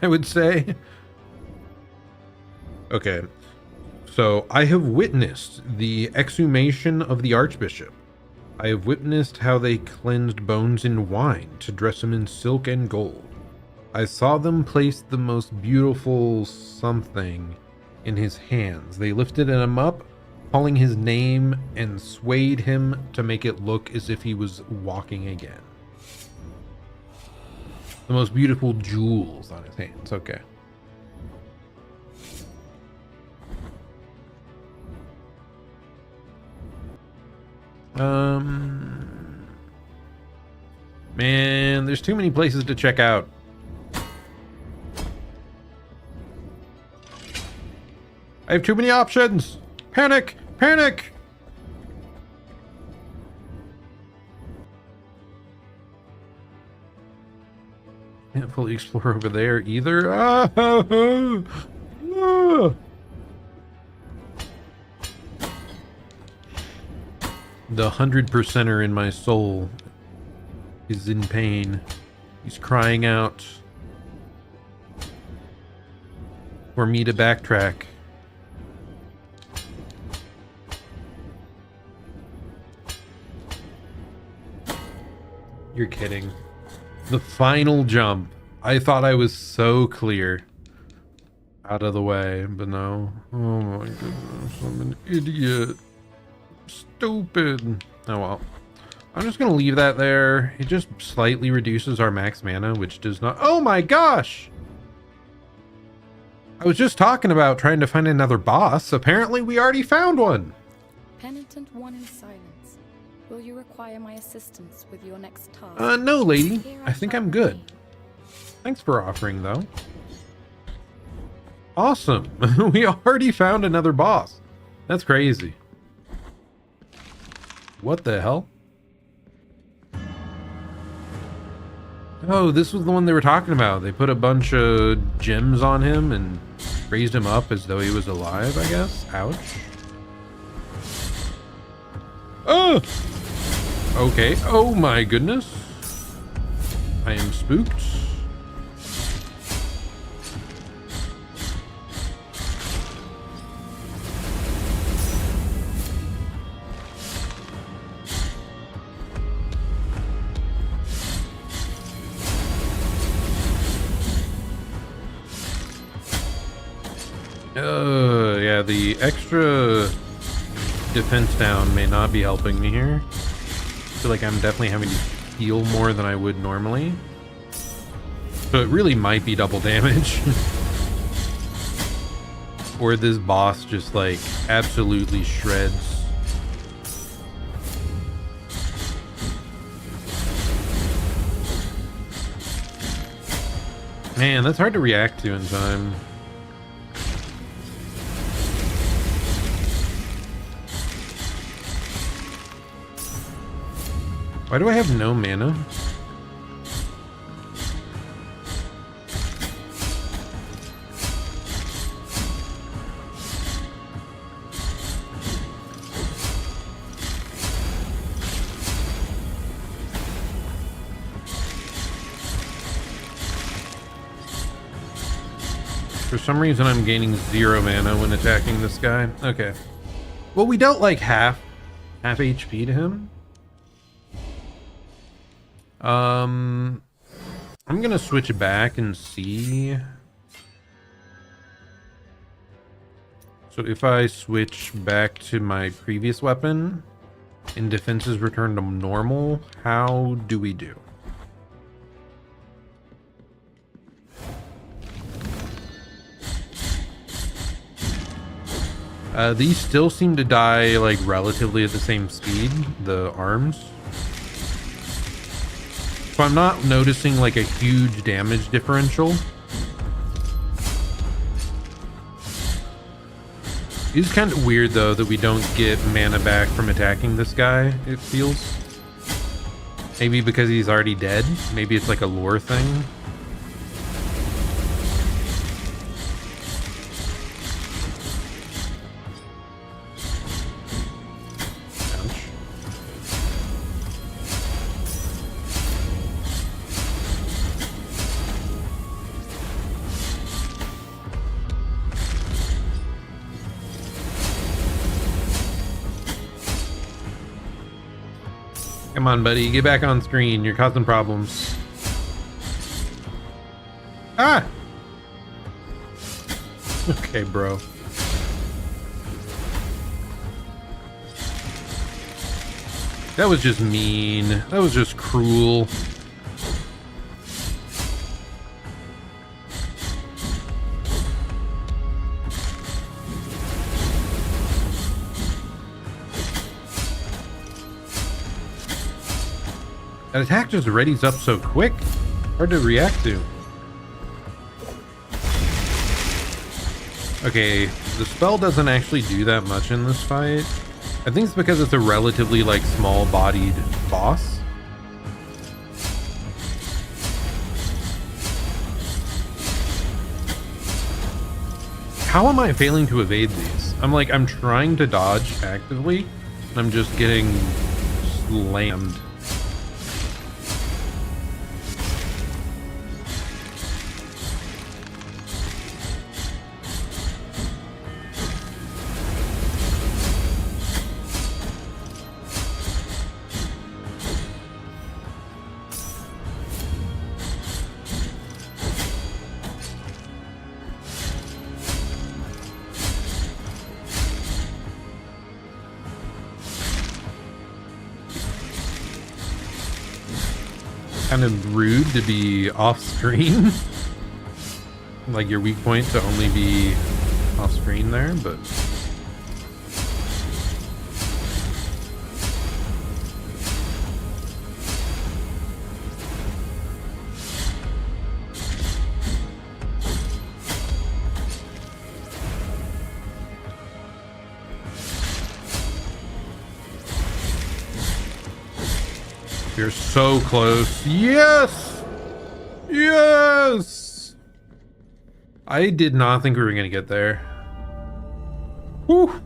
I would say. Okay, so I have witnessed the exhumation of the Archbishop. I have witnessed how they cleansed bones in wine to dress him in silk and gold. I saw them place the most beautiful something in his hands. They lifted him up, calling his name, and swayed him to make it look as if he was walking again. The most beautiful jewels on his hands. Okay. Man, there's too many places to check out. I have too many options. Panic! Panic! Can't fully explore over there either. Ah! The 100%er in my soul is in pain. He's crying out for me to backtrack. You're kidding. The final jump. I thought I was so clear. Out of the way, but no. Oh my goodness, I'm an idiot. Stupid. Oh well. I'm just gonna leave that there. It just slightly reduces our max mana, which does not... Oh my gosh! I was just talking about trying to find another boss. Apparently we already found one. Penitent one in silence. Will you require my assistance with your next task? No, lady. I think I'm good. Thanks for offering, though. Awesome. We already found another boss. That's crazy. What the hell? Oh, this was the one they were talking about. They put a bunch of gems on him and raised him up as though he was alive, I guess. Ouch. Oh! Okay. Oh my goodness. I am spooked. Yeah, the extra defense down may not be helping me here. I feel like I'm definitely having to heal more than I would normally. So it really might be double damage. Or this boss just like absolutely shreds. Man, that's hard to react to in time. Why do I have no mana? For some reason I'm gaining 0 mana when attacking this guy. Okay. Well, we dealt like half HP to him. I'm gonna switch back and see. So if I switch back to my previous weapon and defenses return to normal, how do we do? These still seem to die like relatively at the same speed, the arms. So I'm not noticing like a huge damage differential. It's kind of weird though that we don't get mana back from attacking this guy, it feels. Maybe because he's already dead. Maybe it's like a lore thing. Come on, buddy. Get back on screen. You're causing problems. Ah! Okay, bro. That was just mean. That was just cruel. That attack just readies up so quick. Hard to react to. Okay, the spell doesn't actually do that much in this fight. I think it's because it's a relatively like small-bodied boss. How am I failing to evade these? I'm trying to dodge actively, and I'm just getting slammed. Kind of rude to be off screen. Like your weak point to only be off screen there, but you're so close. Yes! Yes! I did not think we were going to get there. Whew.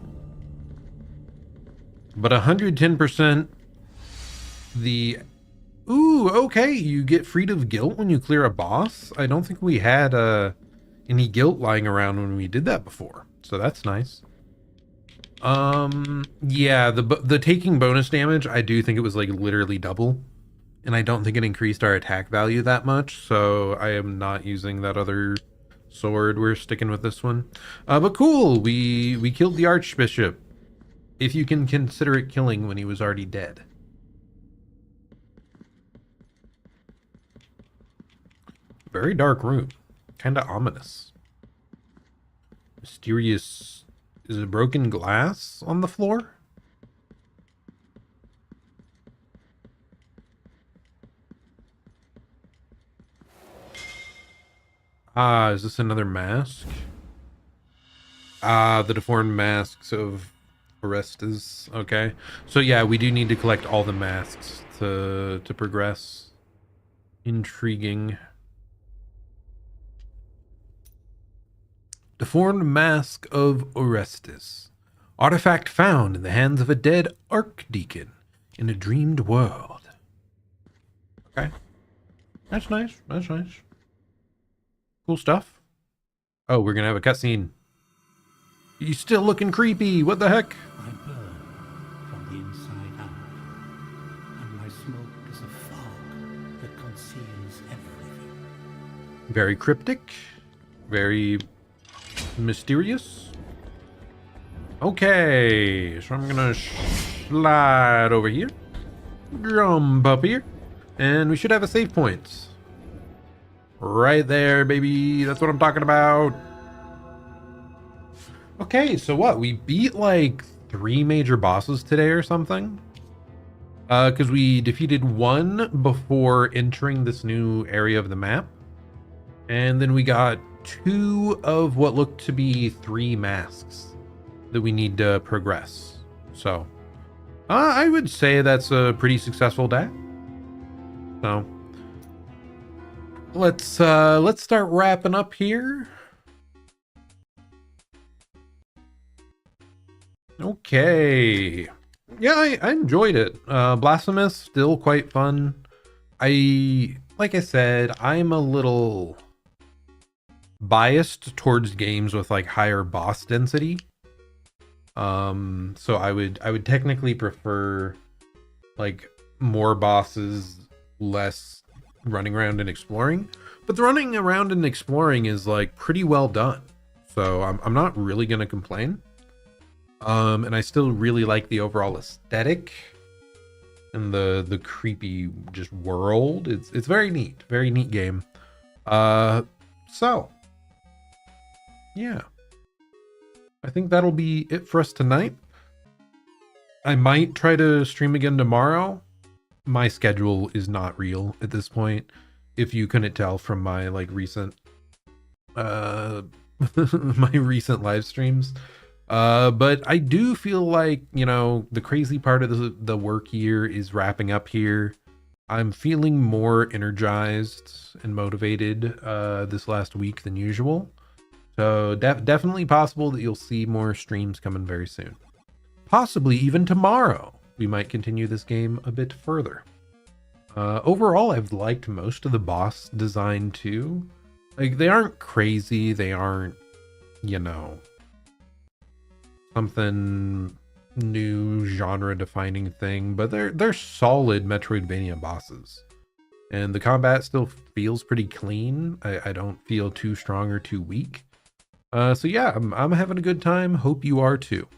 But 110% the... Ooh, okay. You get freed of guilt when you clear a boss. I don't think we had any guilt lying around when we did that before. So that's nice. Yeah, the taking bonus damage, I do think it was like literally double, and I don't think it increased our attack value that much, so I am not using that other sword. We're sticking with this one. But cool, we killed the Archbishop, if you can consider it killing when he was already dead. Very dark room, kind of ominous. Mysterious. Is it broken glass on the floor? Ah, is this another mask? Ah, the deformed masks of Orestes. Okay. So yeah, we do need to collect all the masks to progress. Intriguing. Deformed Mask of Orestes. Artifact found in the hands of a dead archdeacon in a dreamed world. Okay. That's nice. That's nice. Cool stuff. Oh, we're going to have a cutscene. You still looking creepy. What the heck? I burn from the inside out, and my smoke is a fog that conceals everything. Very cryptic. Very mysterious. Okay, so I'm gonna slide over here, jump up here, and we should have a save point right there, baby. That's what I'm talking about. Okay, so what, we beat like 3 major bosses today or something, because we defeated one before entering this new area of the map, and then we got 2 of what looked to be 3 masks that we need to progress. So I would say that's a pretty successful day. So let's start wrapping up here. Okay, yeah, I enjoyed it. Blasphemous, still quite fun. Like I said, I'm a little biased towards games with like higher boss density. So I would technically prefer like more bosses, less running around and exploring. But the running around and exploring is like pretty well done. So I'm not really gonna complain. And I still really like the overall aesthetic and the creepy just world. It's very neat game. So yeah, I think that'll be it for us tonight. I might try to stream again tomorrow, my schedule is not real at this point. If you couldn't tell from my like recent my recent live streams. But I do feel like, you know, the crazy part of the work year is wrapping up here. I'm feeling more energized and motivated this last week than usual. So definitely possible that you'll see more streams coming very soon. Possibly even tomorrow, we might continue this game a bit further. Overall, I've liked most of the boss design too. Like, they aren't crazy, they aren't, you know, something new genre defining thing, but they're solid Metroidvania bosses. And the combat still feels pretty clean. I don't feel too strong or too weak. So yeah, I'm having a good time. Hope you are too.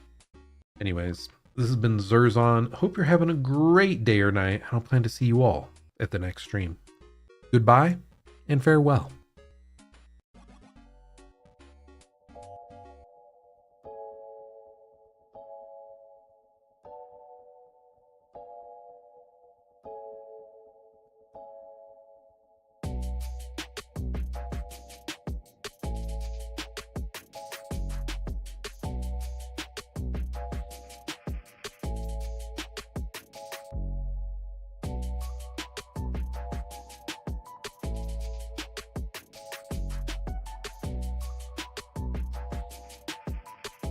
Anyways, this has been Zerzon. Hope you're having a great day or night. I'll plan to see you all at the next stream. Goodbye and farewell.